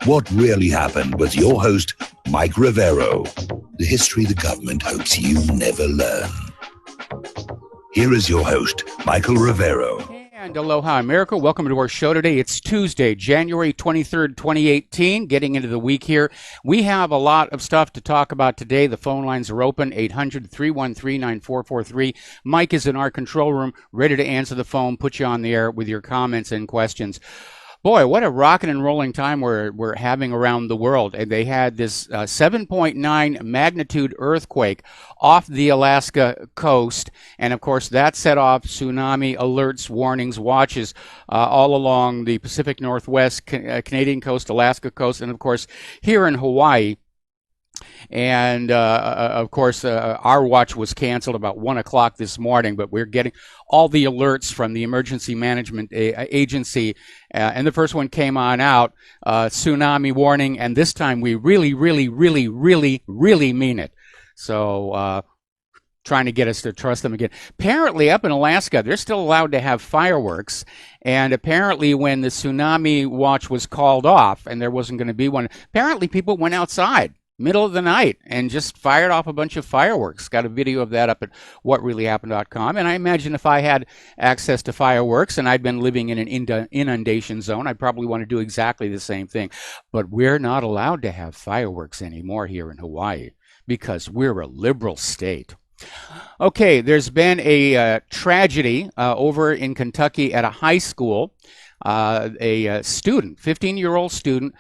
What Really Happened with your host, Mike Rivero. The history the government hopes you never learn. Here is your host, Michael Rivero. And aloha, America. Welcome to our show today. It's Tuesday, January 23rd, 2018. Getting into the week here. We have a lot of stuff to talk about today. The phone lines are open, 800-313-9443. Mike is in our control room, ready to answer the phone, put you on the air with your comments and questions. Boy, what a rocking and rolling time we're having around the world. And they had this 7.9 magnitude earthquake off the Alaska coast. And, of course, that set off tsunami alerts, warnings, watches all along the Pacific Northwest, Canadian coast, Alaska coast, and, of course, here in Hawaii. And, of course, our watch was canceled about 1 o'clock this morning, but we're getting all the alerts from the Emergency Management Agency. And the first one came on out, tsunami warning, and this time we really mean it. So trying to get us to trust them again. Apparently, up in Alaska, they're still allowed to have fireworks. And apparently, when the tsunami watch was called off and there wasn't going to be one, apparently people went outside middle of the night and just fired off a bunch of fireworks. Got a video of that up at whatreallyhappened.com. And I imagine if I had access to fireworks and I'd been living in an inundation zone, I'd probably want to do exactly the same thing. But we're not allowed to have fireworks anymore here in Hawaii because we're a liberal state. Okay, there's been a tragedy over in Kentucky at a high school. A student, 15-year-old student,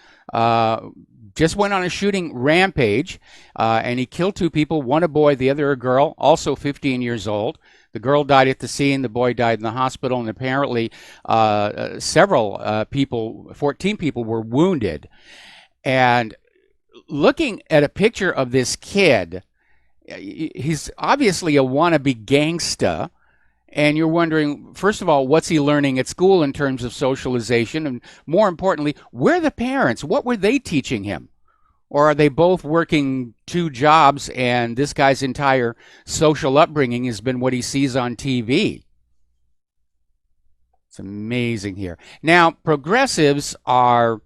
just went on a shooting rampage, and he killed two people, one a boy, the other a girl, also 15 years old. The girl died at the scene, the boy died in the hospital, and apparently several people, 14 people, were wounded. And looking at a picture of this kid, he's obviously a wannabe gangsta. And you're wondering, first of all, what's he learning at school in terms of socialization? And more importantly, where are the parents? What were they teaching him? Or are they both working two jobs and this guy's entire social upbringing has been what he sees on TV? It's amazing here. Now, progressives are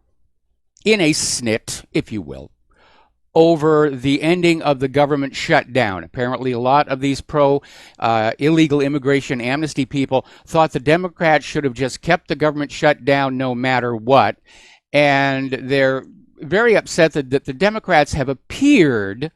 in a snit, if you will, over the ending of the government shutdown. Apparently, a lot of these illegal immigration amnesty people thought the Democrats should have just kept the government shut down no matter what. And they're very upset that the Democrats have appeared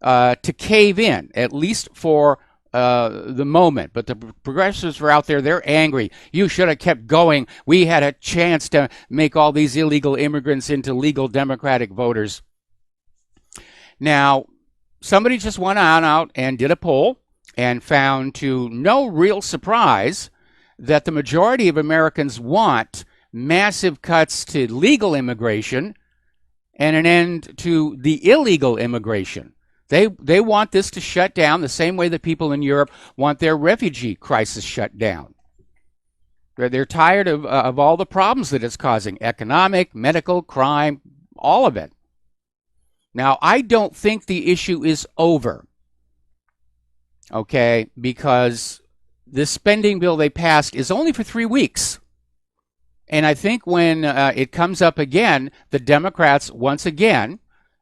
to cave in, at least for the moment. But the progressives are out there. They're angry. You should have kept going. We had a chance to make all these illegal immigrants into legal Democratic voters. Now, somebody just went on out and did a poll and found, to no real surprise, that the majority of Americans want massive cuts to legal immigration and an end to the illegal immigration. They want this to shut down the same way that people in Europe want their refugee crisis shut down. They're tired of all the problems that it's causing, economic, medical, crime, all of it. Now, I don't think the issue is over, okay, because this spending bill they passed is only for 3 weeks. And I think when it comes up again, the Democrats, once again,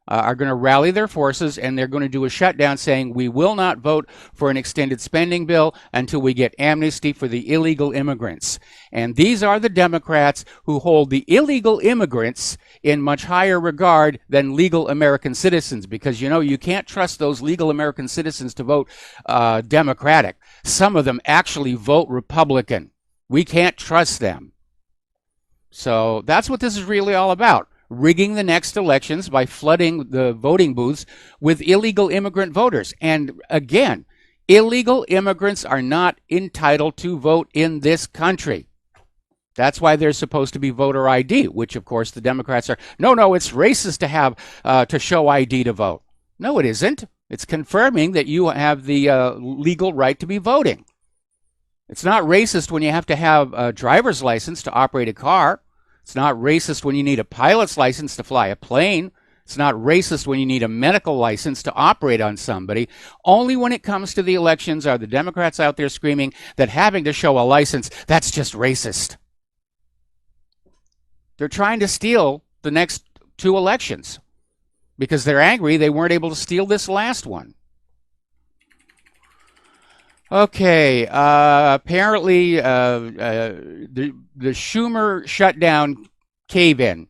are going to rally their forces, and they're going to do a shutdown saying we will not vote for an extended spending bill until we get amnesty for the illegal immigrants. And these are the Democrats who hold the illegal immigrants in much higher regard than legal American citizens, because, you know, you can't trust those legal American citizens to vote Democratic. Some of them actually vote Republican. We can't trust them. So that's what this is really all about. Rigging the next elections by flooding the voting booths with illegal immigrant voters. And again, illegal immigrants are not entitled to vote in this country. That's why there's supposed to be voter ID, which of course the Democrats are. No, it's racist to have to show ID to vote. No, it isn't. It's confirming that you have the legal right to be voting. It's not racist when you have to have a driver's license to operate a car. It's not racist when you need a pilot's license to fly a plane. It's not racist when you need a medical license to operate on somebody. Only when it comes to the elections are the Democrats out there screaming that having to show a license, that's just racist. They're trying to steal the next 2 elections because they're angry they weren't able to steal this last one. Okay, apparently the Schumer shutdown cave-in,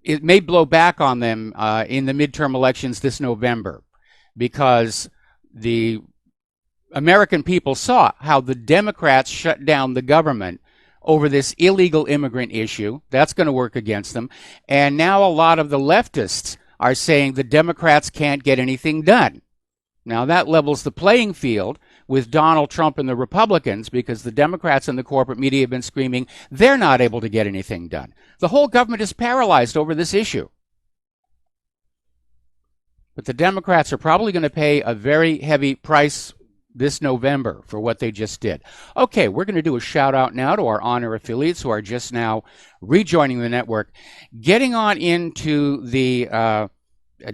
it may blow back on them in the midterm elections this November, because the American people saw how the Democrats shut down the government over this illegal immigrant issue. That's going to work against them. And now a lot of the leftists are saying the Democrats can't get anything done. Now that levels the playing field with Donald Trump and the Republicans, because the Democrats and the corporate media have been screaming they're not able to get anything done. The whole government is paralyzed over this issue. But the Democrats are probably going to pay a very heavy price this November for what they just did. Okay, we're going to do a shout out now to our honor affiliates who are just now rejoining the network. Getting on into the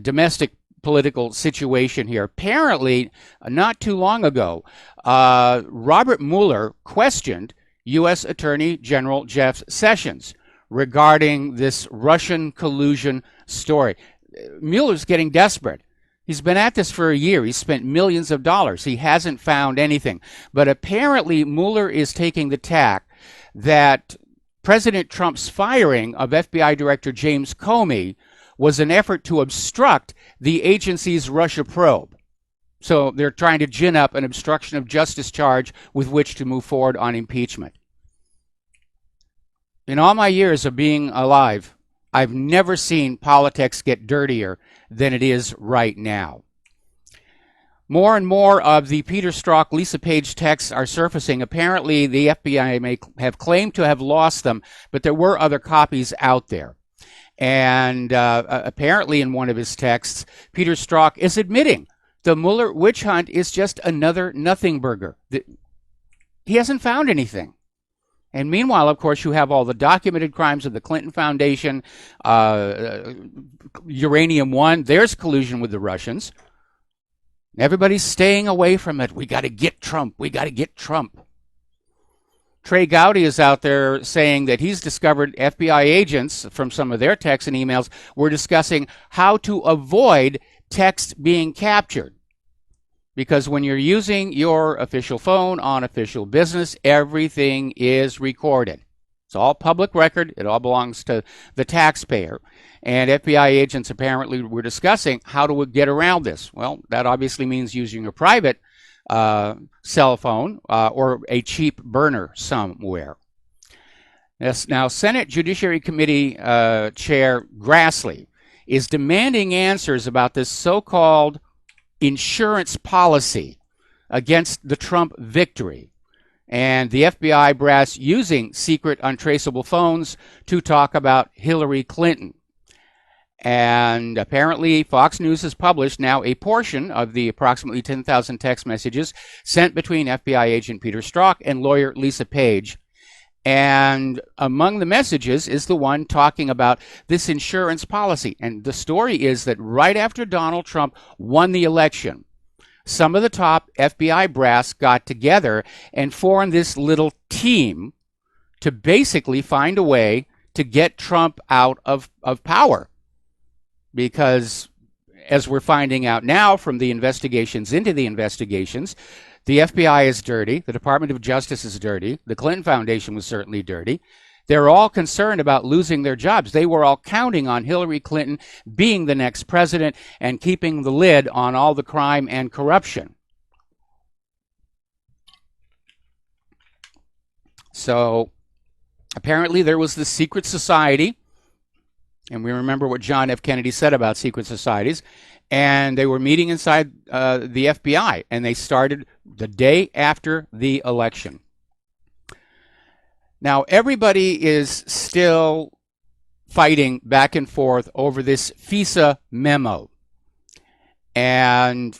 domestic political situation here. Apparently, not too long ago, Robert Mueller questioned U.S. Attorney General Jeff Sessions regarding this Russian collusion story. Mueller's getting desperate. He's been at this for a year. He's spent millions of dollars. He hasn't found anything. But apparently, Mueller is taking the tack that President Trump's firing of FBI Director James Comey was an effort to obstruct the agency's Russia probe. So they're trying to gin up an obstruction of justice charge with which to move forward on impeachment. In all my years of being alive, I've never seen politics get dirtier than it is right now. More and more of the Peter Strzok, Lisa Page texts are surfacing. Apparently, the FBI may have claimed to have lost them, but there were other copies out there. And apparently in one of his texts, Peter Strzok is admitting the Mueller witch hunt is just another nothing burger. He hasn't found anything. And meanwhile, of course, you have all the documented crimes of the Clinton Foundation, Uranium One. There's collusion with the Russians. Everybody's staying away from it. We got to get Trump. We got to get Trump. Trey Gowdy is out there saying that he's discovered FBI agents from some of their texts and emails were discussing how to avoid text being captured. Because when you're using your official phone on official business, everything is recorded. It's all public record. It all belongs to the taxpayer. And FBI agents apparently were discussing how to get around this. Well, that obviously means using a private cell phone or a cheap burner somewhere. Yes, now, Senate Judiciary Committee Chair Grassley is demanding answers about this so-called insurance policy against the Trump victory, and the FBI brass using secret untraceable phones to talk about Hillary Clinton. And apparently Fox News has published now a portion of the approximately 10,000 text messages sent between FBI agent Peter Strzok and lawyer Lisa Page. And among the messages is the one talking about this insurance policy. And the story is that right after Donald Trump won the election, some of the top FBI brass got together and formed this little team to basically find a way to get Trump out of power. Because, as we're finding out now from the investigations into the investigations, the FBI is dirty, the Department of Justice is dirty, the Clinton Foundation was certainly dirty. They're all concerned about losing their jobs. They were all counting on Hillary Clinton being the next president and keeping the lid on all the crime and corruption. So, apparently there was this secret society. And we remember what John F. Kennedy said about secret societies. And they were meeting inside the FBI. And they started the day after the election. Now, everybody is still fighting back and forth over this FISA memo. And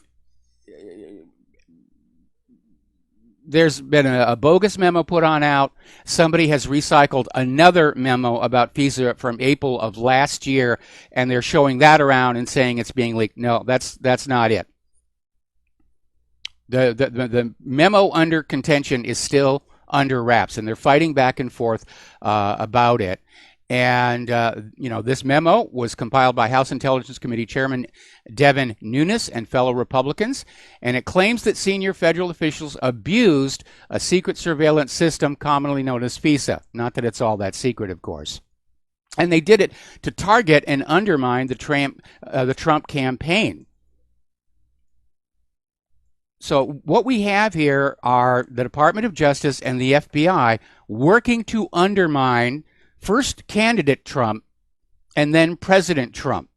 there's been a bogus memo put on out. Somebody has recycled another memo about FISA from April of last year, and they're showing that around and saying it's being leaked. No, that's not it. The memo under contention is still under wraps, and they're fighting back and forth about it. And, this memo was compiled by House Intelligence Committee Chairman Devin Nunes and fellow Republicans, and it claims that senior federal officials abused a secret surveillance system commonly known as FISA. Not that it's all that secret, of course. And they did it to target and undermine the Trump campaign. So what we have here are the Department of Justice and the FBI working to undermine first candidate Trump and then President Trump.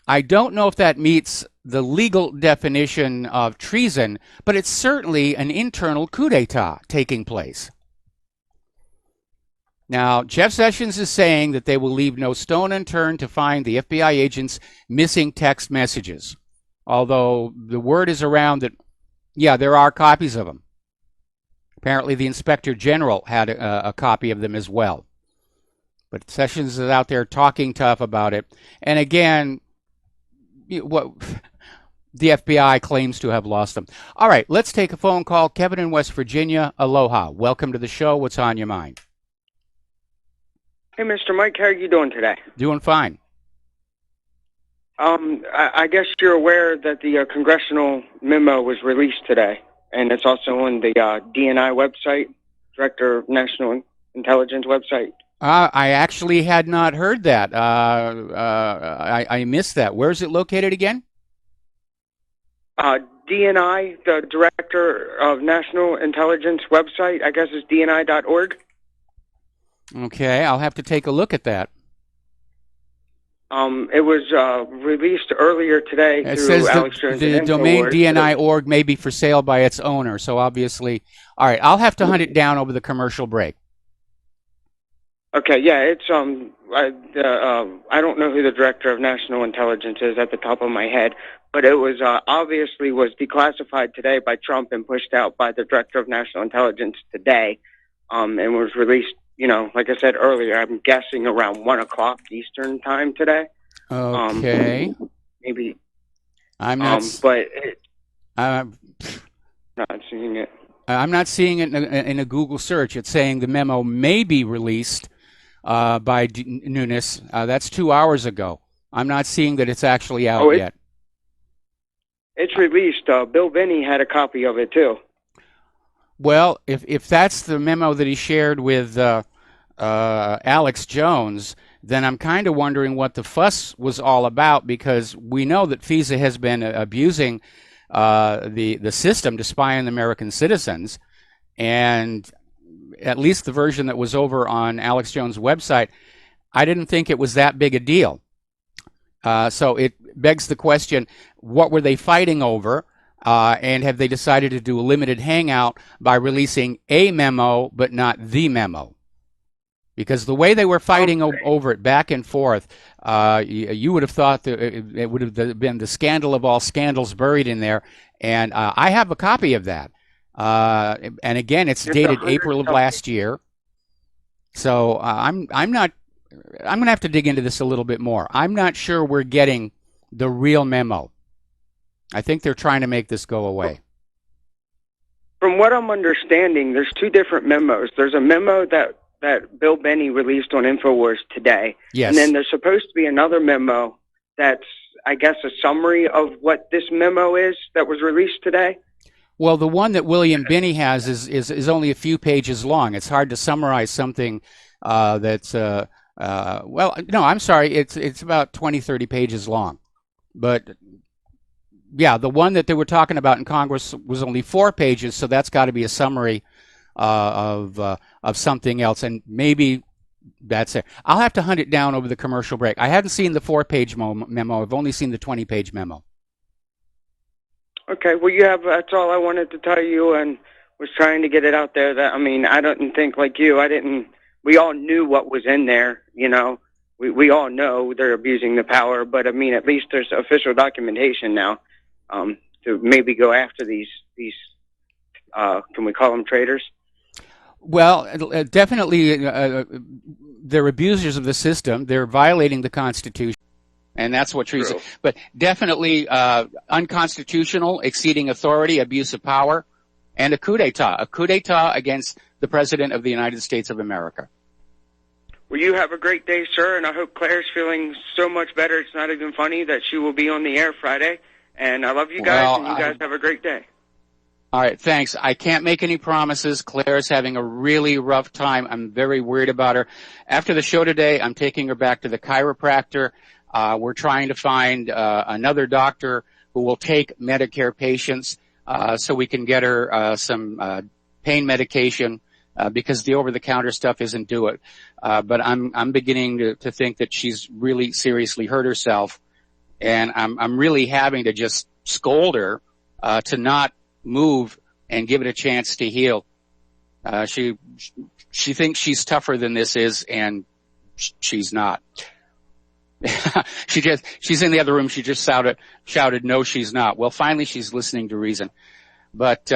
I don't know if that meets the legal definition of treason, but it's certainly an internal coup d'etat taking place. Now, Jeff Sessions is saying that they will leave no stone unturned to find the FBI agents' missing text messages, although the word is around that, yeah, there are copies of them. Apparently, the Inspector General had a copy of them as well. But Sessions is out there talking tough about it. And again, what the FBI claims to have lost them. All right, let's take a phone call. Kevin in West Virginia, aloha. Welcome to the show. What's on your mind? Hey, Mr. Mike, how are you doing today? Doing fine. I guess you're aware that the congressional memo was released today. And it's also on the DNI website, Director of National Intelligence website. I actually had not heard that. I missed that. Where is it located again? DNI, the Director of National Intelligence website, I guess is dni.org. Okay, I'll have to take a look at that. It was released earlier today it through says Alex Jones. The domain DNI.org may be for sale by its owner, so obviously, all right, I'll have to hunt it down over the commercial break. Okay, yeah, it's I don't know who the Director of National Intelligence is at the top of my head, but it was obviously was declassified today by Trump and pushed out by the Director of National Intelligence today, and was released. Like I said earlier, I'm guessing around 1 o'clock Eastern time today. Okay. Maybe. I'm not. Not seeing it. I'm not seeing it in a Google search. It's saying the memo may be released by Nunes. That's 2 hours ago. I'm not seeing that it's actually out yet. It's released. Bill Binney had a copy of it too. Well, if that's the memo that he shared with Alex Jones, then I'm kind of wondering what the fuss was all about, because we know that FISA has been abusing the system to spy on American citizens, and at least the version that was over on Alex Jones' website, I didn't think it was that big a deal. So it begs the question, what were they fighting over? And have they decided to do a limited hangout by releasing a memo but not the memo? Because the way they were fighting over it back and forth, you would have thought that it would have been the scandal of all scandals buried in there. And I have a copy of that. And again, it's dated April of last year. So I'm not. I'm going to have to dig into this a little bit more. I'm not sure we're getting the real memo. I think they're trying to make this go away. From what I'm understanding, there's two different memos. There's a memo that Bill Binney released on InfoWars today. Yes. And then there's supposed to be another memo that's, I guess, a summary of what this memo is that was released today. Well, the one that William Binney has is only a few pages long. It's hard to summarize something that's, well, no, I'm sorry. It's about 20, 30 pages long. But yeah, the one that they were talking about in Congress was only 4 pages, so that's got to be a summary of something else, and maybe that's it. I'll have to hunt it down over the commercial break. I haven't seen the 4-page memo. I've only seen the 20-page memo. Okay, well, that's all I wanted to tell you, and was trying to get it out there. That, I mean, I don't think like you. We all knew what was in there, you know. We all know they're abusing the power, but I mean, at least there's official documentation now. To maybe go after these can we call them traitors? Well, definitely they're abusers of the system. They're violating the Constitution, and that's what treason. But definitely unconstitutional, exceeding authority, abuse of power, and a coup d'etat against the President of the United States of America. Well, you have a great day, sir, and I hope Claire's feeling so much better it's not even funny that she will be on the air Friday. And I love you guys, and you guys have a great day. All right, thanks. I can't make any promises. Claire's having a really rough time. I'm very worried about her. After the show today, I'm taking her back to the chiropractor. We're trying to find another doctor who will take Medicare patients so we can get her some pain medication because the over-the-counter stuff isn't do it. But I'm beginning to think that she's really seriously hurt herself, and I'm really having to just scold her to not move and give it a chance to heal. She thinks she's tougher than this is, and she's not. She's in the other room. She just shouted, no, she's not. Well, finally she's listening to reason. But,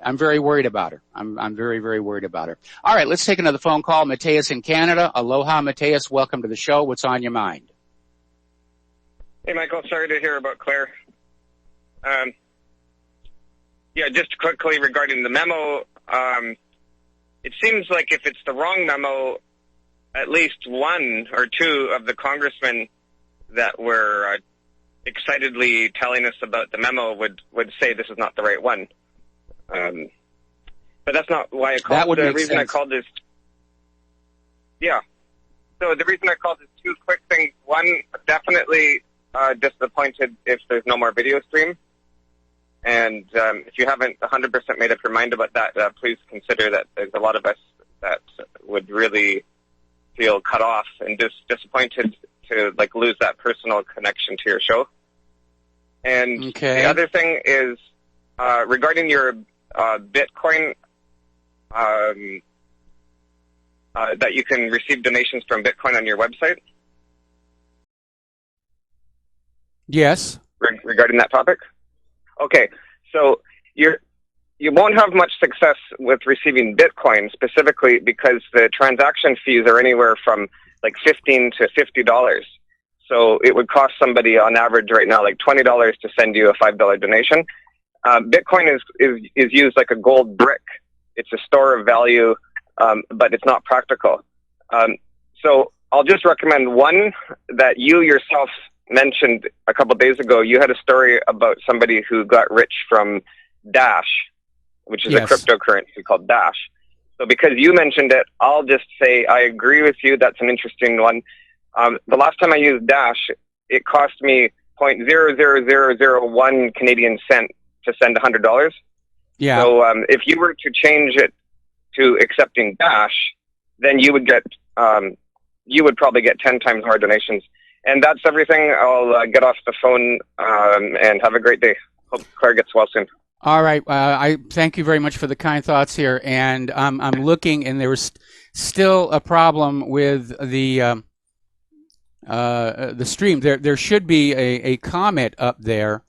I'm very worried about her. I'm very, very worried about her. All right, let's take another phone call. Mateus in Canada. Aloha, Mateus. Welcome to the show. What's on your mind? Hey, Michael. Sorry to hear about Claire. Just quickly regarding the memo, it seems like if it's the wrong memo, at least one or two of the congressmen that were excitedly telling us about the memo would say this is not the right one. But that's not why I called. That would the make reason sense. I called is, So the reason I called is two quick things. One, definitely disappointed if there's no more video stream. And if you haven't 100% made up your mind about that, please consider that there's a lot of us that would really feel cut off and disappointed to lose that personal connection to your show. And Okay. The other thing is regarding your Bitcoin, that you can receive donations from Bitcoin on your website. Yes. Regarding that topic. Okay, so you won't have much success with receiving Bitcoin specifically because the transaction fees are anywhere from $15 to $50. So it would cost somebody on average right now $20 to send you a $5 donation. Bitcoin is used like a gold brick. It's a store of value, but it's not practical. So I'll just recommend one that you yourself mentioned a couple of days ago. You had a story about somebody who got rich from Dash, which is Yes. a cryptocurrency called Dash. So because you mentioned it, I'll just say I agree with you. That's an interesting one. The last time I used Dash, it cost me 0.00001 Canadian cent to send $100. Yeah. So if you were to change it to accepting Dash, then you would probably get 10 times more donations. And that's everything. I'll get off the phone and have a great day. Hope Claire gets well soon. All right. I thank you very much for the kind thoughts here. And I'm looking, and there was still a problem with the stream. There should be a comment up there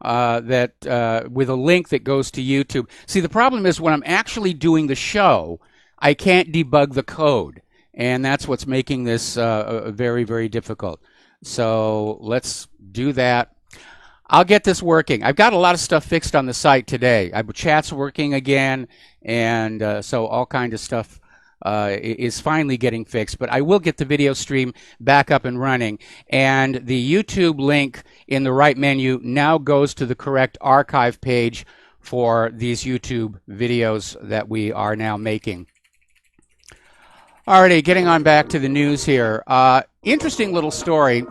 that with a link that goes to YouTube. See, the problem is when I'm actually doing the show, I can't debug the code. And that's what's making this very, very difficult. So let's do that. I'll get this working. I've got a lot of stuff fixed on the site today. Chat's working again, and so all kinds of stuff is finally getting fixed. But I will get the video stream back up and running. And the YouTube link in the right menu now goes to the correct archive page for these YouTube videos that we are now making. Alrighty, getting on back to the news here. Interesting little story.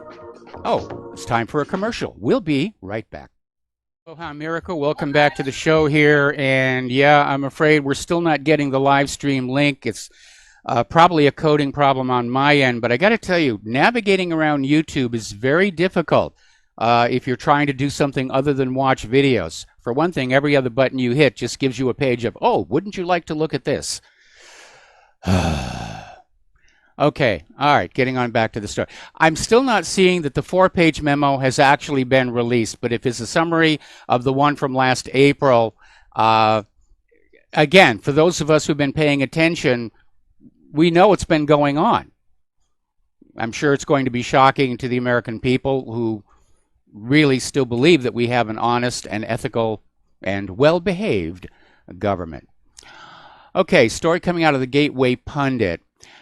Oh, it's time for a commercial. We'll be right back. Aloha, America. Welcome back to the show here. And yeah, I'm afraid we're still not getting the live stream link. It's probably a coding problem on my end. But I got to tell you, navigating around YouTube is very difficult if you're trying to do something other than watch videos. For one thing, every other button you hit just gives you a page of, oh, wouldn't you like to look at this? Okay, all right, getting on back to the story. I'm still not seeing that the 4-page memo has actually been released, but if it's a summary of the one from last April, again, for those of us who've been paying attention, we know it's been going on. I'm sure it's going to be shocking to the American people who really still believe that we have an honest and ethical and well-behaved government. Okay, story coming out of the Gateway Pundit.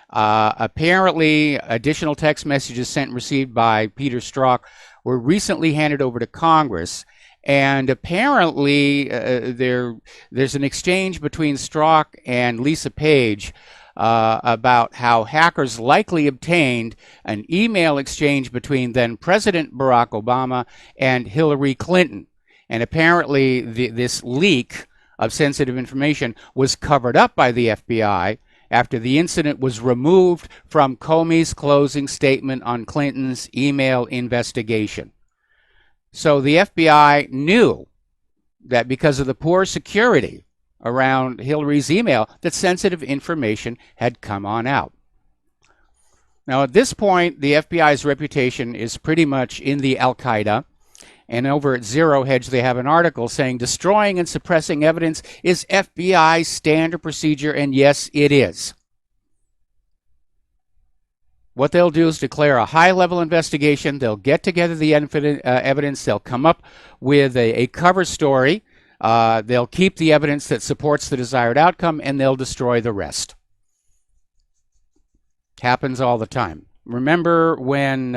Apparently, additional text messages sent and received by Peter Strzok were recently handed over to Congress. And apparently, there's an exchange between Strzok and Lisa Page about how hackers likely obtained an email exchange between then President Barack Obama and Hillary Clinton. And apparently, this leak of sensitive information was covered up by the FBI after the incident was removed from Comey's closing statement on Clinton's email investigation. So the FBI knew that because of the poor security around Hillary's email, that sensitive information had come on out. Now, at this point, the FBI's reputation is pretty much in the Al-Qaeda. And over at Zero Hedge, they have an article saying destroying and suppressing evidence is FBI standard procedure, and yes, it is. What they'll do is declare a high-level investigation. They'll get together the evidence. They'll come up with a cover story. They'll keep the evidence that supports the desired outcome, and they'll destroy the rest. Happens all the time. Remember when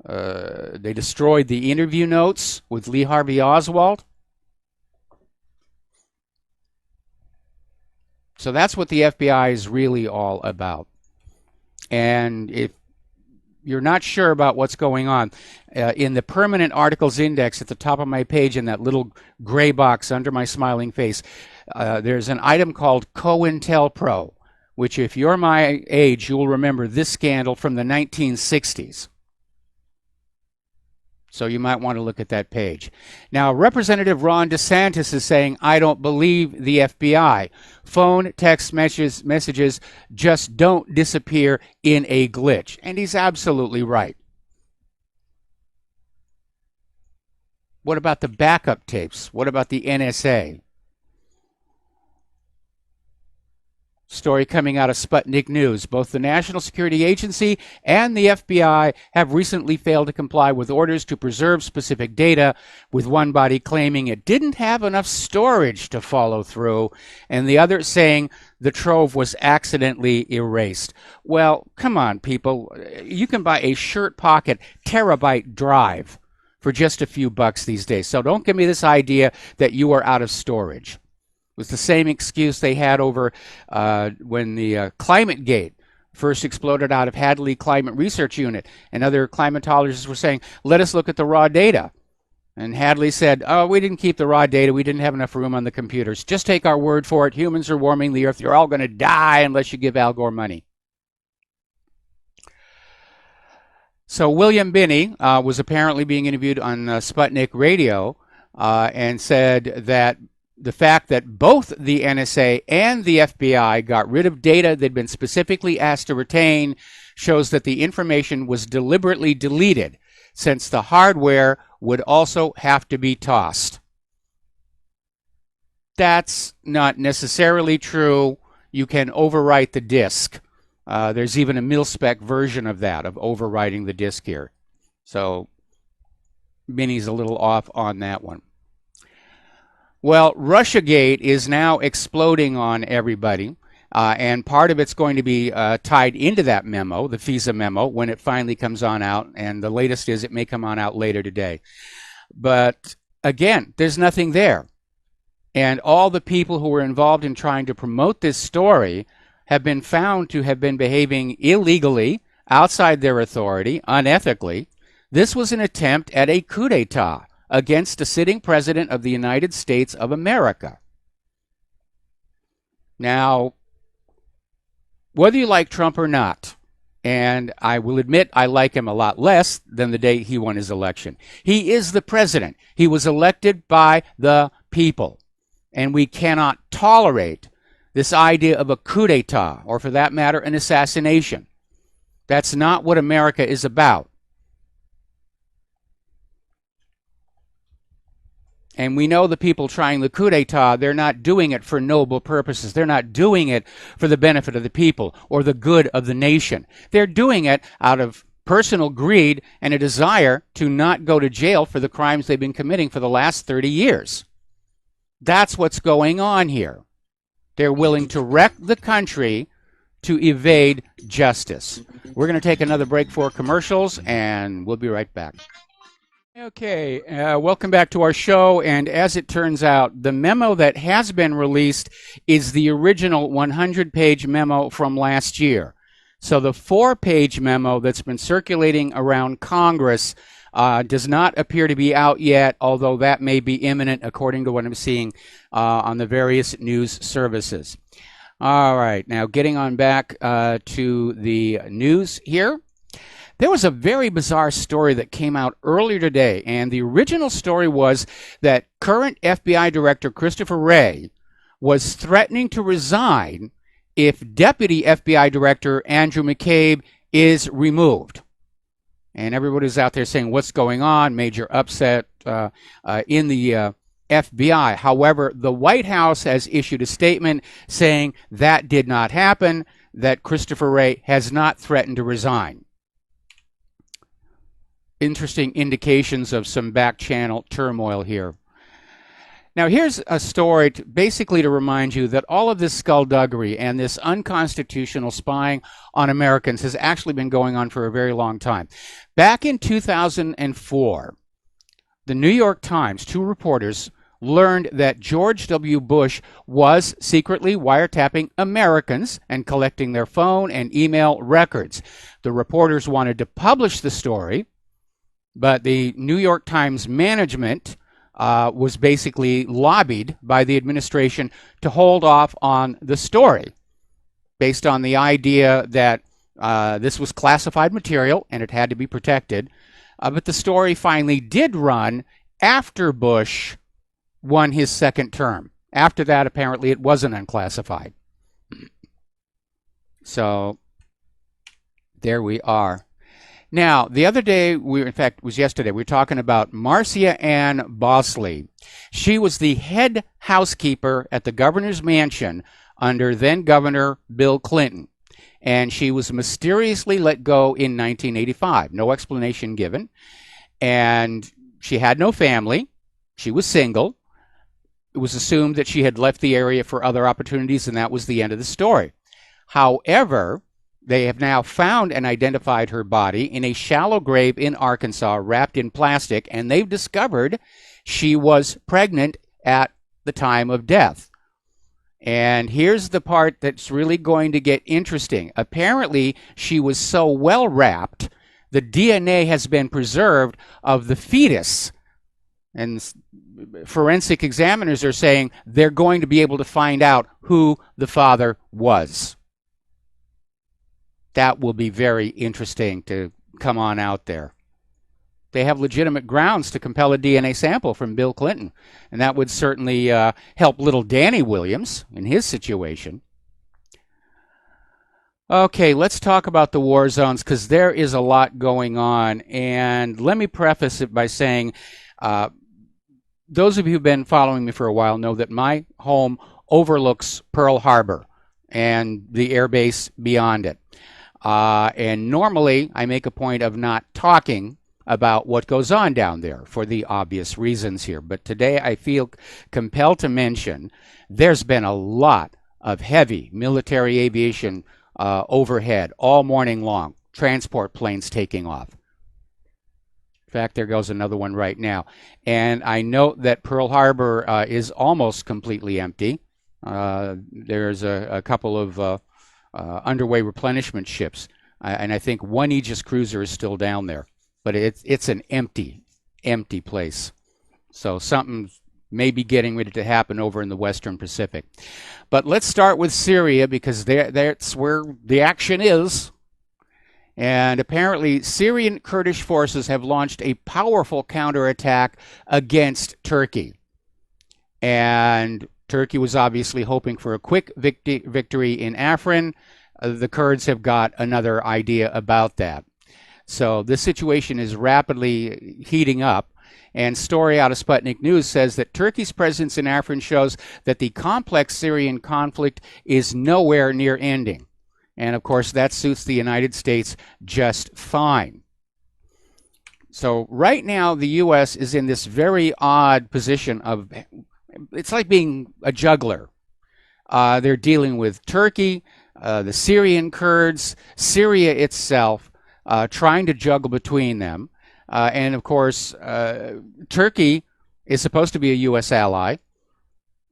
they destroyed the interview notes with Lee Harvey Oswald? So that's what the FBI is really all about. And if you're not sure about what's going on, in the permanent articles index at the top of my page in that little gray box under my smiling face, there's an item called COINTELPRO, which if you're my age, you will remember this scandal from the 1960s. So you might want to look at that page. Now, Representative Ron DeSantis is saying, I don't believe the FBI. Phone, text messages just don't disappear in a glitch. And he's absolutely right. What about the backup tapes? What about the NSA? Story coming out of Sputnik News. Both the National Security Agency and the FBI have recently failed to comply with orders to preserve specific data, with one body claiming it didn't have enough storage to follow through, and the other saying the trove was accidentally erased. Well, come on, people. You can buy a shirt pocket terabyte drive for just a few bucks these days. So don't give me this idea that you are out of storage. It was the same excuse they had over when the Climate Gate first exploded out of Hadley Climate Research Unit, and other climatologists were saying, let us look at the raw data. And Hadley said, oh, we didn't keep the raw data. We didn't have enough room on the computers. Just take our word for it. Humans are warming the earth. You're all going to die unless you give Al Gore money. So William Binney was apparently being interviewed on Sputnik Radio and said that the fact that both the NSA and the FBI got rid of data they'd been specifically asked to retain shows that the information was deliberately deleted, since the hardware would also have to be tossed. That's not necessarily true. You can overwrite the disk. There's even a mil-spec version of that, of overwriting the disk here. So Binney's a little off on that one. Well, Russiagate is now exploding on everybody, and part of it's going to be tied into that memo, the FISA memo, when it finally comes on out, and the latest is it may come on out later today. But again, there's nothing there. And all the people who were involved in trying to promote this story have been found to have been behaving illegally, outside their authority, unethically. This was an attempt at a coup d'etat against a sitting president of the United States of America. Now, whether you like Trump or not, and I will admit I like him a lot less than the day he won his election. He is the president. He was elected by the people. And we cannot tolerate this idea of a coup d'etat, or for that matter, an assassination. That's not what America is about. And we know the people trying the coup d'etat, they're not doing it for noble purposes. They're not doing it for the benefit of the people or the good of the nation. They're doing it out of personal greed and a desire to not go to jail for the crimes they've been committing for the last 30 years. That's what's going on here. They're willing to wreck the country to evade justice. We're going to take another break for commercials, and we'll be right back. Okay, welcome back to our show, and as it turns out, the memo that has been released is the original 100-page memo from last year. So the 4-page memo that's been circulating around Congress does not appear to be out yet, although that may be imminent according to what I'm seeing on the various news services. All right, now getting on back to the news here. There was a very bizarre story that came out earlier today, and the original story was that current FBI Director Christopher Wray was threatening to resign if Deputy FBI Director Andrew McCabe is removed. And everybody's out there saying, what's going on? Major upset in the FBI. However, the White House has issued a statement saying that did not happen, that Christopher Wray has not threatened to resign. Interesting indications of some back-channel turmoil here. Now, here's a story basically to remind you that all of this skullduggery and this unconstitutional spying on Americans has actually been going on for a very long time. Back in 2004, the New York Times, 2 reporters, learned that George W. Bush was secretly wiretapping Americans and collecting their phone and email records. The reporters wanted to publish the story, but the New York Times management was basically lobbied by the administration to hold off on the story based on the idea that this was classified material and it had to be protected. But the story finally did run after Bush won his second term. After that, apparently, it wasn't unclassified. So there we are. Now, the other day, in fact, it was yesterday, we were talking about Marcia Ann Bosley. She was the head housekeeper at the governor's mansion under then-Governor Bill Clinton. And she was mysteriously let go in 1985. No explanation given. And she had no family. She was single. It was assumed that she had left the area for other opportunities, and that was the end of the story. However, they have now found and identified her body in a shallow grave in Arkansas, wrapped in plastic, and they've discovered she was pregnant at the time of death. And here's the part that's really going to get interesting. Apparently, she was so well wrapped, the DNA has been preserved of the fetus. And forensic examiners are saying they're going to be able to find out who the father was. That will be very interesting to come on out there. They have legitimate grounds to compel a DNA sample from Bill Clinton, and that would certainly help little Danny Williams in his situation. Okay, let's talk about the war zones, because there is a lot going on. And let me preface it by saying, those of you who've been following me for a while know that my home overlooks Pearl Harbor and the air base beyond it. And normally I make a point of not talking about what goes on down there for the obvious reasons here. But today I feel compelled to mention there's been a lot of heavy military aviation overhead all morning long. Transport planes taking off. In fact, there goes another one right now. And I note that Pearl Harbor is almost completely empty. There's a couple of underway replenishment ships. And I think one Aegis cruiser is still down there. But it's an empty place. So something may be getting ready to happen over in the Western Pacific. But let's start with Syria, because that's where the action is. And apparently Syrian Kurdish forces have launched a powerful counterattack against Turkey. And Turkey was obviously hoping for a quick victory in Afrin. The Kurds have got another idea about that. So this situation is rapidly heating up. And story out of Sputnik News says that Turkey's presence in Afrin shows that the complex Syrian conflict is nowhere near ending. And of course, that suits the United States just fine. So right now, the U.S. is in this very odd position of it's like being a juggler. They're dealing with Turkey, the Syrian Kurds, Syria itself, trying to juggle between them. And of course, Turkey is supposed to be a U.S. ally.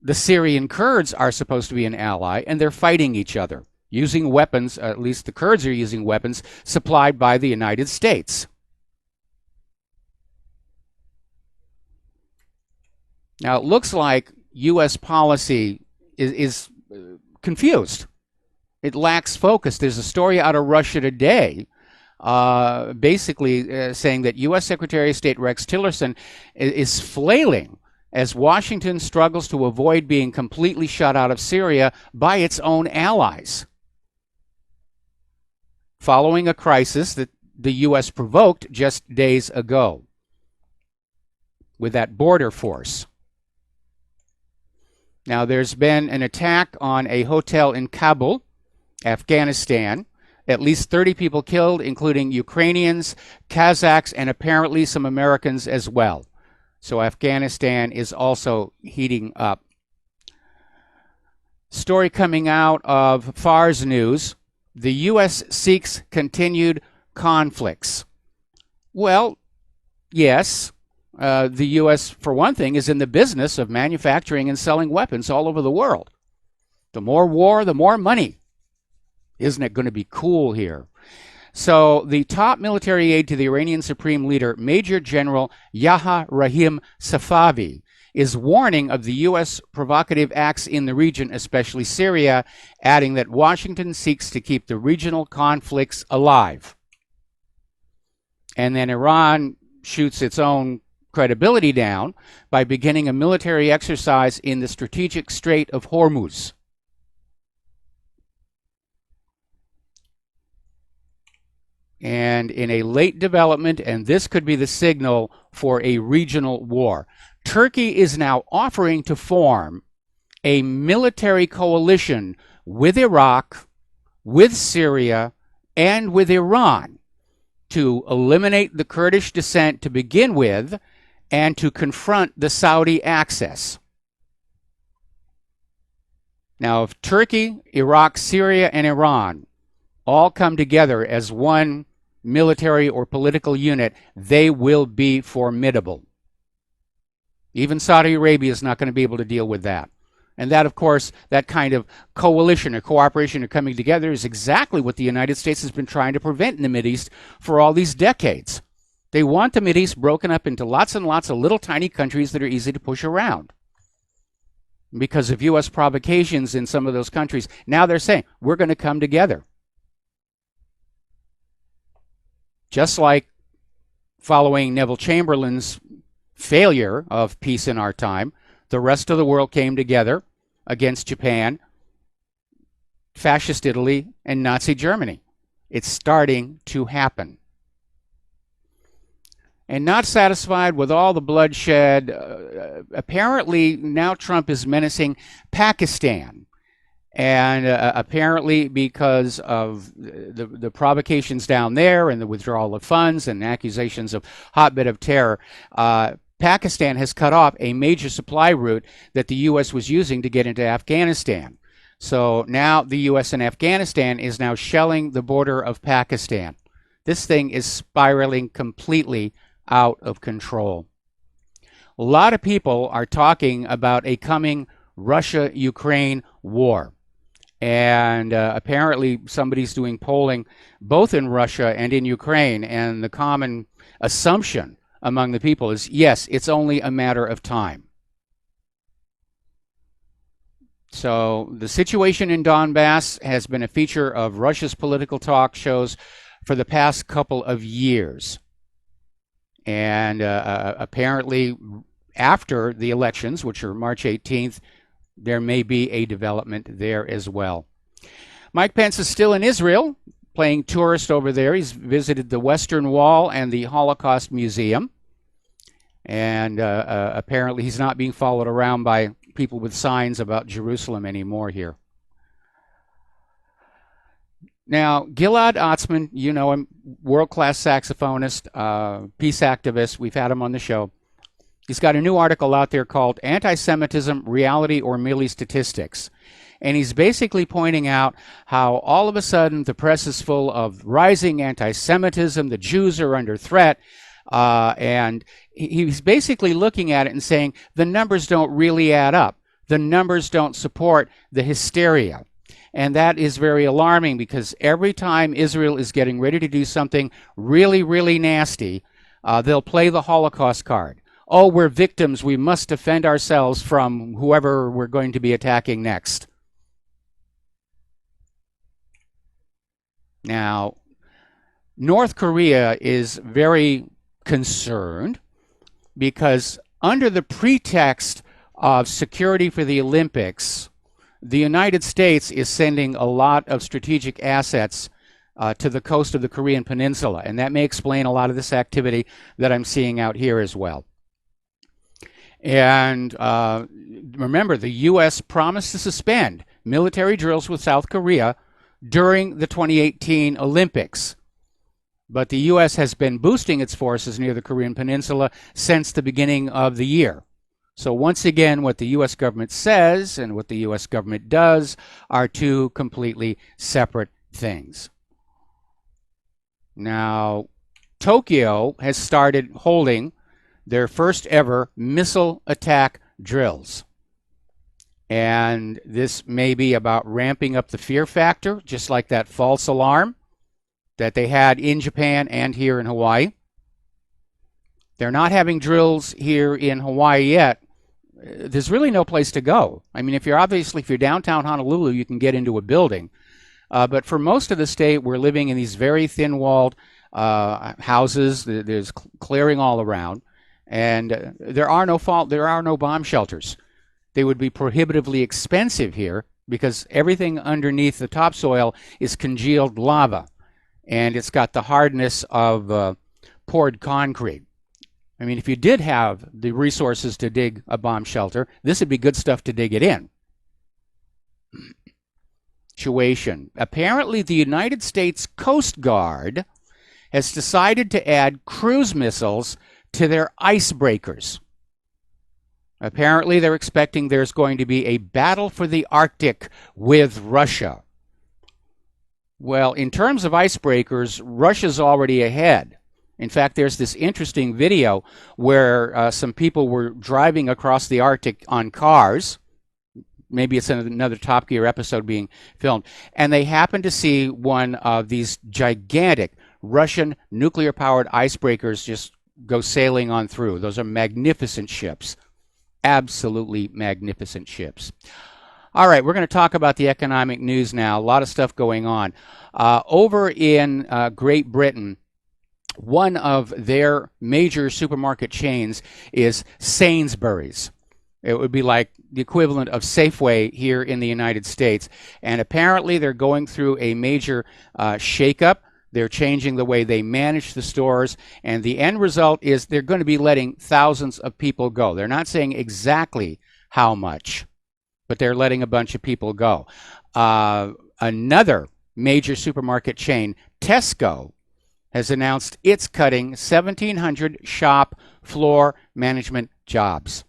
The Syrian Kurds are supposed to be an ally, and they're fighting each other, using weapons, at least the Kurds are using weapons supplied by the United States. Now, it looks like U.S. policy is confused. It lacks focus. There's a story out of Russia today basically saying that U.S. Secretary of State Rex Tillerson is flailing as Washington struggles to avoid being completely shut out of Syria by its own allies, following a crisis that the U.S. provoked just days ago with that border force. Now, there's been an attack on a hotel in Kabul, Afghanistan. At least 30 people killed, including Ukrainians, Kazakhs, and apparently some Americans as well. So Afghanistan is also heating up. Story coming out of FARS News. The U.S. seeks continued conflicts. Well, yes. The U.S., for one thing, is in the business of manufacturing and selling weapons all over the world. The more war, the more money. Isn't it going to be cool here? So the top military aide to the Iranian Supreme Leader, Major General Yahya Rahim Safavi, is warning of the U.S. provocative acts in the region, especially Syria, adding that Washington seeks to keep the regional conflicts alive. And then Iran shoots its own credibility down by beginning a military exercise in the strategic Strait of Hormuz. And in a late development, and this could be the signal for a regional war, Turkey is now offering to form a military coalition with Iraq, with Syria, and with Iran to eliminate the Kurdish dissent to begin with and to confront the Saudi axis. Now, if Turkey, Iraq, Syria, and Iran all come together as one military or political unit, they will be formidable. Even Saudi Arabia is not going to be able to deal with that. And that, of course, that kind of coalition or cooperation or coming together is exactly what the United States has been trying to prevent in the Mideast for all these decades. They want the Mideast broken up into lots and lots of little tiny countries that are easy to push around. Because of U.S. provocations in some of those countries, now they're saying, we're going to come together. Just like following Neville Chamberlain's failure of peace in our time, the rest of the world came together against Japan, fascist Italy, and Nazi Germany. It's starting to happen. And not satisfied with all the bloodshed, apparently now Trump is menacing Pakistan. And apparently because of the provocations down there and the withdrawal of funds and accusations of hotbed of terror, Pakistan has cut off a major supply route that the U.S. was using to get into Afghanistan. So now the U.S. and Afghanistan is now shelling the border of Pakistan. This thing is spiraling completely out of control. A lot of people are talking about a coming Russia-Ukraine war. And apparently somebody's doing polling both in Russia and in Ukraine. And the common assumption among the people is, yes, it's only a matter of time. So the situation in Donbass has been a feature of Russia's political talk shows for the past couple of years. And apparently after the elections, which are March 18th, there may be a development there as well. Mike Pence is still in Israel, playing tourist over there. He's visited the Western Wall and the Holocaust Museum. And apparently he's not being followed around by people with signs about Jerusalem anymore here. Now, Gilad Atzmon, you know him, world-class saxophonist, peace activist. We've had him on the show. He's got a new article out there called Anti-Semitism, Reality or Merely Statistics. And he's basically pointing out how all of a sudden the press is full of rising anti-Semitism, the Jews are under threat, and he's basically looking at it and saying the numbers don't really add up. The numbers don't support the hysteria. And that is very alarming, because every time Israel is getting ready to do something really, really nasty, they'll play the Holocaust card. Oh, we're victims. We must defend ourselves from whoever we're going to be attacking next. Now, North Korea is very concerned because under the pretext of security for the Olympics, the United States is sending a lot of strategic assets to the coast of the Korean Peninsula, and that may explain a lot of this activity that I'm seeing out here as well. And remember, the U.S. promised to suspend military drills with South Korea during the 2018 Olympics. But the U.S. has been boosting its forces near the Korean Peninsula since the beginning of the year. So once again, what the U.S. government says and what the U.S. government does are two completely separate things. Now, Tokyo has started holding their first ever missile attack drills. And this may be about ramping up the fear factor, just like that false alarm that they had in Japan and here in Hawaii. They're not having drills here in Hawaii yet. There's really no place to go. I mean, if you're downtown Honolulu, you can get into a building. But for most of the state, we're living in these very thin-walled houses. There's clearing all around. And there are no bomb shelters. They would be prohibitively expensive here because everything underneath the topsoil is congealed lava, and it's got the hardness of poured concrete. I mean, if you did have the resources to dig a bomb shelter, this would be good stuff to dig it in. Situation. Apparently, the United States Coast Guard has decided to add cruise missiles to their icebreakers. Apparently, they're expecting there's going to be a battle for the Arctic with Russia. Well, in terms of icebreakers, Russia's already ahead. In fact, there's this interesting video where some people were driving across the Arctic on cars. Maybe it's another Top Gear episode being filmed. And they happened to see one of these gigantic Russian nuclear-powered icebreakers just go sailing on through. Those are magnificent ships. Absolutely magnificent ships. All right, we're going to talk about the economic news now. A lot of stuff going on. Over in Great Britain, one of their major supermarket chains is Sainsbury's. It would be like the equivalent of Safeway here in the United States. And apparently they're going through a major shakeup. They're changing the way they manage the stores, and the end result is they're going to be letting thousands of people go. They're not saying exactly how much, but they're letting a bunch of people go. Another major supermarket chain, Tesco, has announced it's cutting 1,700 shop floor management jobs.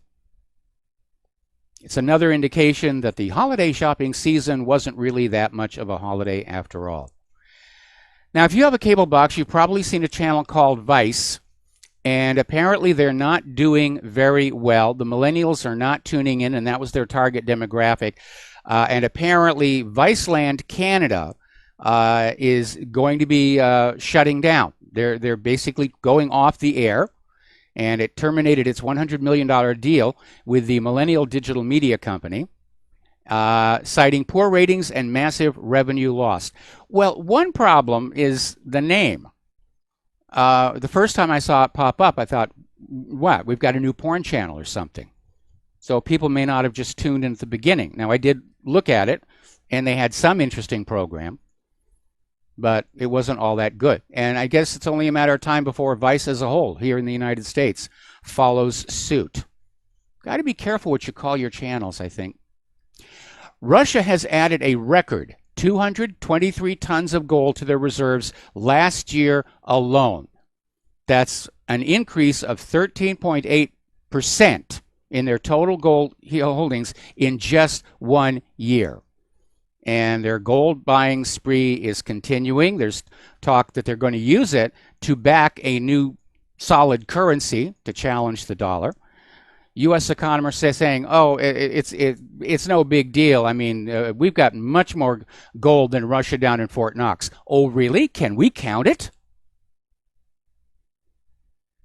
It's another indication that the holiday shopping season wasn't really that much of a holiday after all. Now, if you have a cable box, you've probably seen a channel called Vice, and apparently they're not doing very well. The millennials are not tuning in, and that was their target demographic. And apparently Viceland Canada is going to be shutting down. They're basically going off the air, and it terminated its $100 million deal with the Millennial Digital Media Company, citing poor ratings and massive revenue loss. Well, one problem is the name. The first time I saw it pop up, I thought, what, we've got a new porn channel or something. So people may not have just tuned in at the beginning. Now, I did look at it, and they had some interesting program, but it wasn't all that good. And I guess it's only a matter of time before Vice as a whole here in the United States follows suit. Got to be careful what you call your channels, I think. Russia has added a record 223 tons of gold to their reserves last year alone. That's an increase of 13.8% 50% in their total gold holdings in just 1 year. And their gold buying spree is continuing. There's talk that they're going to use it to back a new solid currency to challenge the dollar. U.S. economists are saying, oh, it's no big deal. I mean, we've got much more gold than Russia down in Fort Knox. Oh, really? Can we count it?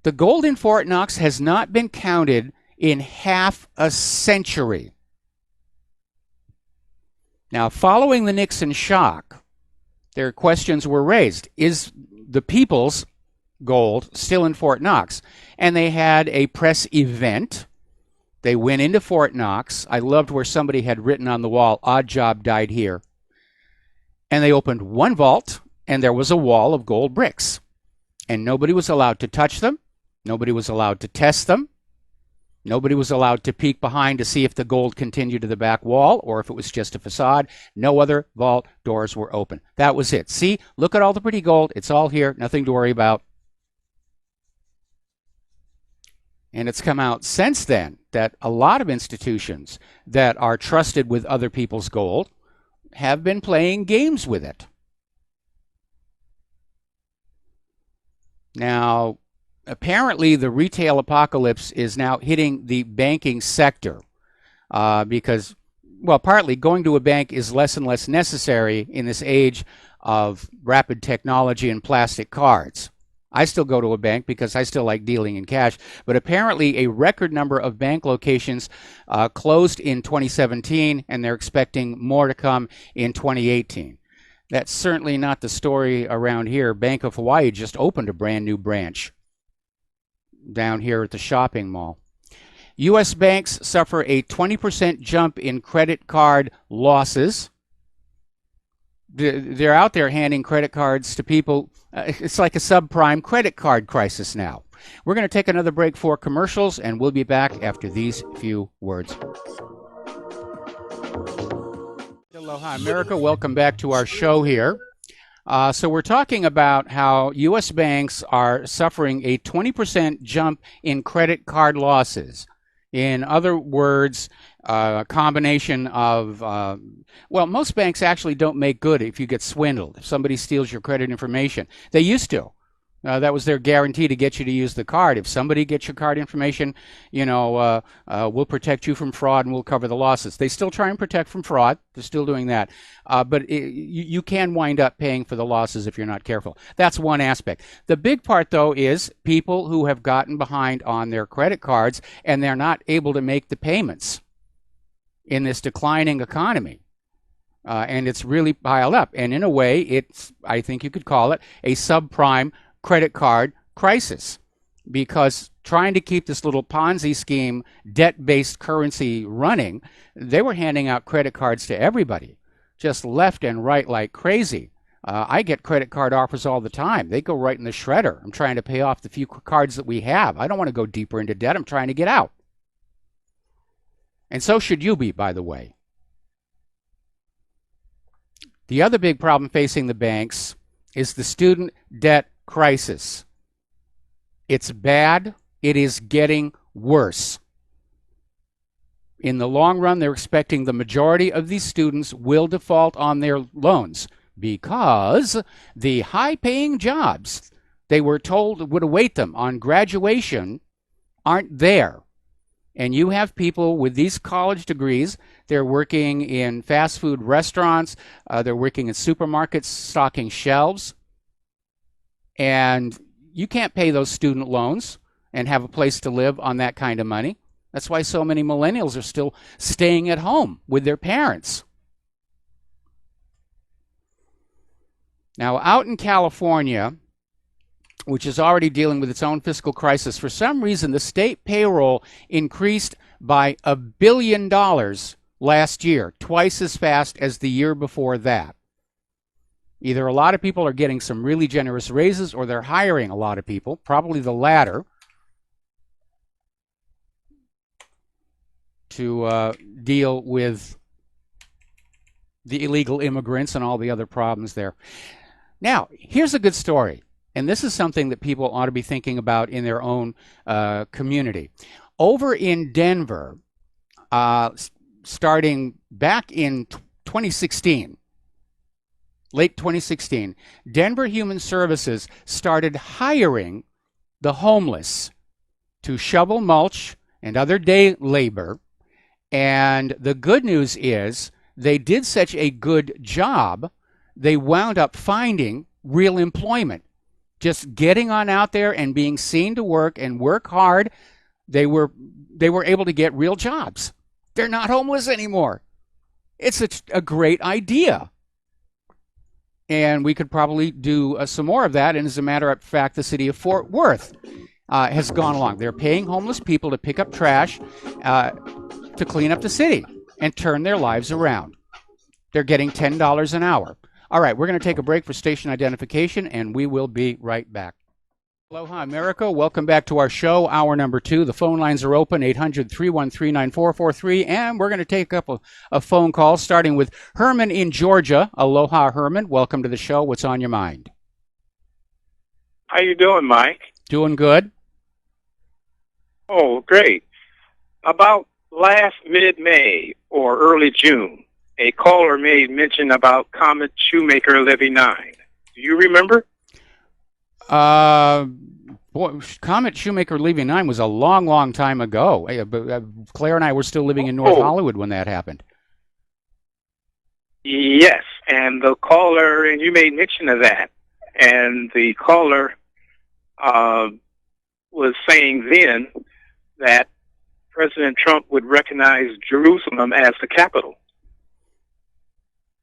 The gold in Fort Knox has not been counted in half a century. Now, following the Nixon shock, their questions were raised. Is the people's gold still in Fort Knox? And they had a press event. They went into Fort Knox. I loved where somebody had written on the wall, "Odd job died here." And they opened one vault, and there was a wall of gold bricks. And nobody was allowed to touch them. Nobody was allowed to test them. Nobody was allowed to peek behind to see if the gold continued to the back wall or if it was just a facade. No other vault doors were open. That was it. See, look at all the pretty gold. It's all here. Nothing to worry about. And it's come out since then that a lot of institutions that are trusted with other people's gold have been playing games with it. Now, apparently the retail apocalypse is now hitting the banking sector because, well, partly going to a bank is less and less necessary in this age of rapid technology and plastic cards. I still go to a bank because I still like dealing in cash, but apparently a record number of bank locations closed in 2017, and they're expecting more to come in 2018. That's certainly not the story around here. Bank of Hawaii just opened a brand new branch down here at the shopping mall. U.S. banks suffer a 20% jump in credit card losses. They're out there handing credit cards to people. It's like a subprime credit card crisis now. We're going to take another break for commercials, and we'll be back after these few words. Aloha, America. Welcome back to our show here. So we're talking about how U.S. banks are suffering a 20% jump in credit card losses. In other words, a combination of, well, most banks actually don't make good if you get swindled, if somebody steals your credit information. They used to. That was their guarantee to get you to use the card. If somebody gets your card information, you know, we'll protect you from fraud and we'll cover the losses. They still try and protect from fraud. They're still doing that. But you can wind up paying for the losses if you're not careful. That's one aspect. The big part, though, is people who have gotten behind on their credit cards and they're not able to make the payments in this declining economy. And it's really piled up. And in a way, it's, I think you could call it a subprime credit card crisis, because trying to keep this little Ponzi scheme, debt-based currency running, they were handing out credit cards to everybody, just left and right like crazy. I get credit card offers all the time. They go right in the shredder. I'm trying to pay off the few cards that we have. I don't want to go deeper into debt. I'm trying to get out. And so should you be, by the way. The other big problem facing the banks is the student debt crisis. It's bad. It is getting worse. In the long run, they're expecting the majority of these students will default on their loans because the high-paying jobs they were told would await them on graduation aren't there. And you have people with these college degrees, they're working in fast food restaurants, they're working in supermarkets, stocking shelves. And you can't pay those student loans and have a place to live on that kind of money. That's why so many millennials are still staying at home with their parents. Now, out in California, which is already dealing with its own fiscal crisis, for some reason the state payroll increased by $1 billion last year, twice as fast as the year before that. Either a lot of people are getting some really generous raises or they're hiring a lot of people, probably the latter, to deal with the illegal immigrants and all the other problems there. Now, here's a good story, and this is something that people ought to be thinking about in their own community. Over in Denver, starting back in 2016, late 2016, Denver Human Services started hiring the homeless to shovel mulch and other day labor. And the good news is they did such a good job, they wound up finding real employment. Just getting on out there and being seen to work and work hard, they were able to get real jobs. They're not homeless anymore. It's a great idea. And we could probably do some more of that. And as a matter of fact, the city of Fort Worth has gone along. They're paying homeless people to pick up trash to clean up the city and turn their lives around. They're getting $10 an hour. All right, we're going to take a break for station identification, and we will be right back. Aloha, America. Welcome back to our show, hour number 2. The phone lines are open, 800-313-9443, and we're going to take up a phone call, starting with Herman in Georgia. Aloha, Herman. Welcome to the show. What's on your mind? How you doing, Mike? Doing good. Oh, great. About last mid-May or early June, a caller made mention about Comet Shoemaker Levy 9. Do you remember? Comet Shoemaker Levy 9 was a long, long time ago. Claire and I were still living in North Hollywood when that happened. Yes, and the caller, and you made mention of that, and the caller was saying then that President Trump would recognize Jerusalem as the capital.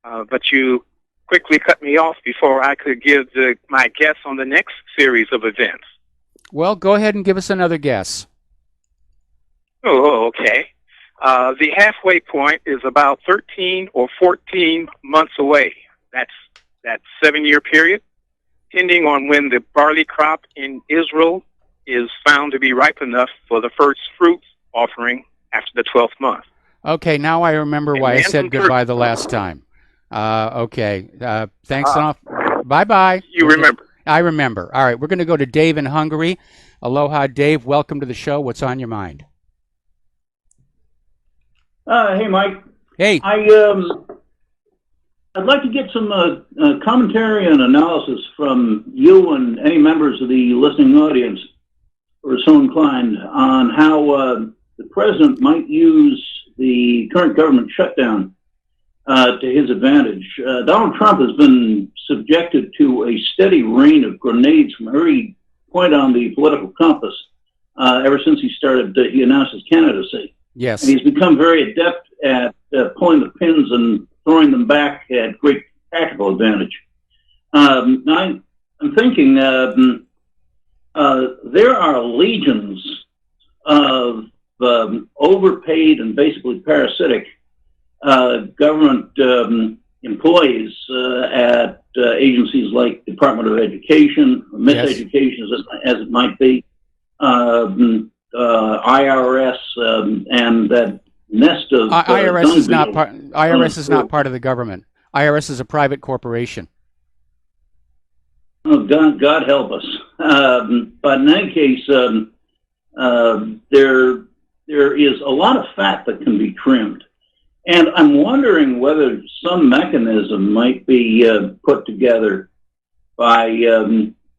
But you quickly cut me off before I could give my guess on the next series of events. Well, go ahead and give us another guess. Oh, okay. The halfway point is about 13 or 14 months away. That's that 7-year period, depending on when the barley crop in Israel is found to be ripe enough for the first fruit offering after the 12th month. Okay, now I remember why I said goodbye the last time. Okay, thanks enough. Bye-bye. You remember. I remember. All right, we're going to go to Dave in Hungary. Aloha, Dave. Welcome to the show. What's on your mind? Hey, Mike. Hey. I'd like to get some commentary and analysis from you and any members of the listening audience who are so inclined on how the president might use the current government shutdown to his advantage. Donald Trump has been subjected to a steady rain of grenades from every point on the political compass ever since he announced his candidacy. Yes. And he's become very adept at pulling the pins and throwing them back at great tactical advantage. I'm thinking there are legions of overpaid and basically parasitic government employees at agencies like Department of Education, miseducation as it might be, IRS, and that nest of IRS is not part. IRS is not part of the government. IRS is a private corporation. Oh, God help us! But in any case, there is a lot of fat that can be trimmed. And I'm wondering whether some mechanism might be put together by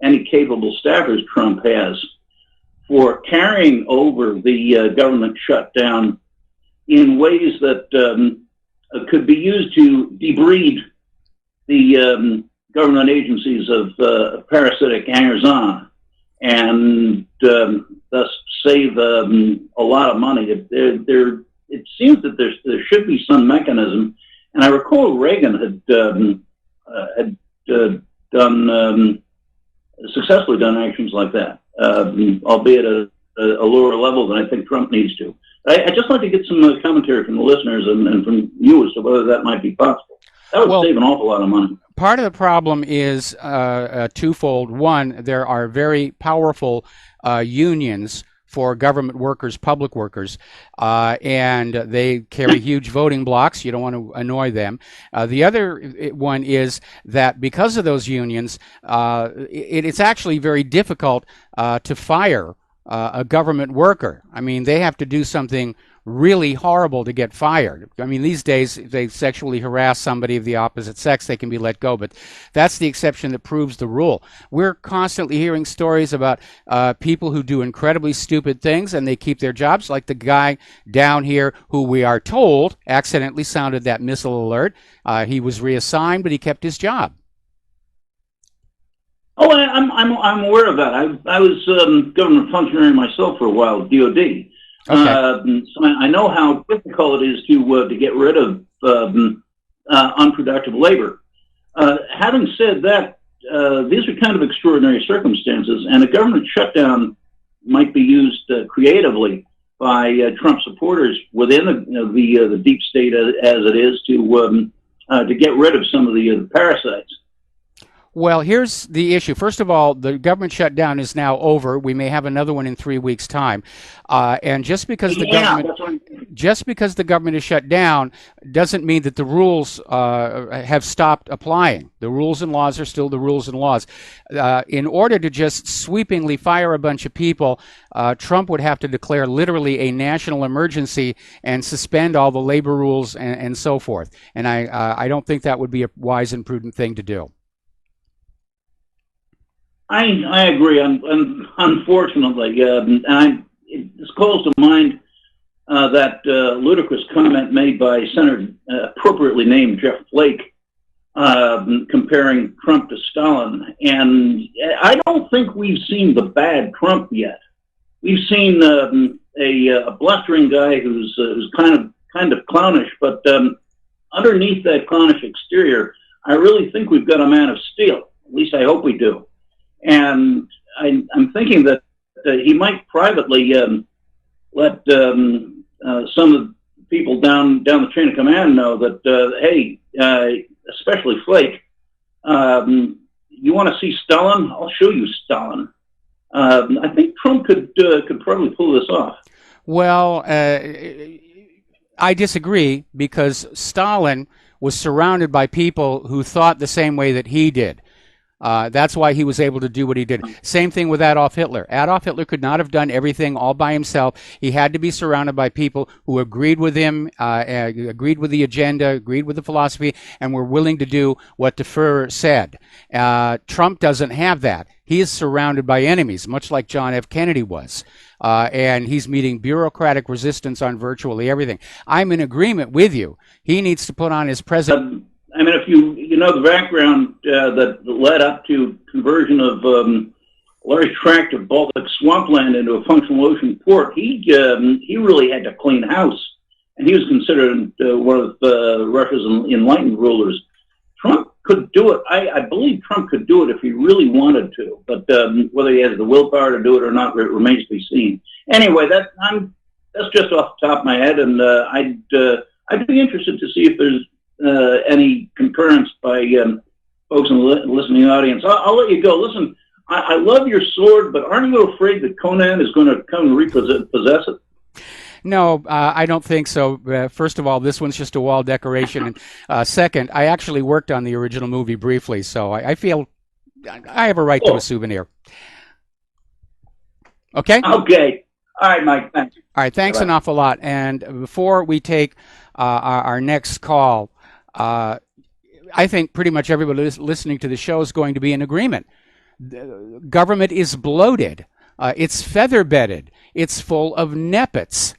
any capable staffers Trump has for carrying over the government shutdown in ways that could be used to debride the government agencies of parasitic hangers-on and thus save a lot of money. It seems that there should be some mechanism, and I recall Reagan had successfully done actions like that, albeit at a lower level than I think Trump needs to. I'd just like to get some commentary from the listeners and from you as to whether that might be possible. That would save an awful lot of money. Part of the problem is twofold. One, there are very powerful unions for government workers, public workers, and they carry huge voting blocks. You don't want to annoy them. The other one is that because of those unions, it's actually very difficult to fire a government worker. I mean, they have to do something really horrible to get fired. I mean, these days, if they sexually harass somebody of the opposite sex, they can be let go, but that's the exception that proves the rule. We're constantly hearing stories about people who do incredibly stupid things and they keep their jobs, like the guy down here who we are told accidentally sounded that missile alert. He was reassigned, but he kept his job. Oh, I'm aware of that. I was government functionary myself for a while, DOD. Okay. So I know how difficult it is to get rid of unproductive labor. Having said that, these are kind of extraordinary circumstances, and a government shutdown might be used creatively by Trump supporters within the deep state as it is to get rid of some of the parasites. Well, here's the issue. First of all, the government shutdown is now over. We may have another one in 3 weeks' time. And just because the government is shut down doesn't mean that the rules have stopped applying. The rules and laws are still the rules and laws. In order to just sweepingly fire a bunch of people, Trump would have to declare literally a national emergency and suspend all the labor rules and so forth. And I don't think that would be a wise and prudent thing to do. I agree. Unfortunately, it calls to mind that ludicrous comment made by Senator appropriately named Jeff Flake, comparing Trump to Stalin. And I don't think we've seen the bad Trump yet. We've seen a blustering guy who's kind of clownish, but underneath that clownish exterior, I really think we've got a man of steel. At least I hope we do. And I'm thinking that he might privately let some of the people down the chain of command know that, hey, especially Flake, you want to see Stalin? I'll show you Stalin. I think Trump could probably pull this off. Well, I disagree, because Stalin was surrounded by people who thought the same way that he did. That's why he was able to do what he did. Same thing with Adolf Hitler. Adolf Hitler could not have done everything all by himself. He had to be surrounded by people who agreed with him, agreed with the agenda, agreed with the philosophy, and were willing to do what the Fuhrer said. Trump doesn't have that. He is surrounded by enemies, much like John F. Kennedy was. And he's meeting bureaucratic resistance on virtually everything. I'm in agreement with you. He needs to put on his president. I mean, if you know the background that led up to conversion of a large tract of Baltic swampland into a functional ocean port, he really had to clean house, and he was considered one of Russia's enlightened rulers. Trump could do it. I believe Trump could do it if he really wanted to, but whether he has the willpower to do it or not remains to be seen. Anyway, that's just off the top of my head, and I'd be interested to see if there's any concurrence by folks in the listening audience. I'll let you go. Listen, I love your sword, but aren't you afraid that Conan is going to come and repossess it? No, I don't think so. First of all, this one's just a wall decoration. And second, I actually worked on the original movie briefly, so I feel I have a right to a souvenir. Okay? Okay. All right, Mike. Thanks. All right, thanks an awful lot. And before we take our next call, I think pretty much everybody listening to the show is going to be in agreement. The government is bloated. It's feather-bedded. It's full of nepets.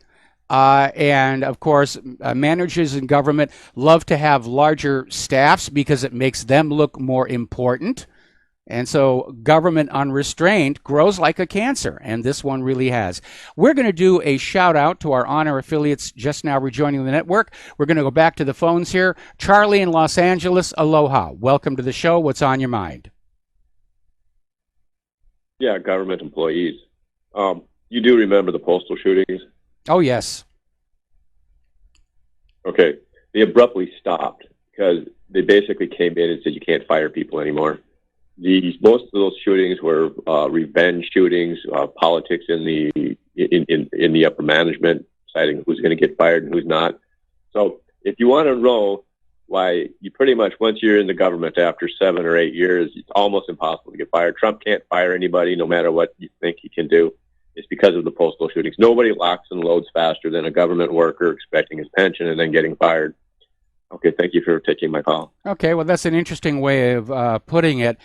And, of course, managers in government love to have larger staffs because it makes them look more important. And so government unrestrained grows like a cancer, and this one really has. We're going to do a shout out to our honor affiliates just now rejoining the network. We're going to go back to the phones here. Charlie in Los Angeles, aloha. Welcome to the show. What's on your mind? Yeah, government employees. You do remember the postal shootings? Oh, yes. Okay. They abruptly stopped because they basically came in and said you can't fire people anymore. Most of those shootings were revenge shootings, politics in the upper management, deciding who's going to get fired and who's not. So if you want to know why you pretty much, once you're in the government after 7 or 8 years, it's almost impossible to get fired. Trump can't fire anybody no matter what you think he can do. It's because of the postal shootings. Nobody locks and loads faster than a government worker expecting his pension and then getting fired. Okay, thank you for taking my call. Okay, well, that's an interesting way of putting it.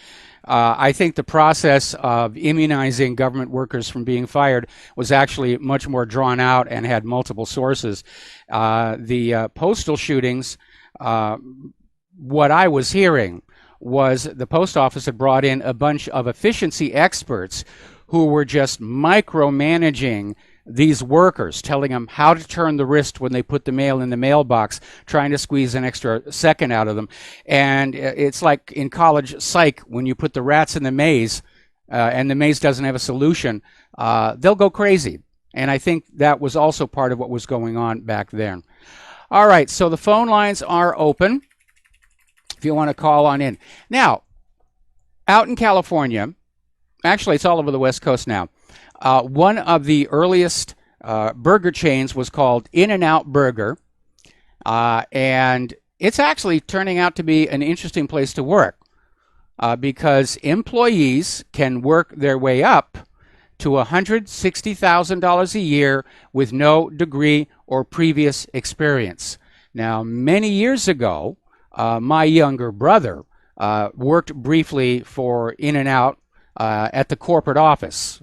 I think the process of immunizing government workers from being fired was actually much more drawn out and had multiple sources. The postal shootings, what I was hearing was the post office had brought in a bunch of efficiency experts who were just micromanaging these workers, telling them how to turn the wrist when they put the mail in the mailbox, trying to squeeze an extra second out of them. And it's like in college psych, when you put the rats in the maze and the maze doesn't have a solution, they'll go crazy. And I think that was also part of what was going on back then. All right, so the phone lines are open if you want to call on in. Now, out in California, actually it's all over the West Coast now, one of the earliest burger chains was called In-N-Out Burger, and it's actually turning out to be an interesting place to work because employees can work their way up to $160,000 a year with no degree or previous experience. Now, many years ago, my younger brother worked briefly for In-N-Out at the corporate office.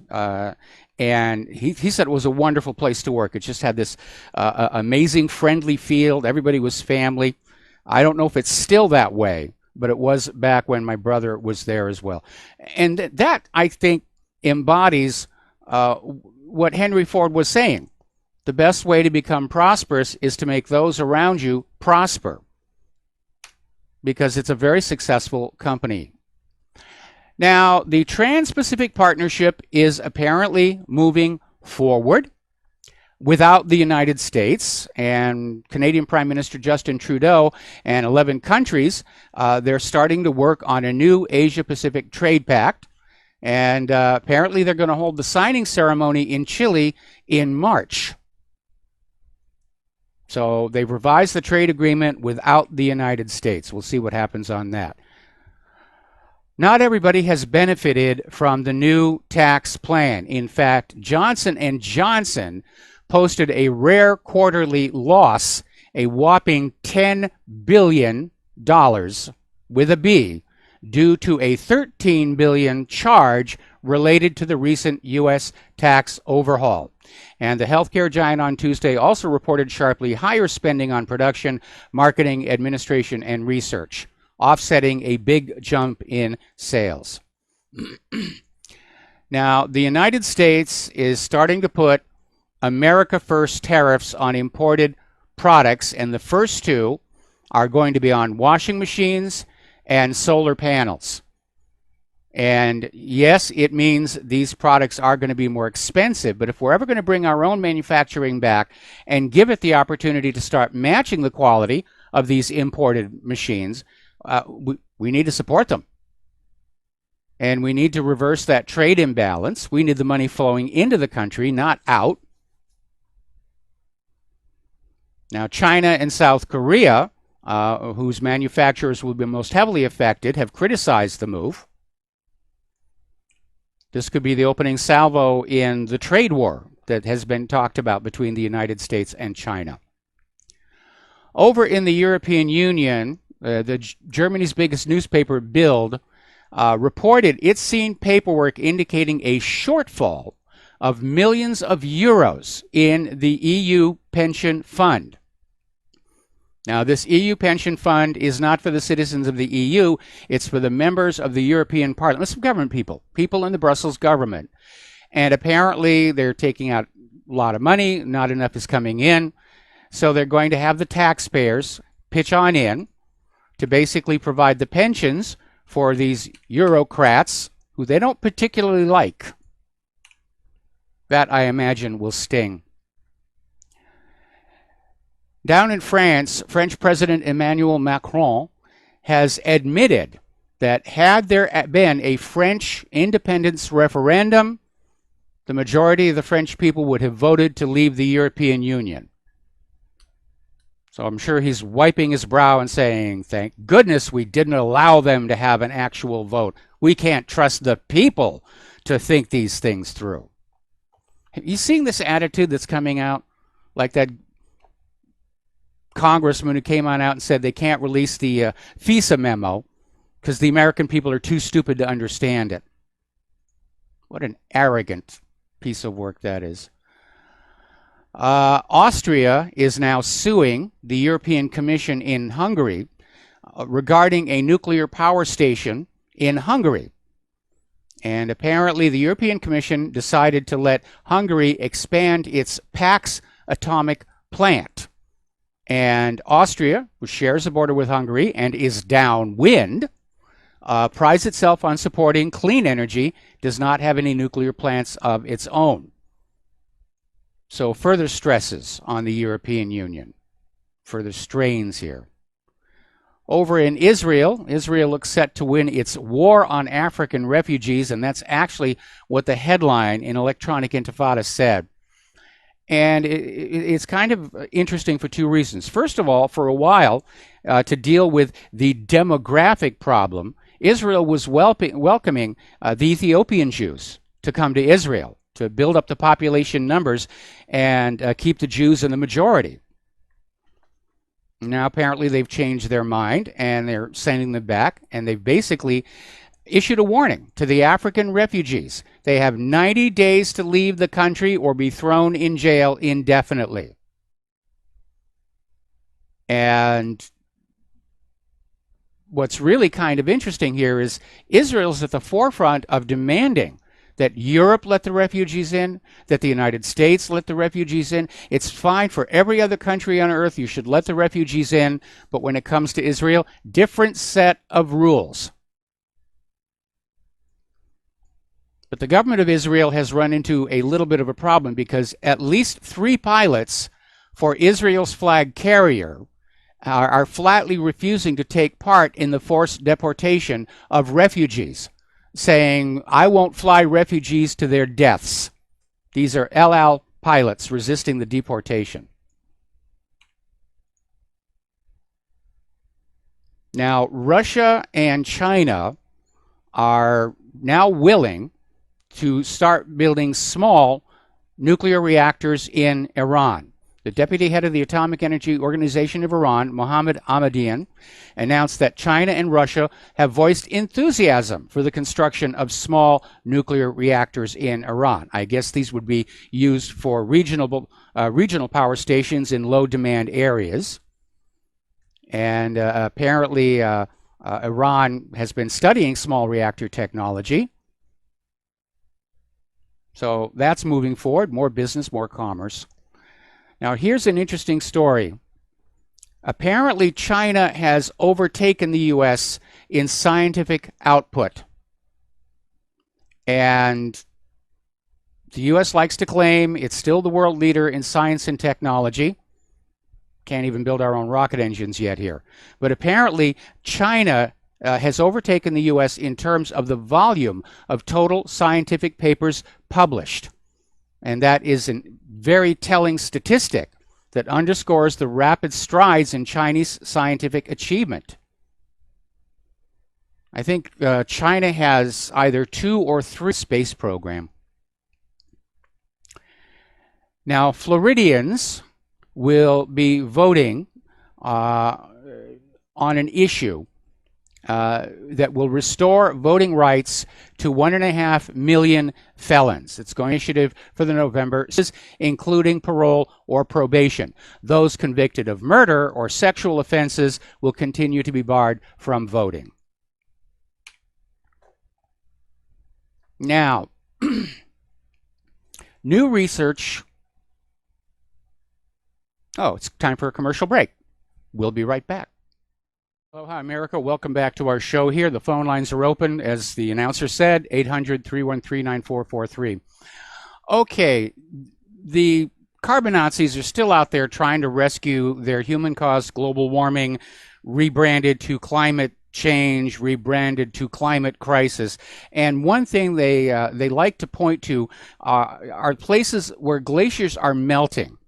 And he said it was a wonderful place to work. It just had this amazing, friendly feel. Everybody was family. I don't know if it's still that way, but it was back when my brother was there as well. And that, I think, embodies what Henry Ford was saying. The best way to become prosperous is to make those around you prosper, because it's a very successful company. Now, the Trans-Pacific Partnership is apparently moving forward without the United States, and Canadian Prime Minister Justin Trudeau and 11 countries, they're starting to work on a new Asia-Pacific Trade Pact, and apparently they're going to hold the signing ceremony in Chile in March. So they've revised the trade agreement without the United States. We'll see what happens on that. Not everybody has benefited from the new tax plan. In fact, Johnson & Johnson posted a rare quarterly loss, a whopping $10 billion with a B, due to a $13 billion charge related to the recent U.S. tax overhaul. And the healthcare giant on Tuesday also reported sharply higher spending on production, marketing, administration, and research, offsetting a big jump in sales. Now, the United States is starting to put America First tariffs on imported products, and the first two are going to be on washing machines and solar panels. And yes, it means these products are going to be more expensive, but if we're ever going to bring our own manufacturing back and give it the opportunity to start matching the quality of these imported machines, we need to support them. And we need to reverse that trade imbalance. We need the money flowing into the country, not out. Now, China and South Korea, whose manufacturers will be most heavily affected, have criticized the move. This could be the opening salvo in the trade war that has been talked about between the United States and China. Over in the European Union, Germany's biggest newspaper, Bild, reported it's seen paperwork indicating a shortfall of millions of euros in the EU pension fund. Now, this EU pension fund is not for the citizens of the EU. It's for the members of the European Parliament. Some government people in the Brussels government. And apparently they're taking out a lot of money. Not enough is coming in. So they're going to have the taxpayers pitch on in to basically provide the pensions for these Eurocrats who they don't particularly like. That, I imagine, will sting. Down in France, French President Emmanuel Macron has admitted that had there been a French independence referendum, the majority of the French people would have voted to leave the European Union. So I'm sure he's wiping his brow and saying, thank goodness we didn't allow them to have an actual vote. We can't trust the people to think these things through. You seeing this attitude that's coming out? Like that congressman who came on out and said they can't release the FISA memo because the American people are too stupid to understand it. What an arrogant piece of work that is. Austria is now suing the European Commission in Hungary regarding a nuclear power station in Hungary. And apparently the European Commission decided to let Hungary expand its Pax atomic plant. And Austria, which shares a border with Hungary and is downwind, prides itself on supporting clean energy, does not have any nuclear plants of its own. So further stresses on the European Union, further strains here. Over in Israel, Israel looks set to win its war on African refugees, and that's actually what the headline in Electronic Intifada said. And it's kind of interesting for two reasons. First of all, for a while, to deal with the demographic problem, Israel was welcoming the Ethiopian Jews to come to Israel to build up the population numbers and keep the Jews in the majority. Now, apparently, they've changed their mind, and they're sending them back, and they've basically issued a warning to the African refugees. They have 90 days to leave the country or be thrown in jail indefinitely. And what's really kind of interesting here is Israel's at the forefront of demanding that Europe let the refugees in, that the United States let the refugees in. It's fine for every other country on earth. You should let the refugees in. But when it comes to Israel, different set of rules. But the government of Israel has run into a little bit of a problem because at least 3 pilots for Israel's flag carrier are flatly refusing to take part in the forced deportation of refugees, saying, I won't fly refugees to their deaths. These are El Al pilots resisting the deportation. Now, Russia and China are now willing to start building small nuclear reactors in Iran. The deputy head of the Atomic Energy Organization of Iran, Mohammad Ahmadiyyan, announced that China and Russia have voiced enthusiasm for the construction of small nuclear reactors in Iran. I guess these would be used for regional power stations in low-demand areas. And apparently, Iran has been studying small reactor technology. So that's moving forward, more business, more commerce. Now, here's an interesting story. Apparently, China has overtaken the U.S. in scientific output. And the U.S. likes to claim it's still the world leader in science and technology. Can't even build our own rocket engines yet here. But apparently, China has overtaken the U.S. in terms of the volume of total scientific papers published. And that is a very telling statistic that underscores the rapid strides in Chinese scientific achievement. I think China has either 2 or 3 space program. Now, Floridians will be voting on an issue that will restore voting rights to 1.5 million felons. It's going to be an initiative for the November, including parole or probation. Those convicted of murder or sexual offenses will continue to be barred from voting. Now, new research. Oh, it's time for a commercial break. We'll be right back. Aloha, America. Welcome back to our show here. The phone lines are open, as the announcer said, 800-313-9443. Okay, the carbon Nazis are still out there trying to rescue their human-caused global warming, rebranded to climate change, rebranded to climate crisis. And one thing they like to point to are places where glaciers are melting.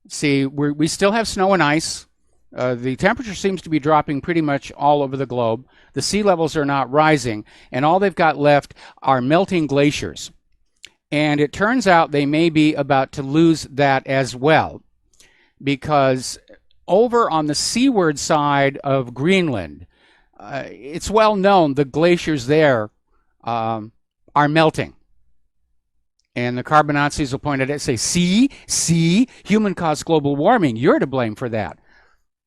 See, we still have snow and ice. The temperature seems to be dropping pretty much all over the globe. The sea levels are not rising, and all they've got left are melting glaciers. And it turns out they may be about to lose that as well, because over on the seaward side of Greenland, it's well known the glaciers there are melting. And the carbon Nazis will point at it and say, see, human-caused global warming. You're to blame for that.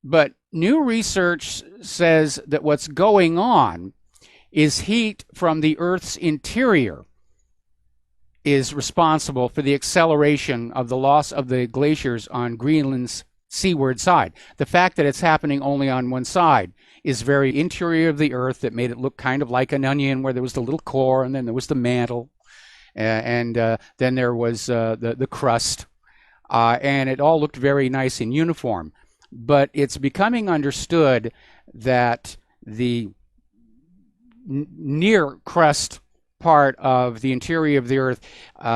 But new research says that what's going on is heat from the Earth's interior is responsible for the acceleration of the loss of the glaciers on Greenland's seaward side. The fact that it's happening only on one side is very interior of the Earth that made it look kind of like an onion, where there was the little core and then there was the mantle. And then there was the crust, and it all looked very nice and uniform. But it's becoming understood that the near crust part of the interior of the Earth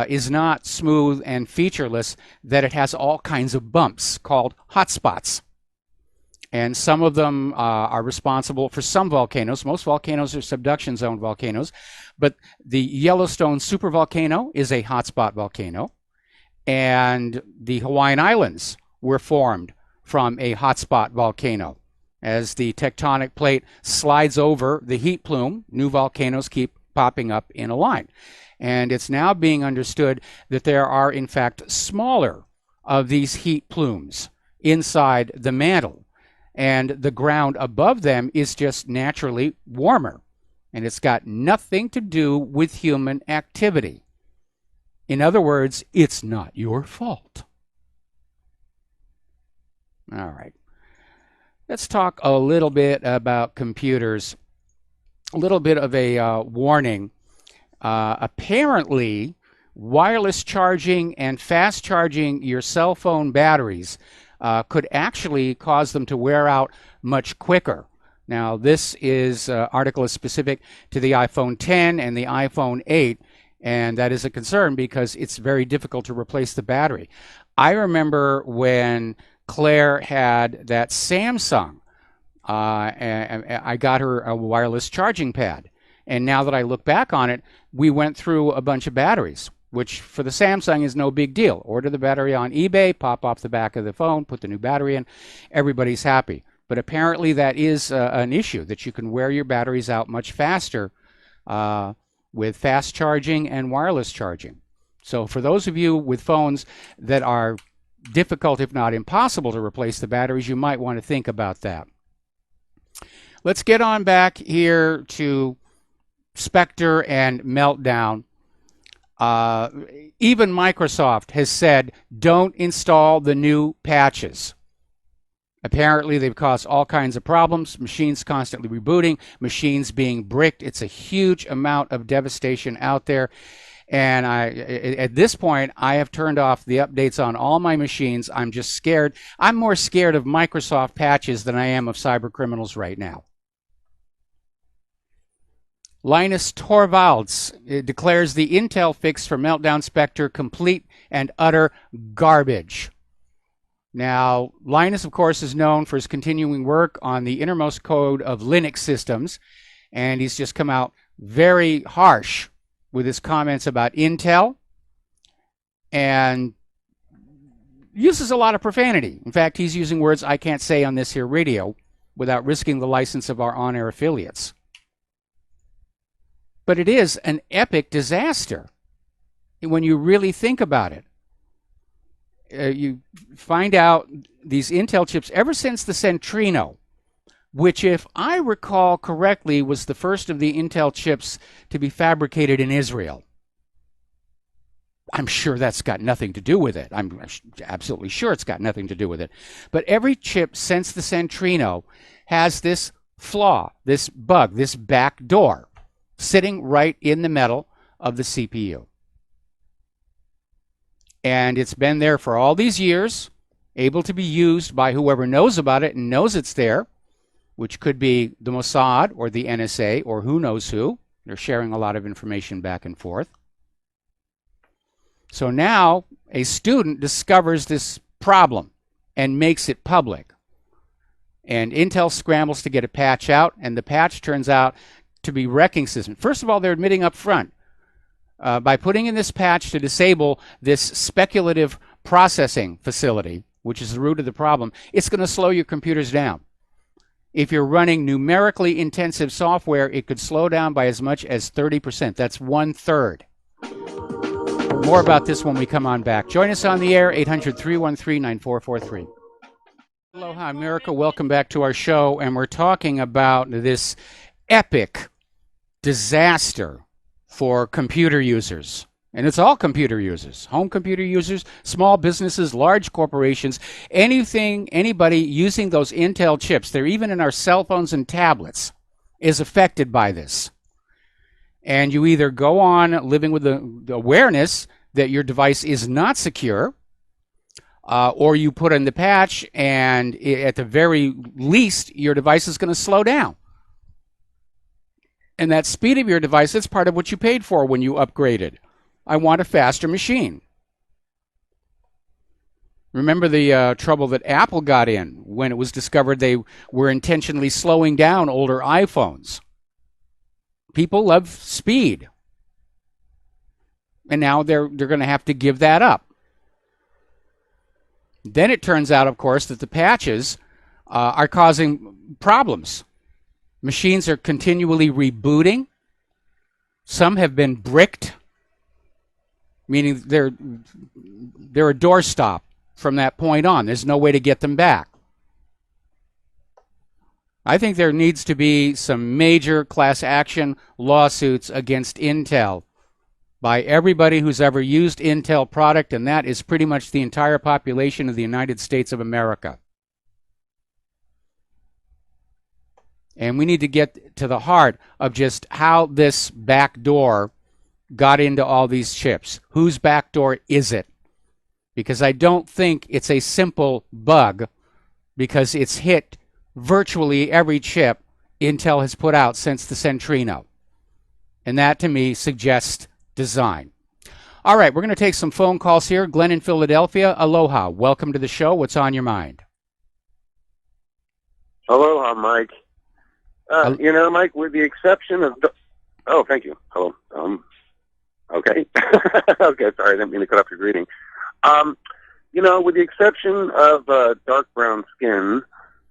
is not smooth and featureless, that it has all kinds of bumps called hotspots. And some of them are responsible for some volcanoes. Most volcanoes are subduction zone volcanoes. But the Yellowstone supervolcano is a hotspot volcano. And the Hawaiian Islands were formed from a hotspot volcano. As the tectonic plate slides over the heat plume, new volcanoes keep popping up in a line. And it's now being understood that there are, in fact, smaller of these heat plumes inside the mantle. And the ground above them is just naturally warmer. And it's got nothing to do with human activity. In other words, it's not your fault. All right. Let's talk a little bit about computers. A little bit of a warning. Apparently, wireless charging and fast charging your cell phone batteries could actually cause them to wear out much quicker. Now, this article is specific to the iPhone 10 and the iPhone 8, and that is a concern because it's very difficult to replace the battery. I remember when Claire had that Samsung, and I got her a wireless charging pad. And now that I look back on it, we went through a bunch of batteries, which for the Samsung is no big deal. Order the battery on eBay, pop off the back of the phone, put the new battery in, everybody's happy. But apparently that is an issue, that you can wear your batteries out much faster with fast charging and wireless charging. So for those of you with phones that are difficult, if not impossible, to replace the batteries, you might want to think about that. Let's get on back here to Spectre and Meltdown. Even Microsoft has said, don't install the new patches. Apparently, they've caused all kinds of problems, machines constantly rebooting, machines being bricked. It's a huge amount of devastation out there. And at this point, I have turned off the updates on all my machines. I'm just scared. I'm more scared of Microsoft patches than I am of cyber criminals right now. Linus Torvalds declares the Intel fix for Meltdown Spectre complete and utter garbage. Now, Linus, of course, is known for his continuing work on the innermost code of Linux systems, and he's just come out very harsh with his comments about Intel and uses a lot of profanity. In fact, he's using words I can't say on this here radio without risking the license of our on-air affiliates. But it is an epic disaster when you really think about it. You find out these Intel chips, ever since the Centrino, which, if I recall correctly, was the first of the Intel chips to be fabricated in Israel. I'm sure that's got nothing to do with it. I'm absolutely sure it's got nothing to do with it. But every chip since the Centrino has this flaw, this bug, this back door sitting right in the metal of the CPU. And it's been there for all these years, able to be used by whoever knows about it and knows it's there, which could be the Mossad or the NSA or who knows who. They're sharing a lot of information back and forth. So now a student discovers this problem and makes it public. And Intel scrambles to get a patch out, and the patch turns out to be wrecking system. First of all, they're admitting up front, by putting in this patch to disable this speculative processing facility, which is the root of the problem, it's going to slow your computers down. If you're running numerically intensive software, it could slow down by as much as 30%. That's 1/3. More about this when we come on back. Join us on the air, 800-313-9443. Aloha, America. Welcome back to our show, and we're talking about this epic disaster for computer users. And it's all computer users, home computer users, small businesses, large corporations, anybody using those Intel chips, they're even in our cell phones and tablets, is affected by this. And you either go on living with the awareness that your device is not secure, or you put in the patch, and at the very least, your device is going to slow down. And that speed of your device, that's part of what you paid for when you upgraded. I want a faster machine. Remember the trouble that Apple got in when it was discovered they were intentionally slowing down older iPhones. People love speed. And now they're going to have to give that up. Then it turns out, of course, that the patches are causing problems. Machines are continually rebooting. Some have been bricked, meaning they're a doorstop from that point on. There's no way to get them back. I think there needs to be some major class action lawsuits against Intel by everybody who's ever used Intel product, and that is pretty much the entire population of the United States of America. And we need to get to the heart of just how this back door got into all these chips. Whose back door is it? Because I don't think it's a simple bug, because it's hit virtually every chip Intel has put out since the Centrino. And that, to me, suggests design. All right, we're going to take some phone calls here. Glenn in Philadelphia. Aloha. Welcome to the show. What's on your mind? Aloha, Mike. Mike, with the exception of... Oh, thank you. Hello. Okay. Okay, sorry, I didn't mean to cut off your greeting. With the exception of dark brown skin,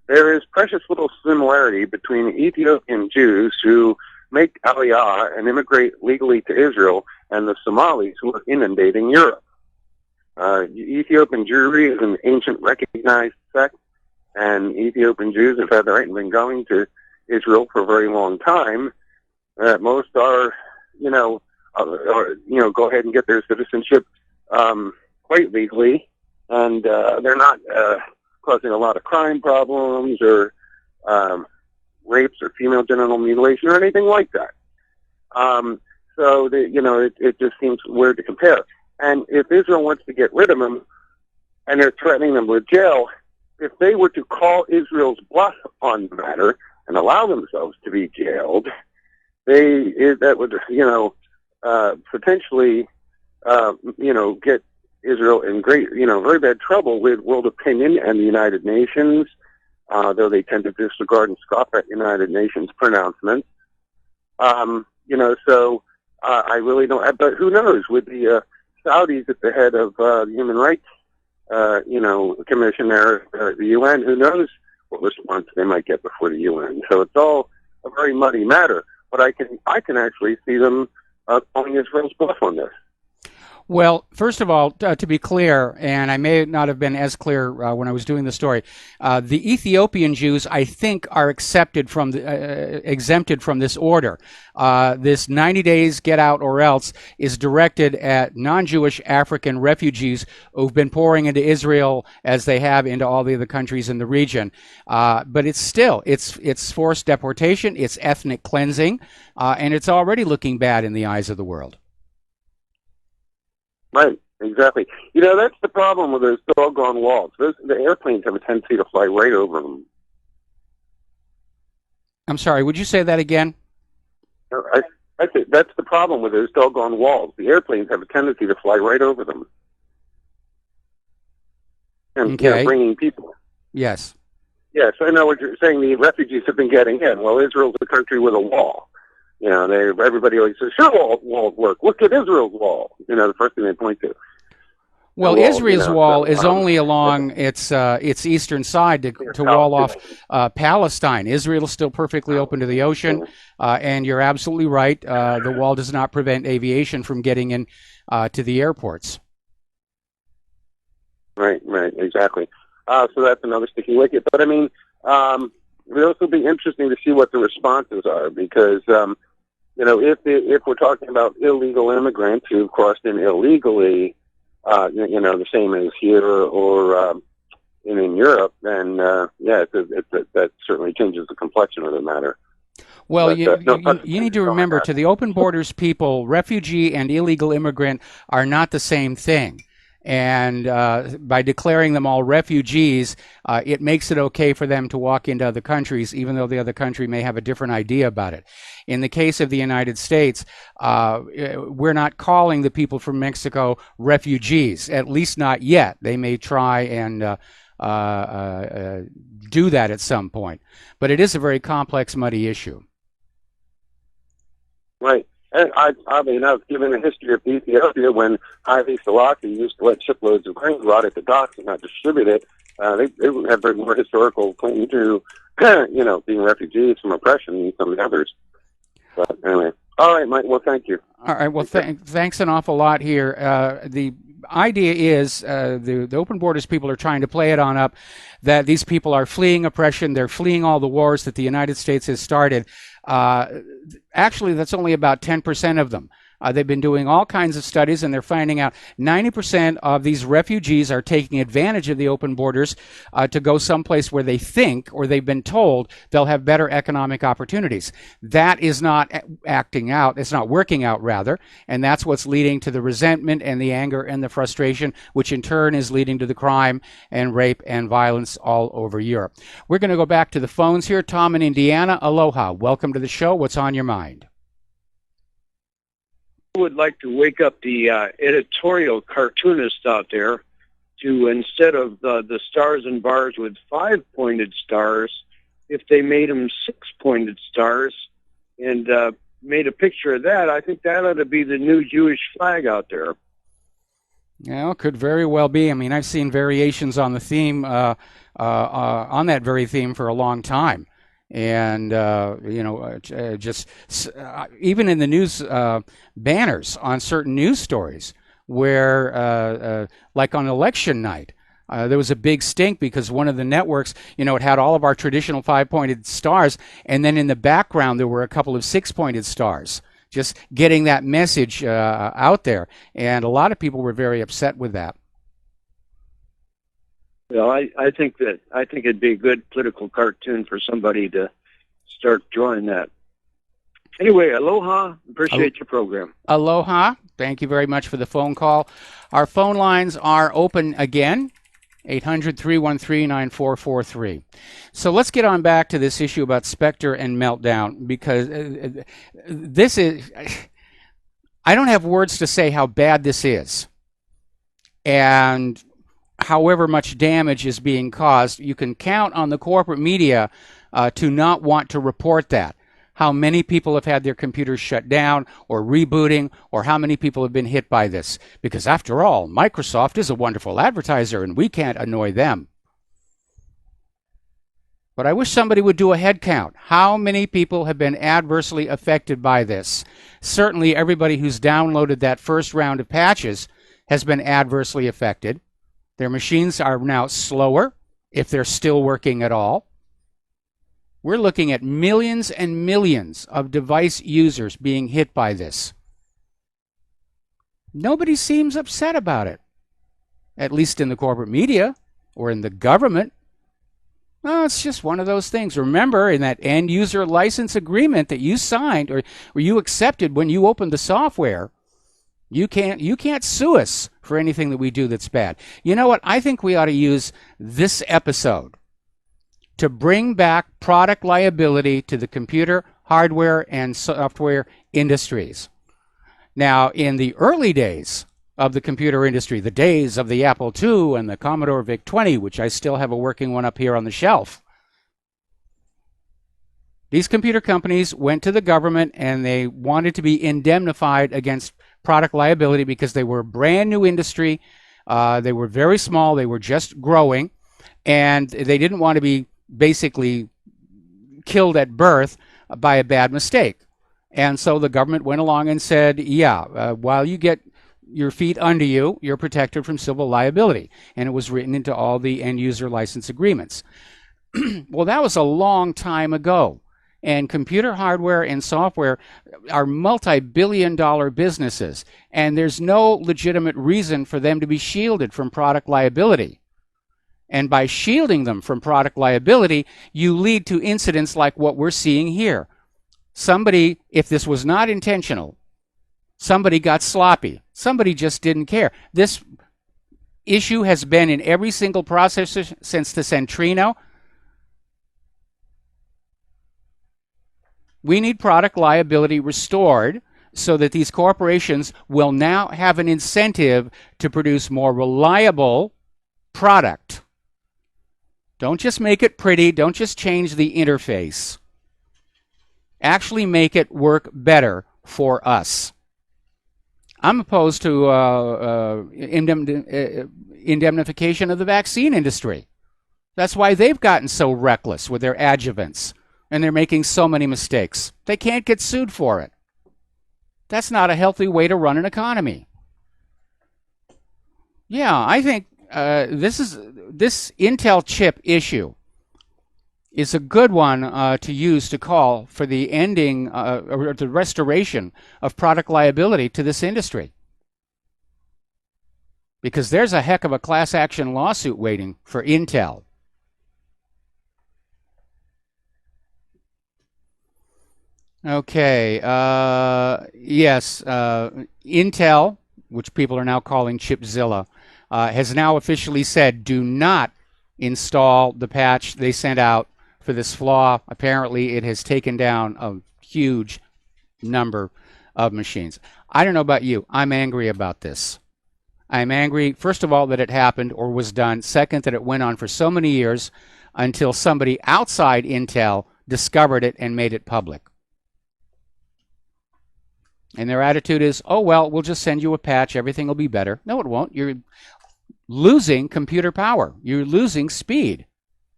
there is precious little similarity between Ethiopian Jews who make Aiea and immigrate legally to Israel and the Somalis who are inundating Europe. Ethiopian Jewry is an ancient recognized sect, and Ethiopian Jews have had the right and been going to Israel for a very long time. Most are, go ahead and get their citizenship quite legally, and they're not causing a lot of crime problems or rapes or female genital mutilation or anything like that. It just seems weird to compare. And if Israel wants to get rid of them, and they're threatening them with jail, if they were to call Israel's bluff on the matter and allow themselves to be jailed, that would, potentially, get Israel in great, very bad trouble with world opinion and the United Nations, though they tend to disregard and scoff at United Nations pronouncements. I really don't, but who knows, with the Saudis at the head of the Human Rights, Commission there, the UN, who knows what response they might get before the UN. So it's all a very muddy matter. But I can actually see them calling Israel's bluff on this. Well, first of all, to be clear, and I may not have been as clear when I was doing the story, the Ethiopian Jews, I think, are exempted from this order. This 90 days get out or else is directed at non-Jewish African refugees who've been pouring into Israel as they have into all the other countries in the region. But it's forced deportation, it's ethnic cleansing, and it's already looking bad in the eyes of the world. Right, exactly. That's the problem with those doggone walls. The airplanes have a tendency to fly right over them. I'm sorry, would you say that again? I said that's the problem with those doggone walls. The airplanes have a tendency to fly right over them. And, bringing people. Yes. Yes, I know what you're saying. The refugees have been getting in. Well, Israel's a country with a wall. everybody always says, sure, won't work. Look at Israel's wall. The first thing they point to. Well, wall, Israel's wall is only along its eastern side to wall off Palestine. Israel is still perfectly open to the ocean, and you're absolutely right. The wall does not prevent aviation from getting in to the airports. Right, exactly. So that's another sticky wicket. But I mean, it'll also be interesting to see what the responses are, because if we're talking about illegal immigrants who've crossed in illegally, the same as here or in Europe, then that certainly changes the complexion of the matter. Well, you need to remember, to the open borders people, refugee and illegal immigrant are not the same thing. And by declaring them all refugees, it makes it okay for them to walk into other countries, even though the other country may have a different idea about it. In the case of the United States, we're not calling the people from Mexico refugees, at least not yet. They may try and do that at some point. But it is a very complex, muddy issue. Right. And given the history of Ethiopia, when Haile Selassie used to let shiploads of grain rot at the docks and not distribute it, they have very more historical claim to, being refugees from oppression than some of the others. But anyway. All right, Mike. Well, thank you. All right. Well, thanks an awful lot here. The idea is the open borders people are trying to play it on up that these people are fleeing oppression. They're fleeing all the wars that the United States has started. Actually, that's only about 10% of them. They've been doing all kinds of studies, and they're finding out 90% of these refugees are taking advantage of the open borders to go someplace where they think, or they've been told, they'll have better economic opportunities. That is not acting out. It's not working out, rather, and that's what's leading to the resentment and the anger and the frustration, which in turn is leading to the crime and rape and violence all over Europe. We're going to go back to the phones here. Tom in Indiana, aloha. Welcome to the show. What's on your mind? Would like to wake up the editorial cartoonists out there to, instead of the stars and bars with 5-pointed stars, if they made them 6-pointed stars and made a picture of that, I think that ought to be the new Jewish flag out there. Yeah, it could very well be. I mean, I've seen variations on the theme, on that very theme for a long time. And, just even in the news banners on certain news stories where, like on election night, there was a big stink because one of the networks, it had all of our traditional 5-pointed stars, and then in the background there were a couple of 6-pointed stars, just getting that message out there. And a lot of people were very upset with that. Well, I think it'd be a good political cartoon for somebody to start drawing that. Anyway, aloha. Appreciate your program. Aloha. Thank you very much for the phone call. Our phone lines are open again, 800-313-9443. So let's get on back to this issue about Spectre and Meltdown, because this is, I don't have words to say how bad this is. And however much damage is being caused, you can count on the corporate media to not want to report that. How many people have had their computers shut down or rebooting, or how many people have been hit by this. Because after all, Microsoft is a wonderful advertiser and we can't annoy them. But I wish somebody would do a head count. How many people have been adversely affected by this? Certainly everybody who's downloaded that first round of patches has been adversely affected. Their machines are now slower, if they're still working at all. We're looking at millions and millions of device users being hit by this. Nobody seems upset about it, at least in the corporate media or in the government. Well, it's just one of those things. Remember, in that end user license agreement that you signed or you accepted when you opened the software, you can't sue us for anything that we do that's bad. You know what? I think we ought to use this episode to bring back product liability to the computer, hardware, and software industries. Now, in the early days of the computer industry, the days of the Apple II and the Commodore VIC-20, which I still have a working one up here on the shelf, These computer companies went to the government and they wanted to be indemnified against product liability because they were a brand new industry. They were very small. They were just growing, and they didn't want to be basically killed at birth by a bad mistake. And so the government went along and said, while you get your feet under you, you're protected from civil liability. And it was written into all the end user license agreements. Well, that was a long time ago. And computer hardware and software are multi-billion-dollar businesses. And there's no legitimate reason for them to be shielded from product liability. And by shielding them from product liability, you lead to incidents like what we're seeing here. Somebody, if this was not intentional, somebody got sloppy. Somebody just didn't care. This issue has been in every single processor since the Centrino. We need product liability restored so that these corporations will now have an incentive to produce more reliable product. Don't just make it pretty. Don't just change the interface. Actually make it work better for us. I'm opposed to indemnification of the vaccine industry. That's why they've gotten so reckless with their adjuvants, and they're making so many mistakes. They can't get sued for it. That's not a healthy way to run an economy. Yeah, I think this Intel chip issue is a good one to use to call for the ending or the restoration of product liability to this industry. Because there's a heck of a class action lawsuit waiting for Intel. Okay, yes, Intel, which people are now calling Chipzilla, has now officially said do not install the patch they sent out for this flaw. Apparently, it has taken down a huge number of machines. I don't know about you. I'm angry about this. I'm angry, first of all, that it happened or was done. Second, that it went on for so many years until somebody outside Intel discovered it and made it public. And their attitude is, oh, well, we'll just send you a patch. Everything will be better. No, it won't. You're losing computer power. You're losing speed.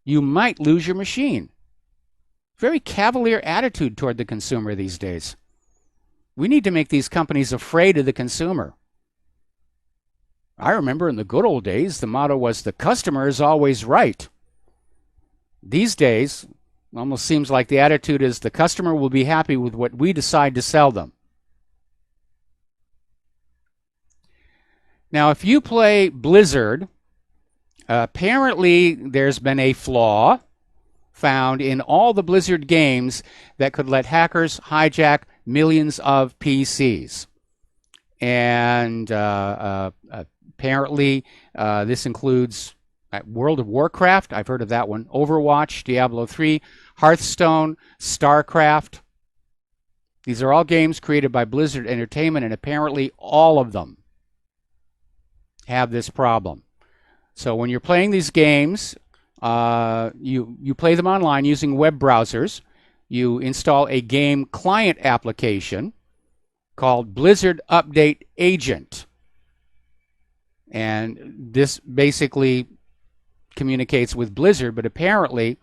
You might lose your machine. Very cavalier attitude toward the consumer these days. We need to make these companies afraid of the consumer. I remember in the good old days, the motto was, the customer is always right. These days, it almost seems like the attitude is, the customer will be happy with what we decide to sell them. Now, if you play Blizzard, apparently there's been a flaw found in all the Blizzard games that could let hackers hijack millions of PCs. And apparently this includes World of Warcraft, I've heard of that one, Overwatch, Diablo 3, Hearthstone, StarCraft. These are all games created by Blizzard Entertainment, and apparently all of them have this problem. So when you're playing these games, you play them online using web browsers. You install a game client application called Blizzard Update Agent. And this basically communicates with Blizzard, but apparently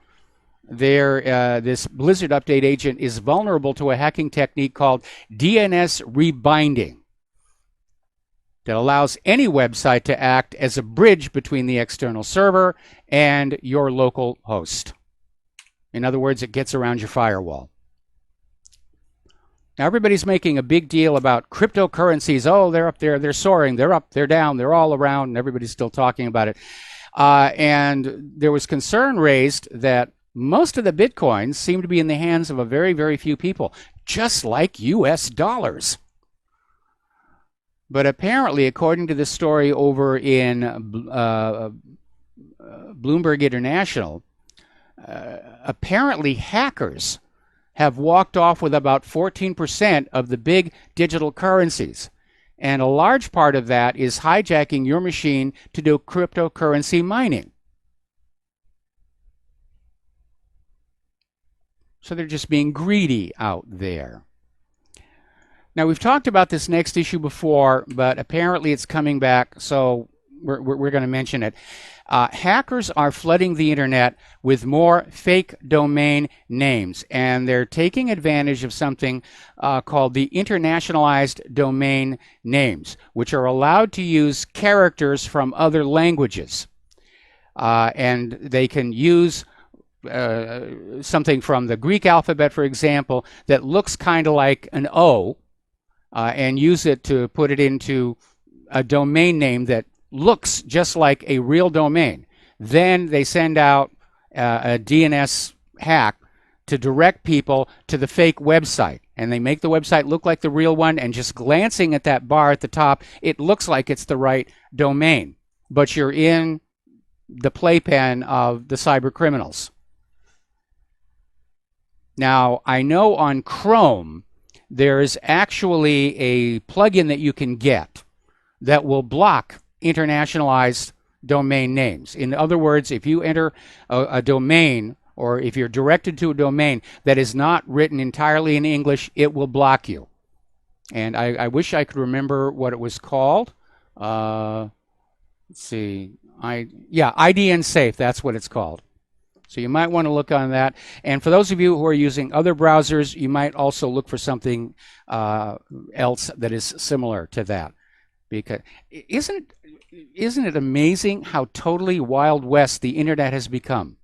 this Blizzard Update Agent is vulnerable to a hacking technique called DNS rebinding that allows any website to act as a bridge between the external server and your local host. In other words, it gets around your firewall. Now, everybody's making a big deal about cryptocurrencies. Oh, they're up there, they're soaring, they're up, they're down, they're all around, and everybody's still talking about it. And there was concern raised that most of the Bitcoins seem to be in the hands of a very, very few people, just like US dollars. But apparently, according to this story over in Bloomberg International, apparently hackers have walked off with about 14% of the big digital currencies. And a large part of that is hijacking your machine to do cryptocurrency mining. So they're just being greedy out there. Now, we've talked about this next issue before, but apparently it's coming back, so we're going to mention it. Hackers are flooding the internet with more fake domain names, and they're taking advantage of something called the internationalized domain names, which are allowed to use characters from other languages. And they can use something from the Greek alphabet, for example, that looks kind of like an O, and use it to put it into a domain name that looks just like a real domain. Then they send out a DNS hack to direct people to the fake website. And they make the website look like the real one, and just glancing at that bar at the top, it looks like it's the right domain. But you're in the playpen of the cyber criminals. Now, I know on Chrome, there is actually a plugin that you can get that will block internationalized domain names. In other words, if you enter a domain, or if you're directed to a domain that is not written entirely in English, it will block you. And I wish I could remember what it was called. Let's see. IDN Safe, that's what it's called. So you might want to look on that. And for those of you who are using other browsers, you might also look for something else that is similar to that. Because isn't it amazing how totally Wild West the internet has become?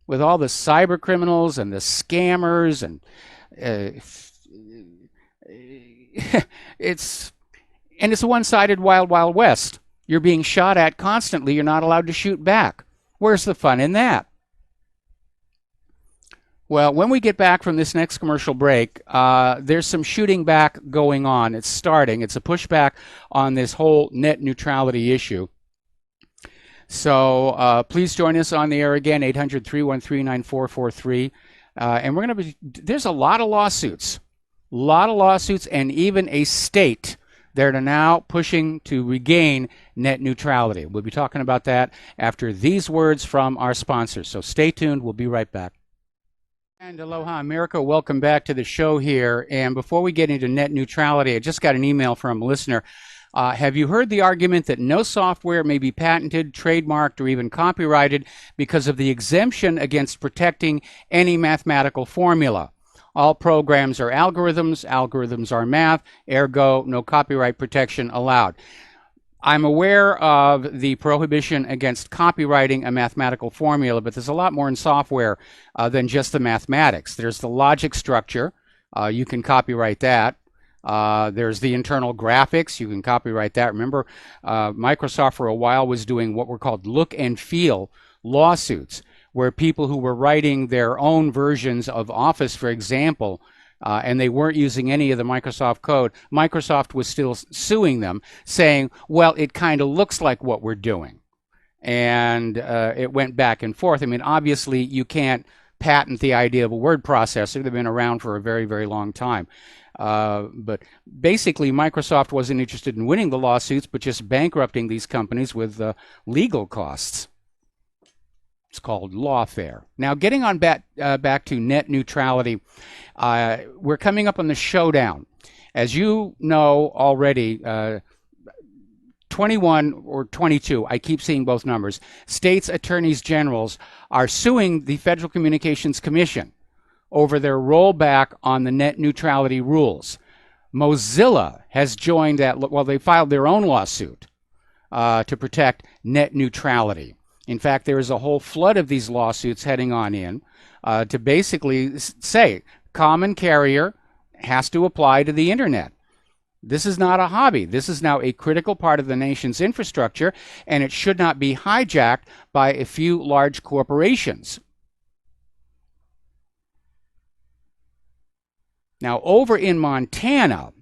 With all the cyber criminals and the scammers, and it's a one-sided wild, wild west. You're being shot at constantly. You're not allowed to shoot back. Where's the fun in that? Well, when we get back from this next commercial break, there's some shooting back going on. It's starting. It's a pushback on this whole net neutrality issue. So please join us on the air again, 800-313-9443. And we're going to be, there's a lot of lawsuits, and even a state that are now pushing to regain net neutrality. We'll be talking about that after these words from our sponsors. So stay tuned. We'll be right back. And aloha, America. Welcome back to the show here. And before we get into net neutrality, I just got an email from a listener. Have you heard the argument that no software may be patented, trademarked, or even copyrighted because of the exemption against protecting any mathematical formula? All programs are algorithms. Algorithms are math. Ergo, no copyright protection allowed. I'm aware of the prohibition against copyrighting a mathematical formula, but there's a lot more in software than just the mathematics. There's the logic structure. You can copyright that. There's the internal graphics. You can copyright that. Remember, Microsoft for a while was doing what were called look and feel lawsuits, where people who were writing their own versions of Office, for example, and they weren't using any of the Microsoft code, Microsoft was still suing them, saying, well, it kind of looks like what we're doing. And it went back and forth. I mean, obviously, you can't patent the idea of a word processor. They've been around for a very, very long time. But basically, Microsoft wasn't interested in winning the lawsuits, but just bankrupting these companies with legal costs. It's called lawfare. Now, getting on back to net neutrality, we're coming up on the showdown. As you know already, 21 or 22, I keep seeing both numbers, states' attorneys generals are suing the Federal Communications Commission over their rollback on the net neutrality rules. Mozilla has joined that, well, they filed their own lawsuit to protect net neutrality. In fact, there is a whole flood of these lawsuits heading on in to basically say common carrier has to apply to the internet. This is not a hobby. This is now a critical part of the nation's infrastructure, and it should not be hijacked by a few large corporations. Now, over in Montana,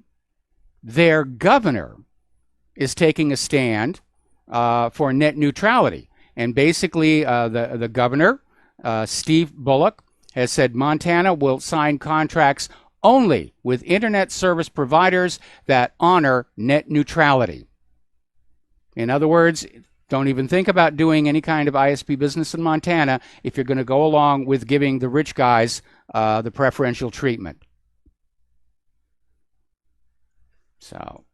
their governor is taking a stand for net neutrality. And basically, the governor, Steve Bullock, has said Montana will sign contracts only with internet service providers that honor net neutrality. In other words, Don't even think about doing any kind of ISP business in Montana if you're going to go along with giving the rich guys the preferential treatment. So,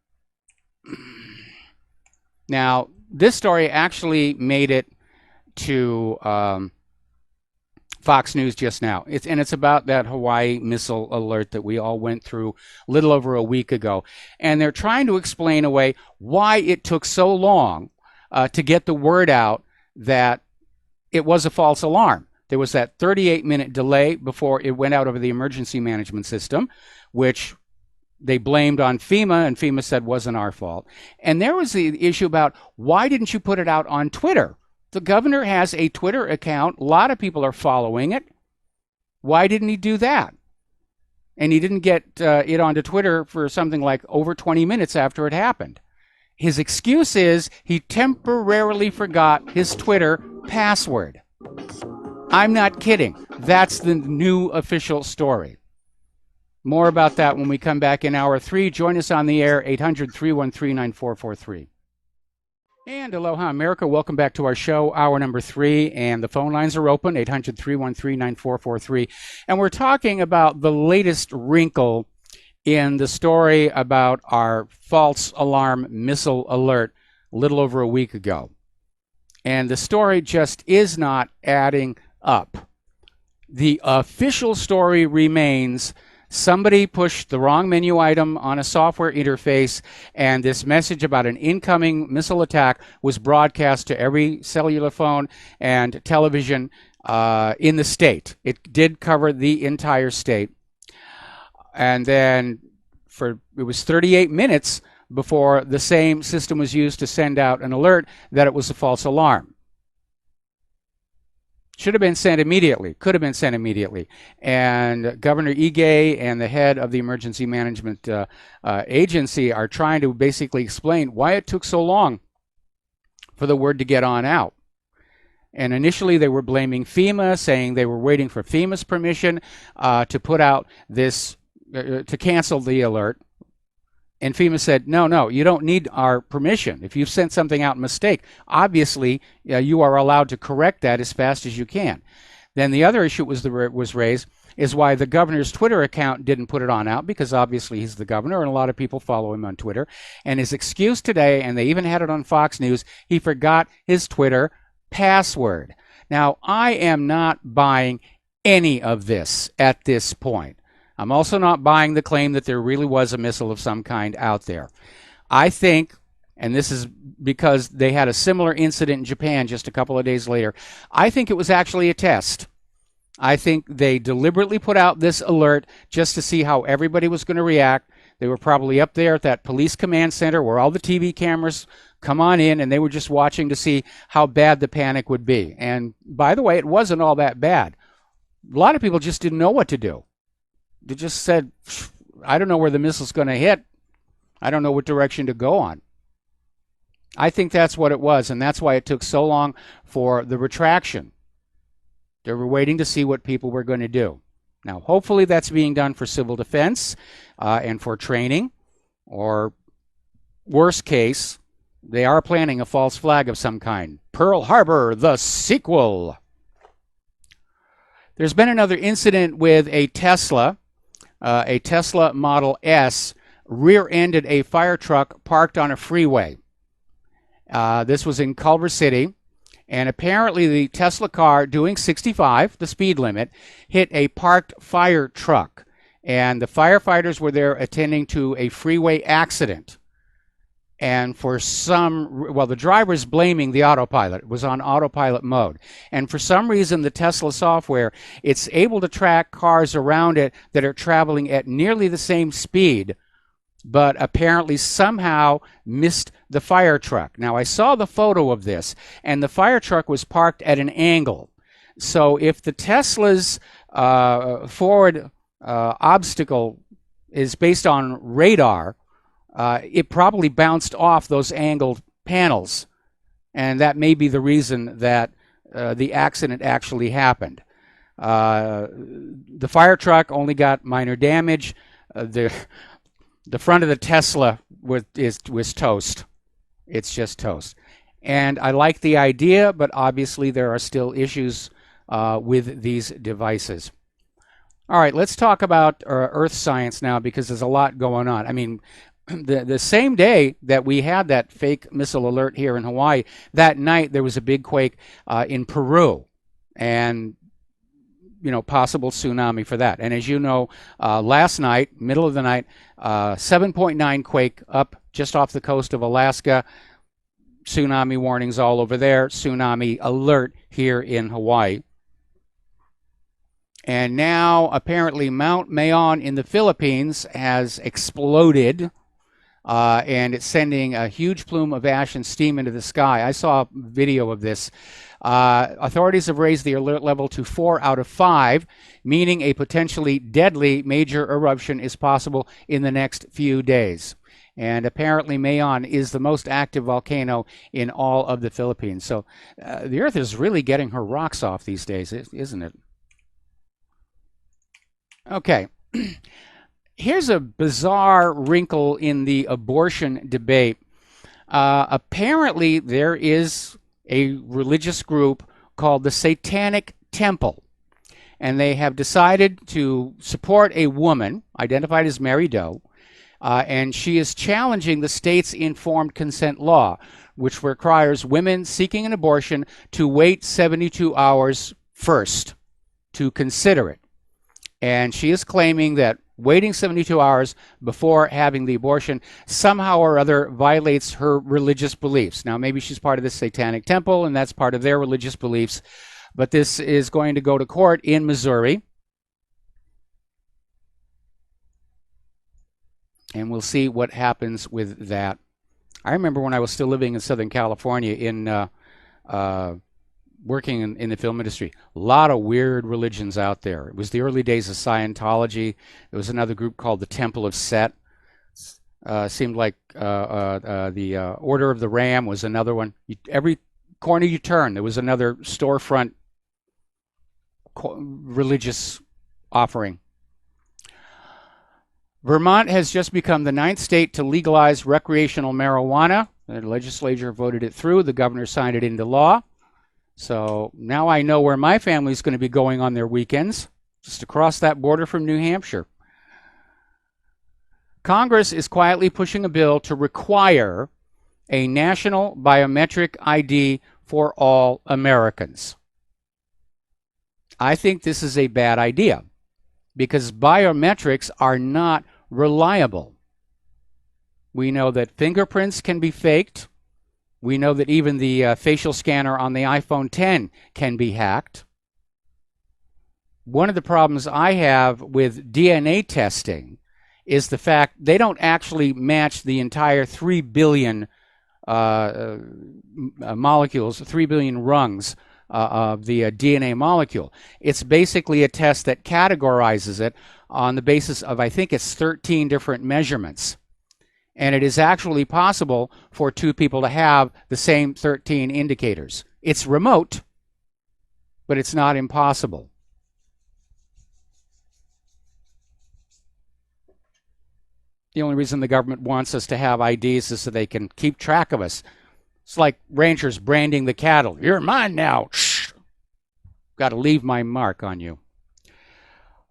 now, this story actually made it to Fox News just now. It's about that Hawaii missile alert that we all went through a little over a week ago. And they're trying to explain away why it took so long to get the word out that it was a false alarm. There was that 38-minute delay before it went out over the emergency management system, which they blamed on FEMA, and FEMA said wasn't our fault. And there was the issue about, why didn't you put it out on Twitter? The governor has a Twitter account. A lot of people are following it. Why didn't he do that? And he didn't get it onto Twitter for something like over 20 minutes after it happened. His excuse is he temporarily forgot his Twitter password. I'm not kidding. That's the new official story. More about that when we come back in hour 3. Join us on the air, 800-313-9443. And aloha, America. Welcome back to our show, hour number 3. And the phone lines are open, 800-313-9443. And we're talking about the latest wrinkle in the story about our false alarm missile alert a little over a week ago. And the story just is not adding up. The official story remains: somebody pushed the wrong menu item on a software interface, and this message about an incoming missile attack was broadcast to every cellular phone and television in the state. It did cover the entire state. And then it was 38 minutes before the same system was used to send out an alert that it was a false alarm. Should have been sent immediately, could have been sent immediately. And Governor Ige and the head of the Emergency Management Agency are trying to basically explain why it took so long for the word to get on out. And initially they were blaming FEMA, saying they were waiting for FEMA's permission to put out this, to cancel the alert. And FEMA said, no, you don't need our permission. If you've sent something out in mistake, obviously you are allowed to correct that as fast as you can. Then the other issue was raised is why the governor's Twitter account didn't put it on out, because obviously he's the governor and a lot of people follow him on Twitter. And his excuse today, and they even had it on Fox News, he forgot his Twitter password. Now, I am not buying any of this at this point. I'm also not buying the claim that there really was a missile of some kind out there. I think, and this is because they had a similar incident in Japan just a couple of days later, I think it was actually a test. I think they deliberately put out this alert just to see how everybody was going to react. They were probably up there at that police command center where all the TV cameras come on in, and they were just watching to see how bad the panic would be. And by the way, it wasn't all that bad. A lot of people just didn't know what to do. They just said, I don't know where the missile's going to hit. I don't know what direction to go on. I think that's what it was, and that's why it took so long for the retraction. They were waiting to see what people were going to do. Now, hopefully that's being done for civil defense and for training, or worst case, they are planning a false flag of some kind. Pearl Harbor, the sequel. There's been another incident with a Tesla Model S rear-ended a fire truck parked on a freeway. This was in Culver City, and apparently the Tesla car doing 65, the speed limit, hit a parked fire truck, and the firefighters were there attending to a freeway accident. And for the driver's blaming the autopilot. It was on autopilot mode. And for some reason, the Tesla software, it's able to track cars around it that are traveling at nearly the same speed, but apparently somehow missed the fire truck. Now, I saw the photo of this, and the fire truck was parked at an angle. So if the Tesla's forward obstacle is based on radar, it probably bounced off those angled panels, and that may be the reason that the accident actually happened. The fire truck only got minor damage. The front of the Tesla was toast. It's just toast. And I like the idea, but obviously there are still issues with these devices. All right, let's talk about Earth science now, because there's a lot going on. I mean, the same day that we had that fake missile alert here in Hawaii, that night there was a big quake in Peru, and possible tsunami for that. And as you know, last night, middle of the night, 7.9 quake up just off the coast of Alaska. Tsunami warnings all over there. Tsunami alert here in Hawaii. And now apparently Mount Mayon in the Philippines has exploded, and it's sending a huge plume of ash and steam into the sky. I saw a video of this. Authorities have raised the alert level to 4 out of 5, meaning a potentially deadly major eruption is possible in the next few days. And apparently Mayon is the most active volcano in all of the Philippines. So the Earth is really getting her rocks off these days, isn't it? Okay. Here's a bizarre wrinkle in the abortion debate. Apparently there is a religious group called the Satanic Temple, and they have decided to support a woman identified as Mary Doe, and she is challenging the state's informed consent law, which requires women seeking an abortion to wait 72 hours first to consider it. And she is claiming that waiting 72 hours before having the abortion somehow or other violates her religious beliefs. Now, maybe she's part of the Satanic Temple, and that's part of their religious beliefs, but this is going to go to court in Missouri. And we'll see what happens with that. I remember when I was still living in Southern California working in the film industry, a lot of weird religions out there. It was the early days of Scientology. There was another group called the Temple of Set. Seemed like the Order of the Ram was another one. Every corner you turn, there was another storefront religious offering. Vermont has just become the 9th state to legalize recreational marijuana. The legislature voted it through. The governor signed it into law. So now I know where my family's going to be going on their weekends, just across that border from New Hampshire. Congress is quietly pushing a bill to require a national biometric ID for all Americans. I think this is a bad idea because biometrics are not reliable. We know that fingerprints can be faked. We know that even the facial scanner on the iPhone X can be hacked. One of the problems I have with DNA testing is the fact they don't actually match the entire 3 billion molecules, 3 billion rungs of the DNA molecule. It's basically a test that categorizes it on the basis of, I think it's 13 different measurements. And it is actually possible for 2 people to have the same 13 indicators. It's remote, but it's not impossible. The only reason the government wants us to have IDs is so they can keep track of us. It's like ranchers branding the cattle. You're mine now. Shh. Got to leave my mark on you.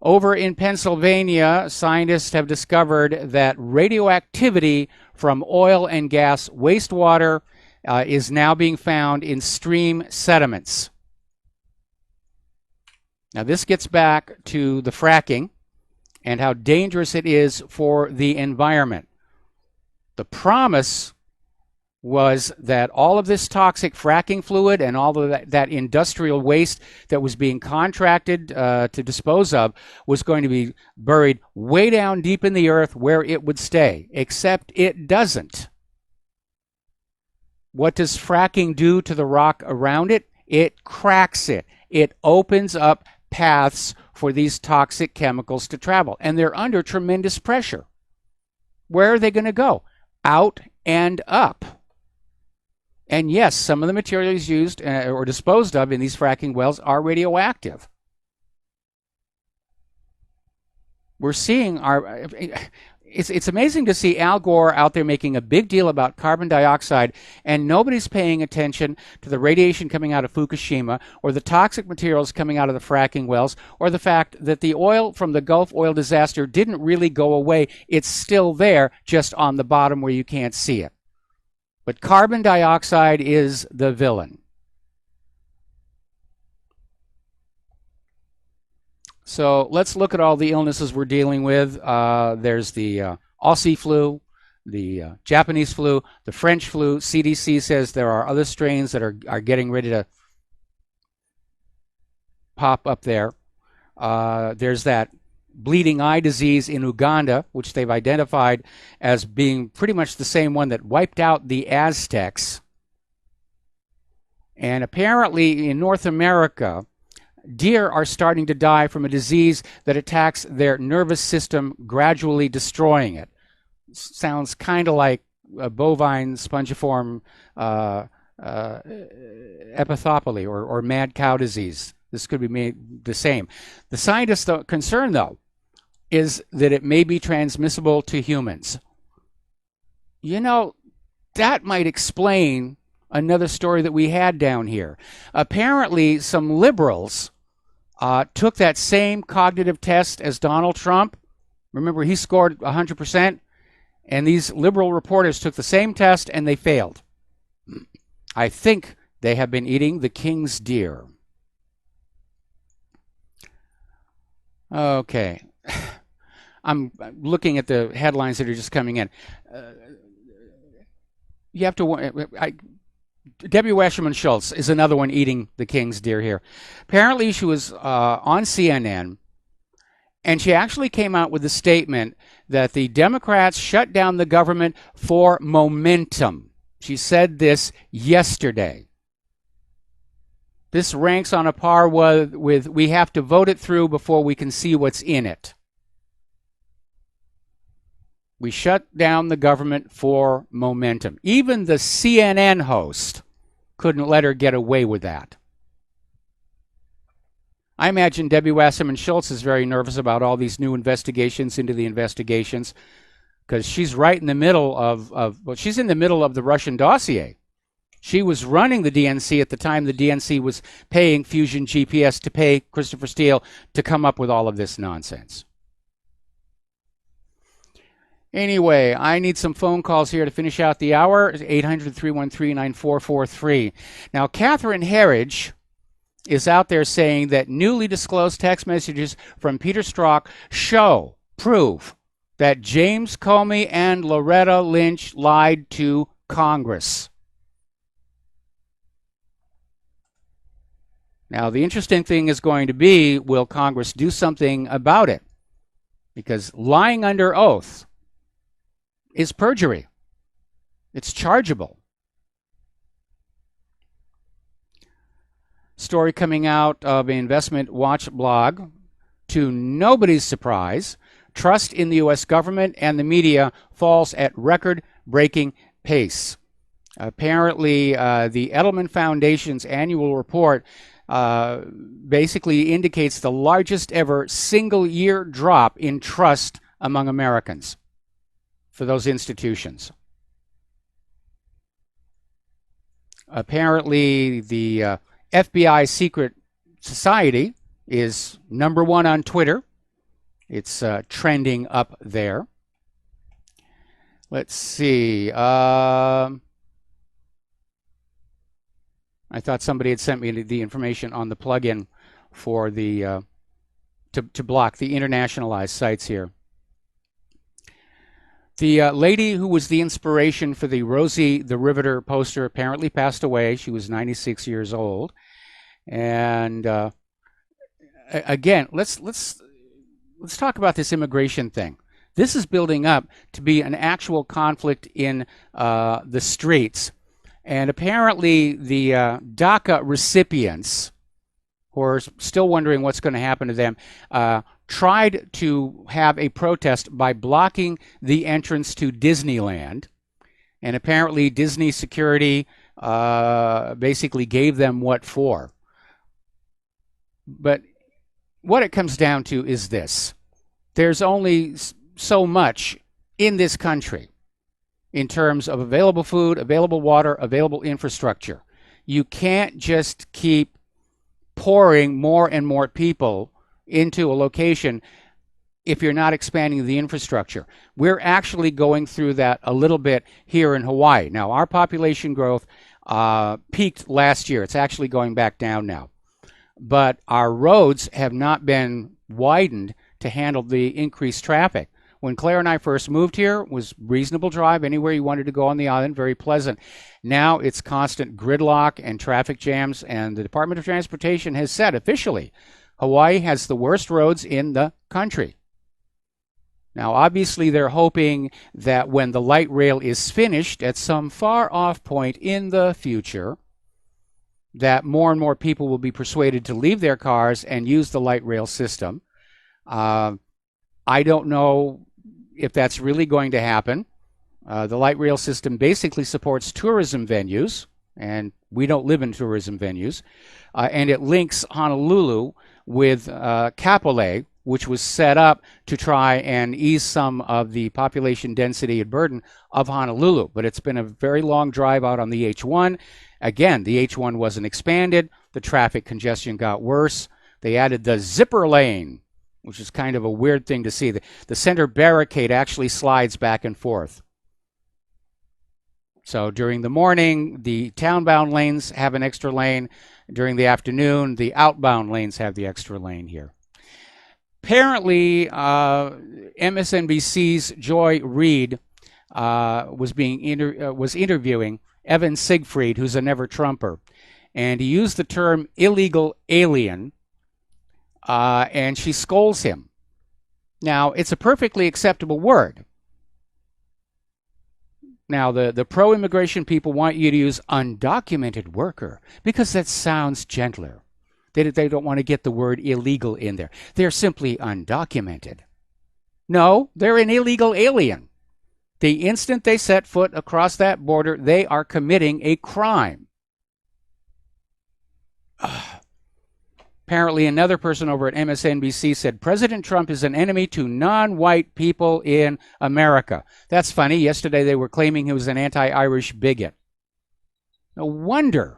Over in Pennsylvania, scientists have discovered that radioactivity from oil and gas wastewater is now being found in stream sediments. Now, this gets back to the fracking and how dangerous it is for the environment. The promise was that all of this toxic fracking fluid and all of that industrial waste that was being contracted to dispose of was going to be buried way down deep in the earth where it would stay, except it doesn't. What does fracking do to the rock around it? It cracks it. It opens up paths for these toxic chemicals to travel, and they're under tremendous pressure. Where are they going to go? Out and up. And yes, some of the materials used or disposed of in these fracking wells are radioactive. We're seeing it's amazing to see Al Gore out there making a big deal about carbon dioxide, and nobody's paying attention to the radiation coming out of Fukushima, or the toxic materials coming out of the fracking wells, or the fact that the oil from the Gulf oil disaster didn't really go away. It's still there, just on the bottom where you can't see it. But carbon dioxide is the villain. So let's look at all the illnesses we're dealing with. There's the Aussie flu, the Japanese flu, the French flu. CDC says there are other strains that are getting ready to pop up there. There's that bleeding eye disease in Uganda, which they've identified as being pretty much the same one that wiped out the Aztecs. And apparently in North America, deer are starting to die from a disease that attacks their nervous system, gradually destroying it. Sounds kind of like a bovine spongiform epithopathy or mad cow disease. This could be made the same. The scientists' concern, though, is that it may be transmissible to humans. You know, that might explain another story that we had down here. Apparently, some liberals took that same cognitive test as Donald Trump. Remember, he scored 100%, and these liberal reporters took the same test and they failed. I think they have been eating the king's deer. Okay. I'm looking at the headlines that are just coming in. You have to... Debbie Wasserman Schultz is another one eating the king's deer here. Apparently she was on CNN, and she actually came out with a statement that the Democrats shut down the government for momentum. She said this yesterday. This ranks on a par with we have to vote it through before we can see what's in it. We shut down the government for momentum. Even the CNN host couldn't let her get away with that. I imagine Debbie Wasserman Schultz is very nervous about all these new investigations into the investigations, because she's right in the middle well, she's in the middle of the Russian dossier. She was running the DNC at the time the DNC was paying Fusion GPS to pay Christopher Steele to come up with all of this nonsense. Anyway, I need some phone calls here to finish out the hour. 800-313-9443. Now, Catherine Herridge is out there saying that newly disclosed text messages from Peter Strzok prove that James Comey and Loretta Lynch lied to Congress. Now, the interesting thing is going to be, will Congress do something about it? Because lying under oath is perjury. It's chargeable. Story coming out of an Investment Watch blog. To nobody's surprise, trust in the U.S. government and the media falls at record-breaking pace. Apparently, the Edelman Foundation's annual report basically indicates the largest ever single-year drop in trust among Americans for those institutions. Apparently, the FBI Secret Society is #1 on Twitter. It's trending up there. Let's see. I thought somebody had sent me the information on the plugin for the to block the internationalized sites here. The lady who was the inspiration for the Rosie the Riveter poster apparently passed away. She was 96 years old. And again, let's talk about this immigration thing. This is building up to be an actual conflict in the streets. And apparently the DACA recipients, who are still wondering what's going to happen to them, tried to have a protest by blocking the entrance to Disneyland. And apparently Disney security basically gave them what for. But what it comes down to is this. There's only so much in this country in terms of available food, available water, available infrastructure. You can't just keep pouring more and more people into a location if you're not expanding the infrastructure. We're actually going through that a little bit here in Hawaii. Now, our population growth peaked last year. It's actually going back down now. But our roads have not been widened to handle the increased traffic. When Claire and I first moved here, it was reasonable drive anywhere you wanted to go on the island, very pleasant. Now it's constant gridlock and traffic jams, and the Department of Transportation has said officially, Hawaii has the worst roads in the country. Now, obviously, they're hoping that when the light rail is finished at some far-off point in the future, that more and more people will be persuaded to leave their cars and use the light rail system. I don't know if that's really going to happen. The light rail system basically supports tourism venues, and we don't live in tourism venues, and it links Honolulu with Kapolei, which was set up to try and ease some of the population density and burden of Honolulu. But it's been a very long drive out on the H1. Again, the H1 wasn't expanded. The traffic congestion got worse. They added the zipper lane, which is kind of a weird thing to see. The center barricade actually slides back and forth. So during the morning, the townbound lanes have an extra lane. During the afternoon, the outbound lanes have the extra lane here. Apparently, MSNBC's Joy Reid was interviewing Evan Siegfried, who's a never-Trumper, and he used the term illegal alien, and she scolds him. Now, it's a perfectly acceptable word. Now, the pro-immigration people want you to use undocumented worker because that sounds gentler. They don't want to get the word illegal in there. They're simply undocumented. No, they're an illegal alien. The instant they set foot across that border, they are committing a crime. Apparently, another person over at MSNBC said President Trump is an enemy to non-white people in America. That's funny. Yesterday they were claiming he was an anti-Irish bigot. No wonder.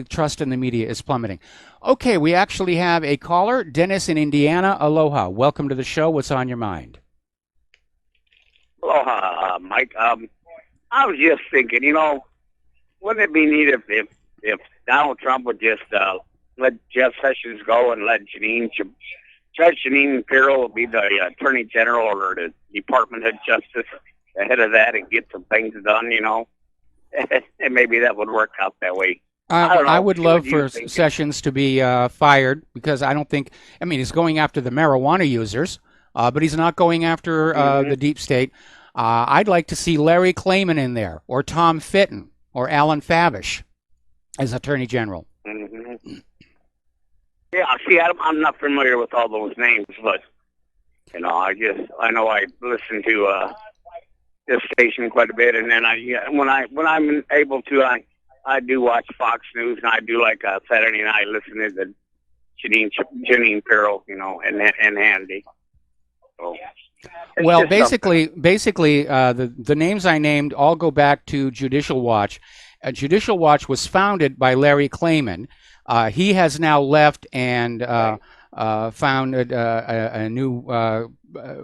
Trust in the media is plummeting. Okay, we actually have a caller, Dennis in Indiana. Aloha. Welcome to the show. What's on your mind? Aloha, Mike. I was just thinking, wouldn't it be neat if Donald Trump would just let Jeff Sessions go and let Judge Janine Pirro be the Attorney General or the Department of Justice ahead of that and get some things done, and maybe that would work out that way. I would love for Sessions to be fired because I don't think, he's going after the marijuana users, but he's not going after the deep state. I'd like to see Larry Klayman in there, or Tom Fitton, or Alan Fabish as Attorney General. Mm-hmm. Yeah, see, I'm not familiar with all those names, but, I know I listen to this station quite a bit, and then when I'm able to, I do watch Fox News, and I do like Saturday night listening to Janine Pirro, and Handy. So, well, basically, the names I named all go back to Judicial Watch. Judicial Watch was founded by Larry Klayman. He has now left and founded a new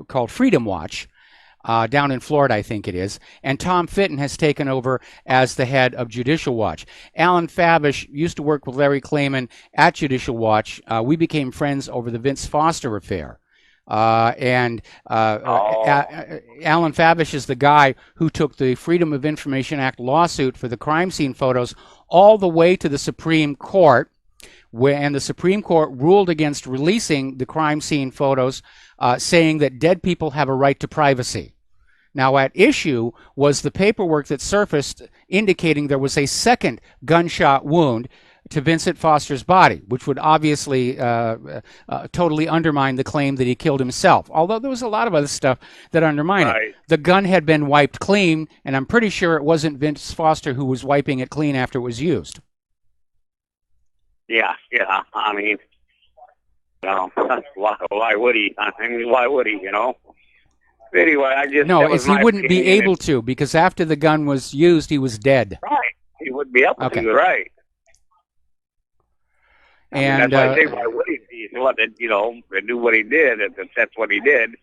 called Freedom Watch. Down in Florida, I think it is. And Tom Fitton has taken over as the head of Judicial Watch. Alan Fabish used to work with Larry Klayman at Judicial Watch. We became friends over the Vince Foster affair. Alan Fabish is the guy who took the Freedom of Information Act lawsuit for the crime scene photos all the way to the Supreme Court, and the Supreme Court ruled against releasing the crime scene photos, saying that dead people have a right to privacy. Now, at issue was the paperwork that surfaced indicating there was a second gunshot wound to Vincent Foster's body, which would obviously totally undermine the claim that he killed himself, although there was a lot of other stuff that undermined it. The gun had been wiped clean, and I'm pretty sure it wasn't Vince Foster who was wiping it clean after it was used. Yeah. Why would he? I mean, why would he? Anyway, No, he wouldn't be able to, because after the gun was used, he was dead. Right, he would be able Okay. to. Right. And that's why I say, why would he? They knew what he did. That's what he did.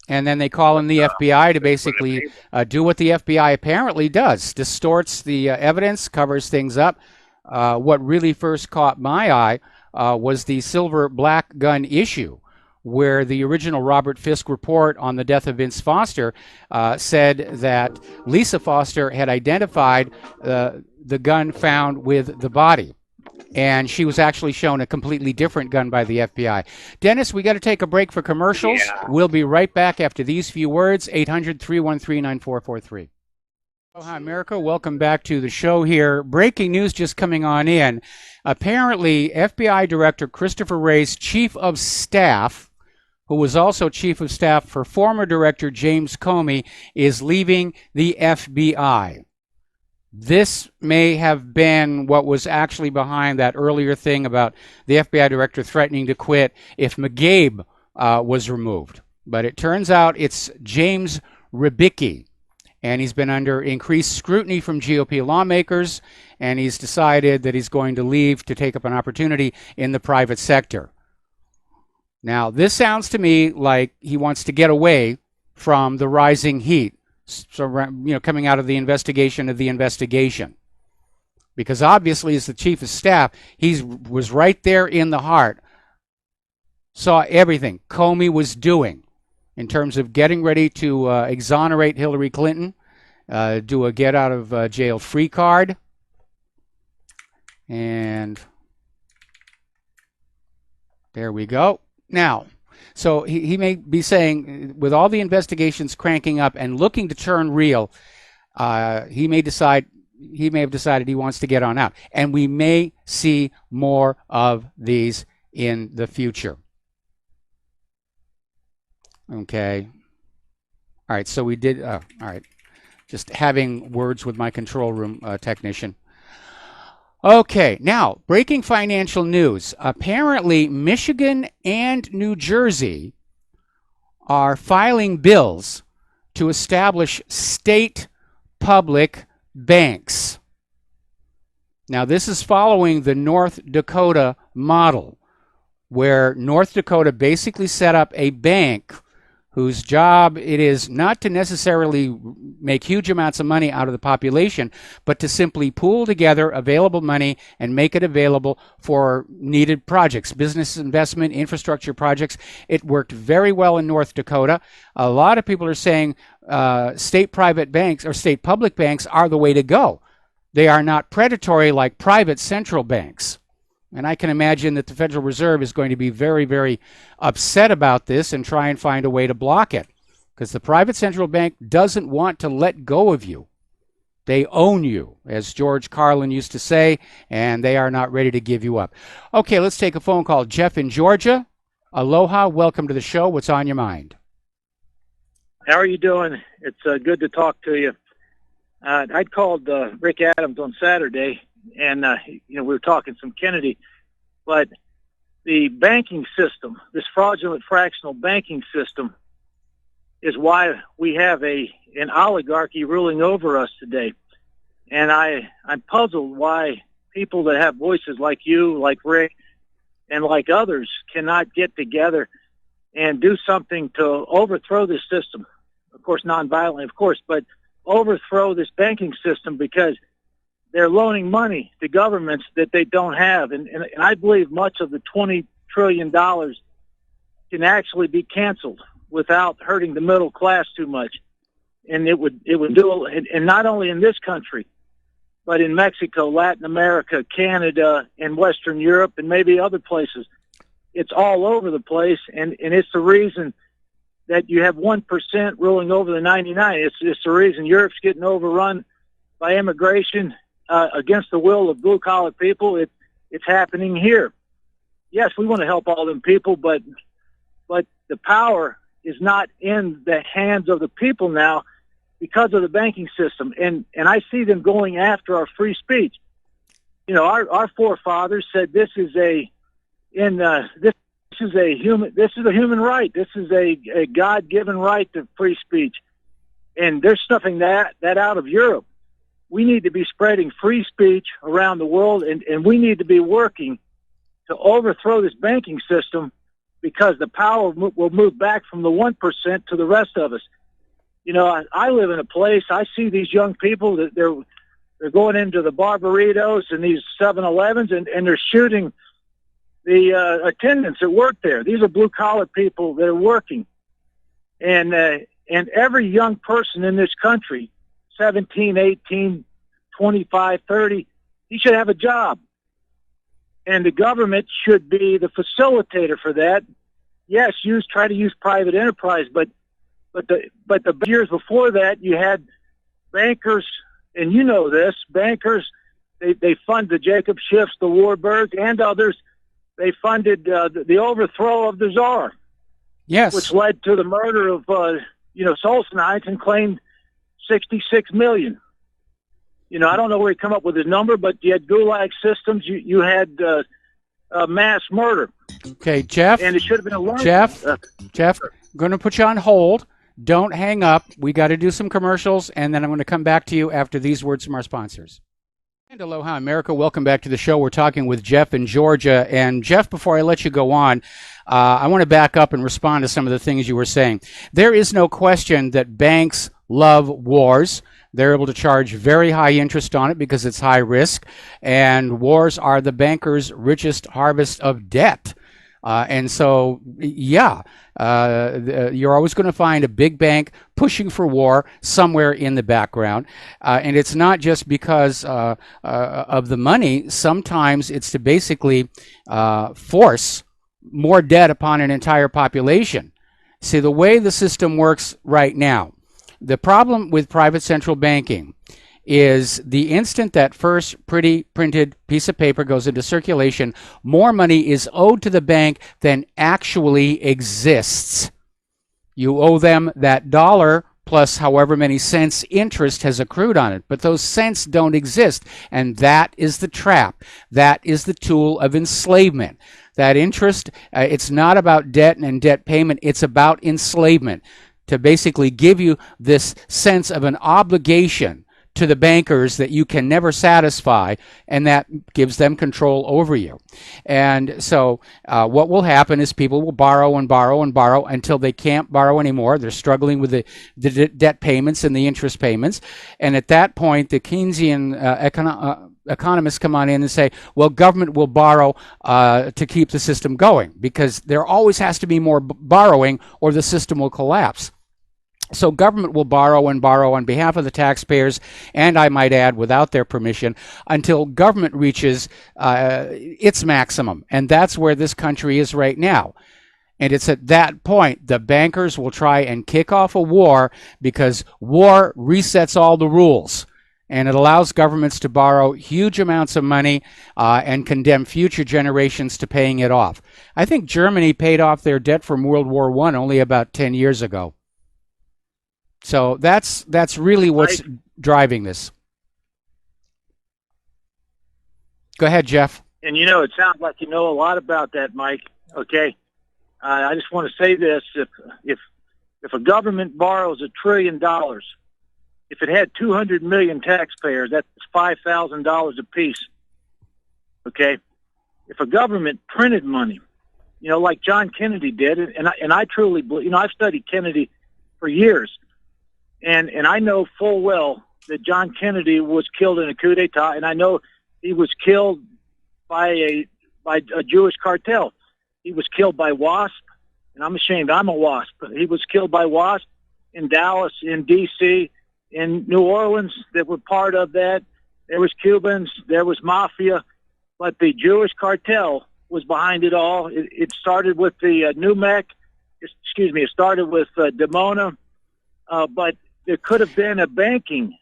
And then they call in the FBI to basically do what the FBI apparently does: distorts the evidence, covers things up. What really first caught my eye was the silver black gun issue, where the original Robert Fisk report on the death of Vince Foster said that Lisa Foster had identified the gun found with the body. And she was actually shown a completely different gun by the FBI. Dennis, we got to take a break for commercials. Yeah. We'll be right back after these few words. 800-313-9443. Aloha, America. Welcome back to the show here. Breaking news just coming on in. Apparently, FBI Director Christopher Wray's chief of staff, who was also chief of staff for former director James Comey, is leaving the FBI. This may have been what was actually behind that earlier thing about the FBI director threatening to quit if McGabe was removed. But it turns out it's James Rybicki, and he's been under increased scrutiny from GOP lawmakers, and he's decided that he's going to leave to take up an opportunity in the private sector. Now, this sounds to me like he wants to get away from the rising heat. So, coming out of the investigation of the investigation. Because obviously, as the chief of staff, he was right there in the heart, saw everything Comey was doing in terms of getting ready to exonerate Hillary Clinton, do a get out of jail free card. And there we go. Now, so he may be saying, with all the investigations cranking up and looking to turn real, he may have decided he wants to get on out. And we may see more of these in the future. Okay. All right, so we did, all right. Just having words with my control room technician. Okay, now, breaking financial news. Apparently, Michigan and New Jersey are filing bills to establish state public banks. Now, this is following the North Dakota model, where North Dakota basically set up a bank whose job it is not to necessarily make huge amounts of money out of the population, but to simply pool together available money and make it available for needed projects, business investment, infrastructure projects. It worked very well in North Dakota. A lot of people are saying state private banks or state public banks are the way to go. They are not predatory like private central banks. And I can imagine that the Federal Reserve is going to be very, very upset about this and try and find a way to block it. Because the private central bank doesn't want to let go of you. They own you, as George Carlin used to say, and they are not ready to give you up. Okay, let's take a phone call. Jeff in Georgia. Aloha, welcome to the show. What's on your mind? How are you doing? It's good to talk to you. I'd called Rick Adams on Saturday, and we were talking some Kennedy, but the banking system, this fraudulent fractional banking system, is why we have an oligarchy ruling over us today. And I'm puzzled why people that have voices like you, like Rick, and like others cannot get together and do something to overthrow this system. Of course, nonviolently, of course, but overthrow this banking system, because they're loaning money to governments that they don't have. And I believe much of the $20 trillion can actually be canceled without hurting the middle class too much. And it would do, and not only in this country, but in Mexico, Latin America, Canada, and Western Europe, and maybe other places. It's all over the place, and it's the reason that you have 1% ruling over the 99. It's the reason Europe's getting overrun by immigration against the will of blue-collar people. It's happening here. Yes, we want to help all them people, but the power is not in the hands of the people now because of the banking system. And I see them going after our free speech. Our forefathers said this is this This is a human right. This is a God-given right to free speech. And they're stuffing that out of Europe. We need to be spreading free speech around the world, and we need to be working to overthrow this banking system, because the power will move back from the 1% to the rest of us. You know, I live in a place, I see these young people that they're going into the Barbaritos and these 7-Elevens, and they're shooting the attendants that work there. These are blue-collar people that are working. And every young person in this country, 17, 18, 25, 30, he should have a job. And the government should be the facilitator for that. Yes, try to use private enterprise, but the years before that, you had bankers, and you know this, bankers, they fund the Jacob Schiffs, the Warburg, and others. They funded the overthrow of the Tsar. Yes. Which led to the murder of, Solzhenitsyn claimed $66 million. You know, I don't know where he come up with his number, but you had gulag systems. You had mass murder. Okay, Jeff. And it should have been a learning. Jeff, I'm going to put you on hold. Don't hang up. We got to do some commercials, and then I'm going to come back to you after these words from our sponsors. And aloha, America. Welcome back to the show. We're talking with Jeff in Georgia. And Jeff, before I let you go on, I want to back up and respond to some of the things you were saying. There is no question that banks love wars. They're able to charge very high interest on it because it's high risk. And wars are the bankers' richest harvest of debt. And so, you're always going to find a big bank pushing for war somewhere in the background. And it's not just because of the money. Sometimes it's to basically force more debt upon an entire population. See, the way the system works right now, the problem with private central banking is the instant that first pretty printed piece of paper goes into circulation, more money is owed to the bank than actually exists. You owe them that dollar plus however many cents interest has accrued on it, but those cents don't exist, and that is the trap. That is the tool of enslavement. That interest, it's not about debt and debt payment, it's about enslavement, to basically give you this sense of an obligation to the bankers that you can never satisfy, and that gives them control over you. And so what will happen is people will borrow and borrow and borrow until they can't borrow anymore. They're struggling with the debt payments and the interest payments. And at that point, the Keynesian economists come on in and say, well, government will borrow to keep the system going, because there always has to be more borrowing or the system will collapse. So government will borrow and borrow on behalf of the taxpayers, and I might add, without their permission, until government reaches its maximum. And that's where this country is right now. And it's at that point the bankers will try and kick off a war, because war resets all the rules. And it allows governments to borrow huge amounts of money and condemn future generations to paying it off. I think Germany paid off their debt from World War I only about 10 years ago. So that's really what's driving this. Go ahead, Jeff. And you know, it sounds like you know a lot about that, Mike. Okay, I just want to say this: if a government borrows $1 trillion, if it had 200 million taxpayers, that's $5,000 apiece. Okay, if a government printed money, you know, like John Kennedy did, and I truly believe, you know, I've studied Kennedy for years. And I know full well that John Kennedy was killed in a coup d'etat, and I know he was killed by a Jewish cartel. He was killed by WASP, and I'm ashamed I'm a WASP. But he was killed by WASP in Dallas, in D.C., in New Orleans that were part of that. There was Cubans, there was mafia, but the Jewish cartel was behind it all. It started with the it started with Dimona, but there could have been a banking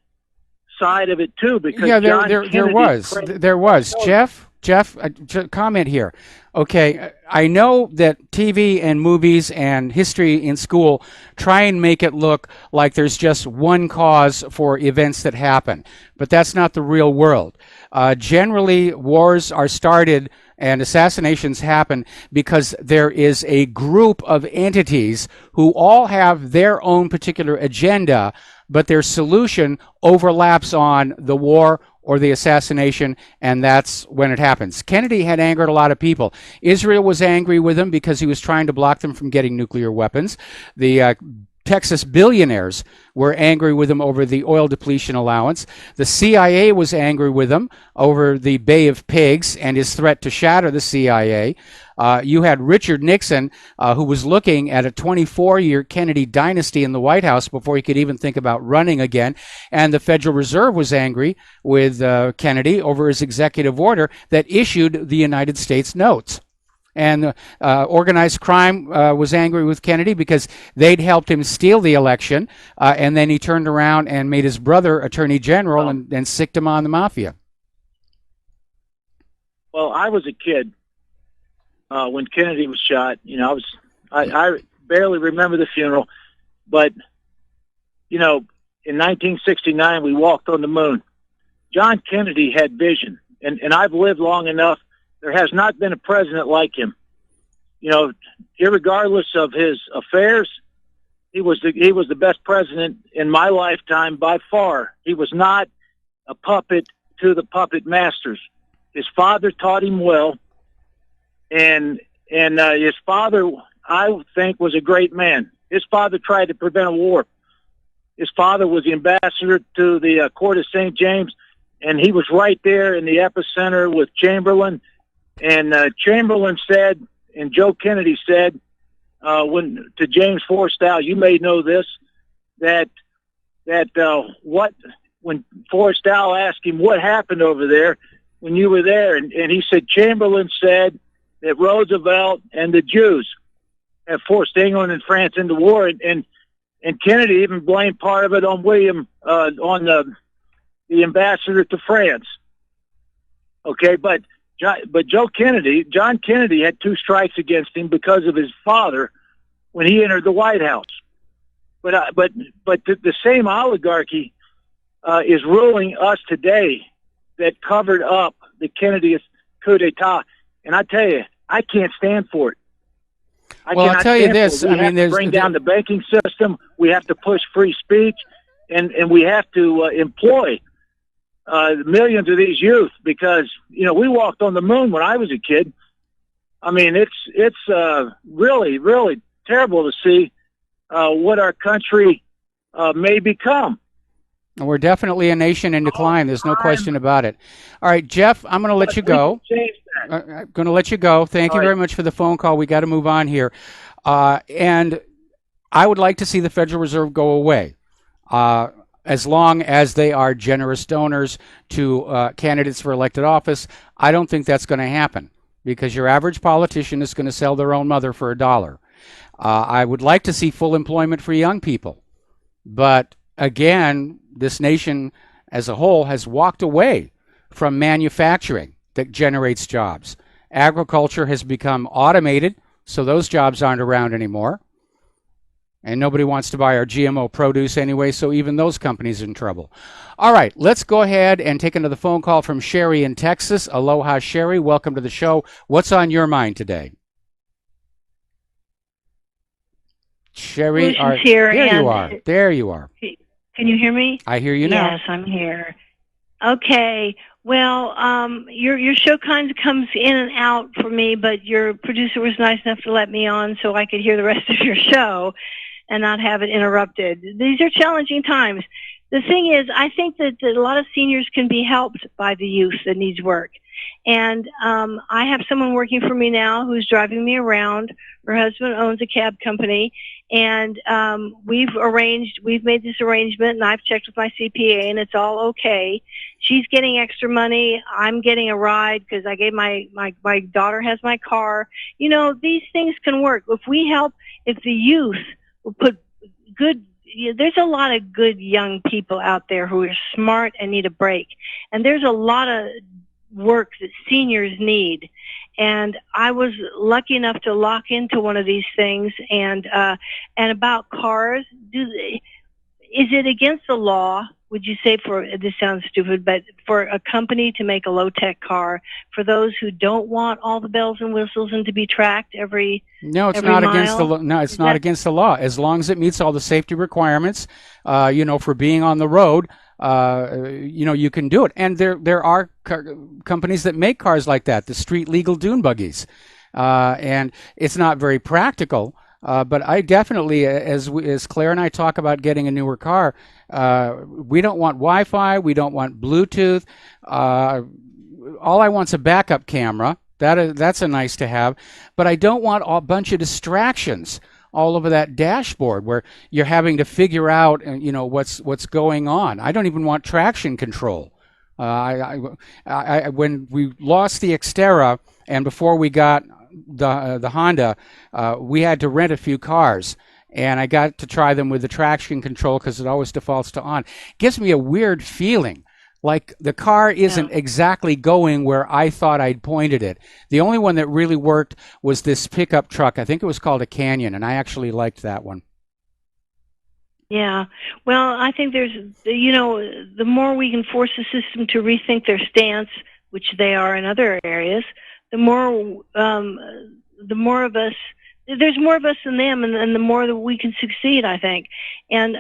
side of it too, because there was. Jeff, comment here. Okay, I know that TV and movies and history in school try and make it look like there's just one cause for events that happen, but that's not the real world. Generally, wars are started and assassinations happen because there is a group of entities who all have their own particular agenda, but their solution overlaps on the war or the assassination, and that's when it happens. Kennedy had angered a lot of people. Israel was angry with him because he was trying to block them from getting nuclear weapons. The Texas billionaires were angry with him over the oil depletion allowance. The CIA was angry with him over the Bay of Pigs and his threat to shatter the CIA. You had Richard Nixon, who was looking at a 24-year Kennedy dynasty in the White House before he could even think about running again. And the Federal Reserve was angry with Kennedy over his executive order that issued the United States notes. And organized crime was angry with Kennedy because they'd helped him steal the election, and then he turned around and made his brother attorney general and sicked him on the mafia. Well, I was a kid when Kennedy was shot. You know, I barely remember the funeral, but you know, in 1969 we walked on the moon. John Kennedy had vision, and I've lived long enough. There has not been a president like him. You know, irregardless of his affairs, he was the best president in my lifetime by far. He was not a puppet to the puppet masters. His father taught him well, and his father, I think, was a great man. His father tried to prevent a war. His father was the ambassador to the court of St. James, and he was right there in the epicenter with Chamberlain. And Chamberlain said, and Joe Kennedy said, to James Forrestal, you may know this, that when Forrestal asked him what happened over there when you were there, and he said Chamberlain said that Roosevelt and the Jews have forced England and France into war, and Kennedy even blamed part of it on William, on the ambassador to France. Okay, but John Kennedy had two strikes against him because of his father when he entered the White House. But the same oligarchy is ruling us today that covered up the Kennedy coup d'etat. And I tell you, I can't stand for it. Well, I'll tell you this. I mean, there's bring down the banking system. We have to push free speech, and we have to employ millions of these youth, because you know we walked on the moon when I was a kid. I mean, it's really, really terrible to see what our country may become. We're definitely a nation in decline. There's no question about it. All right, Jeff, I'm going to let you go. I'm going to let you go. Thank you very much for the phone call. We got to move on here. And I would like to see the Federal Reserve go away. As long as they are generous donors to candidates for elected office. I don't think that's going to happen, because your average politician is going to sell their own mother for $1. I would like to see full employment for young people. But again, this nation as a whole has walked away from manufacturing that generates jobs. Agriculture has become automated, so those jobs aren't around anymore. And nobody wants to buy our GMO produce anyway, so even those companies are in trouble. All right, let's go ahead and take another phone call from Sherry in Texas. Aloha, Sherry. Welcome to the show. What's on your mind today? Sherry, here you are. There you are. Can you hear me? I hear you now. Yes, I'm here. Okay. Well, your show kind of comes in and out for me, but your producer was nice enough to let me on so I could hear the rest of your show and not have it interrupted. These are challenging times. The thing is, I think that a lot of seniors can be helped by the youth that needs work. And I have someone working for me now who's driving me around. Her husband owns a cab company, and we've made this arrangement, and I've checked with my CPA, and it's all okay. She's getting extra money. I'm getting a ride because I gave my daughter has my car. You know, these things can work. If the youth will put there's a lot of good young people out there who are smart and need a break. And there's a lot of work that seniors need. And I was lucky enough to lock into one of these things. And about cars, is it against the law, would you say, this sounds stupid, but for a company to make a low-tech car for those who don't want all the bells and whistles and to be tracked every No, it's every not mile? against the law. No, it's not against the law, as long as it meets all the safety requirements. For being on the road, you can do it. And there are companies that make cars like that, the street legal dune buggies, and it's not very practical. But I definitely, as Claire and I talk about getting a newer car, we don't want Wi-Fi, we don't want Bluetooth. All I want's a backup camera. That's a nice to have, but I don't want a bunch of distractions all over that dashboard where you're having to figure out, what's going on. I don't even want traction control. When we lost the Xterra and before we got the Honda, we had to rent a few cars, and I got to try them with the traction control because it always defaults to on. It gives me a weird feeling, like the car isn't exactly going where I thought I'd pointed it. The only one that really worked was this pickup truck. I think it was called a Canyon, and I actually liked that one. Yeah. Well, I think there's, the more we can force the system to rethink their stance, which they are in other areas, the more of us, there's more of us than them, and the more that we can succeed, I think. And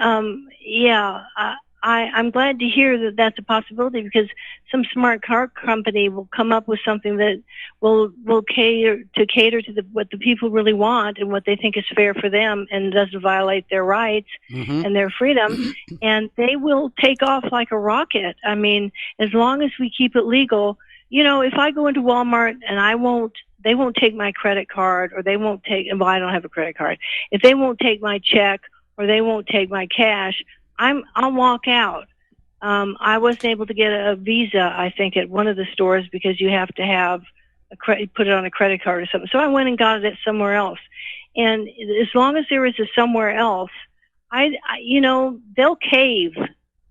I'm glad to hear that that's a possibility, because some smart car company will come up with something that will cater to what the people really want and what they think is fair for them and doesn't violate their rights and their freedom, and they will take off like a rocket. I mean, as long as we keep it legal. If I go into Walmart and they won't take my credit card, or they won't take, well, I don't have a credit card. If they won't take my check or they won't take my cash, I'll walk out. I wasn't able to get a Visa, I think, at one of the stores because you have to have put it on a credit card or something. So I went and got it at somewhere else. And as long as there is a somewhere else, they'll cave,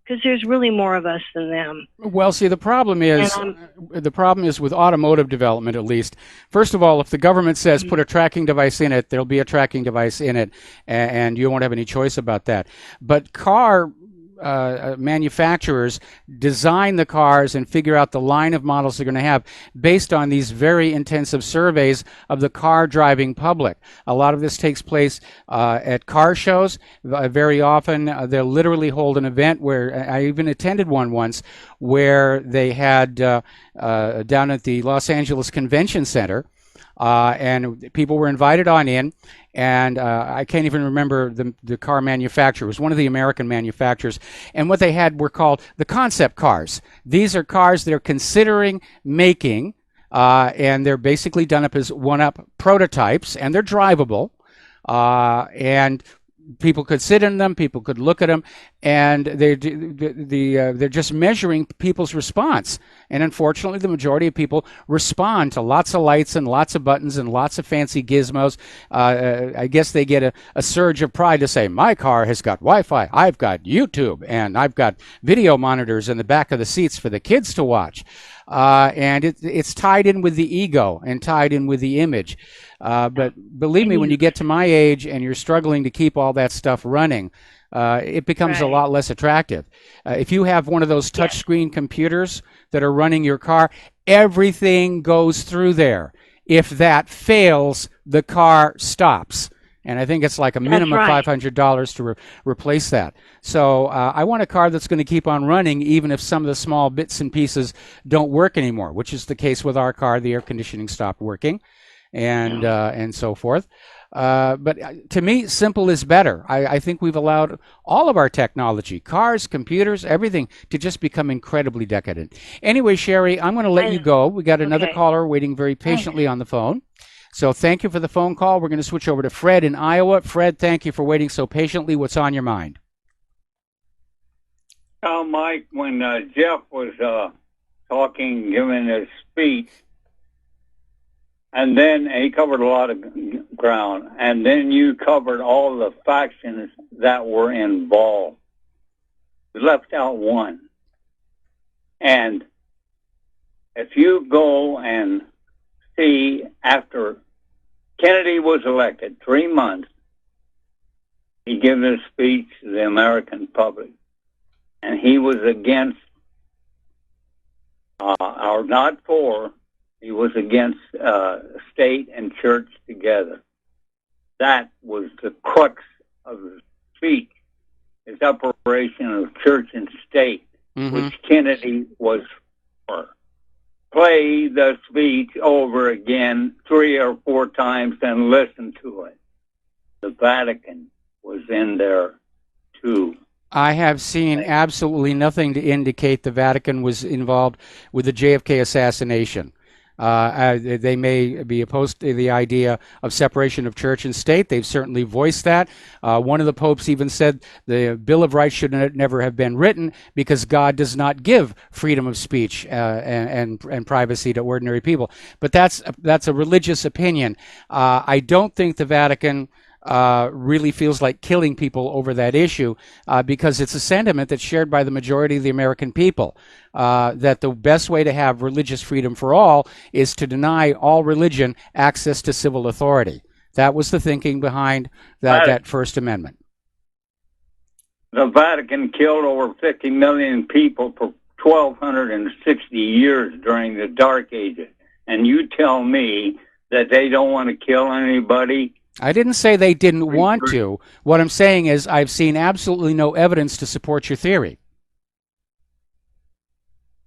because there's really more of us than them. Well, see, the problem is with automotive development, at least. First of all, if the government says put a tracking device in it, there'll be a tracking device in it, and you won't have any choice about that. But car manufacturers design the cars and figure out the line of models they're going to have based on these very intensive surveys of the car driving public. A lot of this takes place at car shows. Very often they'll literally hold an event where I even attended one once, where they had down at the Los Angeles Convention Center, and people were invited on in, and I can't even remember the car manufacturer. It was one of the American manufacturers, and what they had were called the concept cars. These are cars they're considering making, and they're basically done up as one-up prototypes, and they're drivable, and people could sit in them, people could look at them, and they're just measuring people's response. And unfortunately, the majority of people respond to lots of lights and lots of buttons and lots of fancy gizmos. I guess they get a surge of pride to say, my car has got Wi-Fi, I've got YouTube, and I've got video monitors in the back of the seats for the kids to watch. And it's tied in with the ego and tied in with the image. But believe me, when you get to my age and you're struggling to keep all that stuff running, it becomes a lot less attractive. If you have one of those touchscreen computers that are running your car, everything goes through there. If that fails, the car stops. And I think it's like a minimum of $500 to replace that. So I want a car that's going to keep on running even if some of the small bits and pieces don't work anymore, which is the case with our car. The air conditioning stopped working and so forth. But to me, simple is better. I think we've allowed all of our technology, cars, computers, everything, to just become incredibly decadent. Anyway, Sherry, I'm going to let you go. We got another caller waiting very patiently on the phone. So thank you for the phone call. We're going to switch over to Fred in Iowa. Fred, thank you for waiting so patiently. What's on your mind? Mike, when Jeff was talking, giving his speech, and then he covered a lot of ground, and then you covered all the factions that were involved. You left out one. And if you go and see after Kennedy was elected, 3 months, he gave a speech to the American public, and he was against, or not for, he was against state and church together. That was the crux of the speech, his separation of church and state, which Kennedy was for. Play the speech over again 3 or 4 times and listen to it. The Vatican was in there too. I have seen absolutely nothing to indicate the Vatican was involved with the JFK assassination. They may be opposed to the idea of separation of church and state. They've certainly voiced that. One of the popes even said the Bill of Rights should never have been written because God does not give freedom of speech and privacy to ordinary people. But that's a religious opinion. I don't think the Vatican really feels like killing people over that issue because it's a sentiment that's shared by the majority of the American people, that the best way to have religious freedom for all is to deny all religion access to civil authority. That was the thinking behind that First Amendment. The Vatican killed over 50 million people for 1,260 years during the Dark Ages. And you tell me that they don't want to kill anybody? I didn't say they didn't want to. What I'm saying is I've seen absolutely no evidence to support your theory.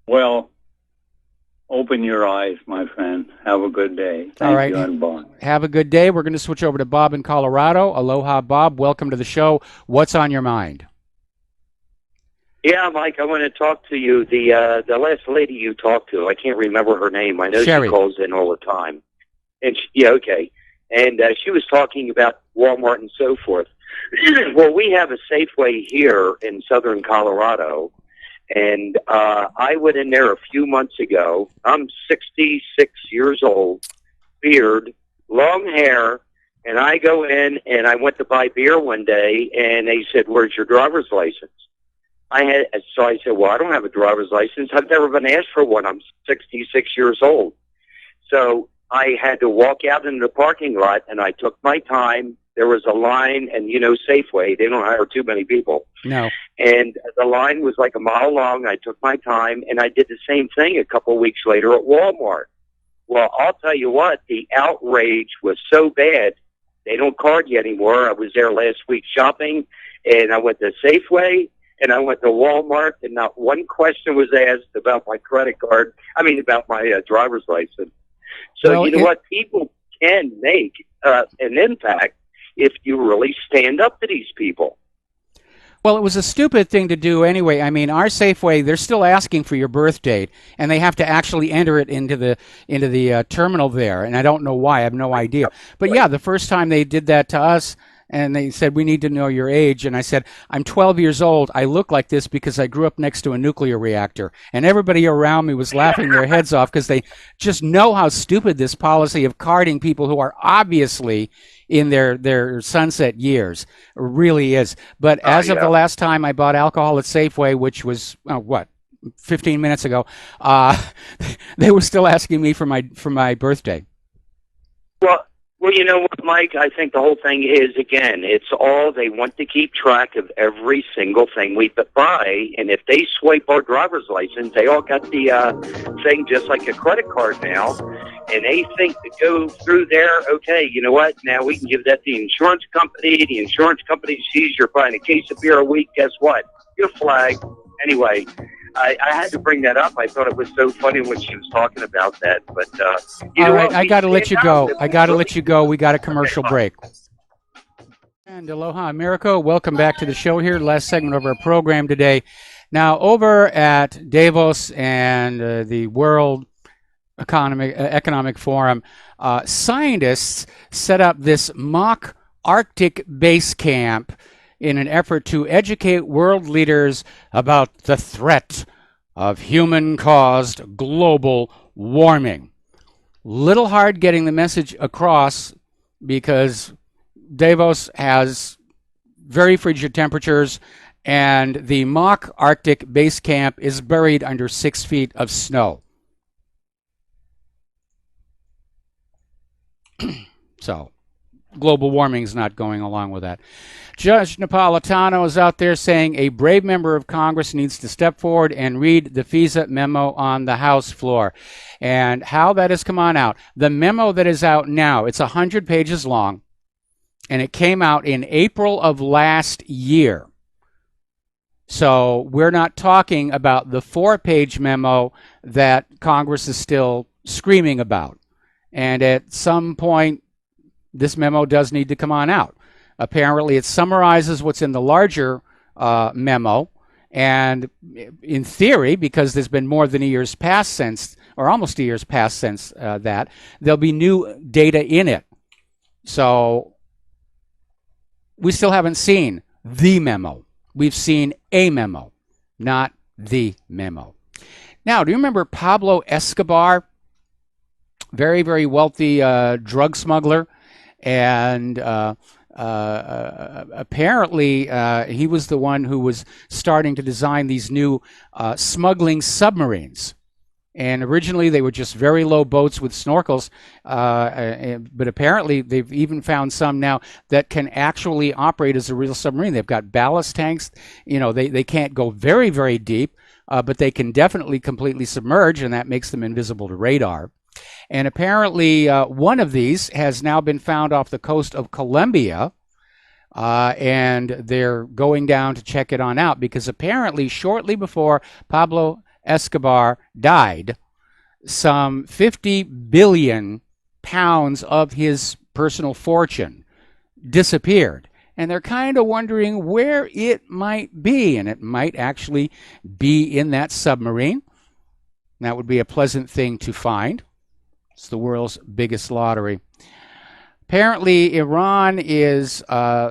Well, open your eyes, my friend. Have a good day. Thank you, and bye. Have a good day. We're going to switch over to Bob in Colorado. Aloha, Bob. Welcome to the show. What's on your mind? Yeah, Mike, I want to talk to you. The last lady you talked to, I can't remember her name. I know Sherry. She calls in all the time. And yeah, okay. And she was talking about Walmart and so forth. Well, we have a Safeway here in southern Colorado, and I went in there a few months ago. I'm 66 years old, beard, long hair, and I go in and I went to buy beer one day, and they said, "Where's your driver's license?" So I said, "Well, I don't have a driver's license. I've never been asked for one. I'm 66 years old." So I had to walk out into the parking lot, and I took my time. There was a line, and you know Safeway, they don't hire too many people. No. And the line was like a mile long. I took my time, and I did the same thing a couple of weeks later at Walmart. Well, I'll tell you what, the outrage was so bad, they don't card you anymore. I was there last week shopping, and I went to Safeway, and I went to Walmart, and not one question was asked about my credit card. About my driver's license. So, well, you know what? People can make an impact if you really stand up to these people. Well, it was a stupid thing to do anyway. Our Safeway, they're still asking for your birth date, and they have to actually enter it into the terminal there. And I don't know why. I have no idea. But yeah, the first time they did that to us, and they said, "We need to know your age." And I said, "I'm 12 years old. I look like this because I grew up next to a nuclear reactor." And everybody around me was laughing their heads off because they just know how stupid this policy of carding people who are obviously in their sunset years really is. But as of the last time I bought alcohol at Safeway, which was, 15 minutes ago, they were still asking me for my birthday. Well, you know what, Mike? I think the whole thing is, again, they want to keep track of every single thing we buy, and if they swipe our driver's license, they all got the thing just like a credit card now, and they think to go through there, okay, you know what, now we can give that to the insurance company sees you're buying a case of beer a week, guess what? You're flagged. Anyway, I had to bring that up. I thought it was so funny when she was talking about that. But all right, I got to let you go. We got a commercial break. And aloha, America. Welcome back to the show here. Last segment of our program today. Now, over at Davos and the World Economic Forum, scientists set up this mock Arctic base camp in an effort to educate world leaders about the threat of human-caused global warming. Little hard getting the message across because Davos has very frigid temperatures, and the mock Arctic base camp is buried under 6 feet of snow. So global warming is not going along with that. Judge Napolitano is out there saying a brave member of Congress needs to step forward and read the FISA memo on the House floor. And how that has come on out. The memo that is out now, it's 100 pages long, and it came out in April of last year. So we're not talking about the 4-page memo that Congress is still screaming about. And at some point, this memo does need to come on out. Apparently, it summarizes what's in the larger memo. And in theory, because there's been more than a year's passed since, or almost a year's passed since that, there'll be new data in it. So we still haven't seen the memo. We've seen a memo, not the memo. Now, do you remember Pablo Escobar? Very, very wealthy drug smuggler. And apparently he was the one who was starting to design these new smuggling submarines. And originally they were just very low boats with snorkels, but apparently they've even found some now that can actually operate as a real submarine. They've got ballast tanks. You know, they can't go very, very deep, but they can definitely completely submerge, and that makes them invisible to radar. And apparently one of these has now been found off the coast of Colombia, and they're going down to check it on out because apparently shortly before Pablo Escobar died, some 50 billion pounds of his personal fortune disappeared. And they're kind of wondering where it might be, and it might actually be in that submarine. That would be a pleasant thing to find. It's the world's biggest lottery. Apparently, Iran is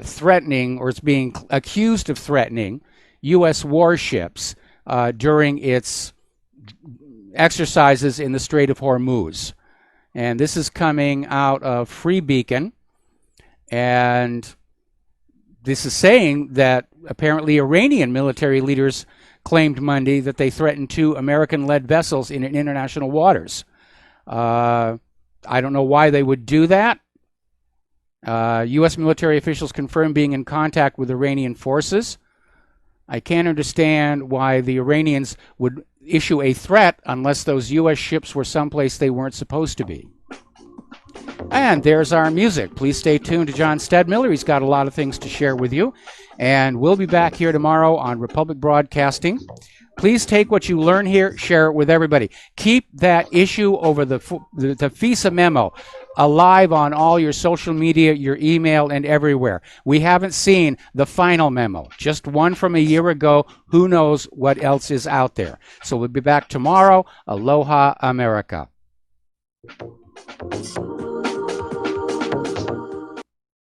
threatening, or is being accused of threatening, U.S. warships during its exercises in the Strait of Hormuz. And this is coming out of Free Beacon. And this is saying that apparently Iranian military leaders claimed Monday that they threatened 2 American-led vessels in international waters. I don't know why they would do that. U.S. military officials confirmed being in contact with Iranian forces. I can't understand why the Iranians would issue a threat unless those U.S. ships were someplace they weren't supposed to be. And there's our music. Please stay tuned to John Stedmiller. He's got a lot of things to share with you. And we'll be back here tomorrow on Republic Broadcasting. Please take what you learn here, share it with everybody. Keep that issue over the FISA memo alive on all your social media, your email, and everywhere. We haven't seen the final memo, just one from a year ago. Who knows what else is out there? So we'll be back tomorrow. Aloha, America.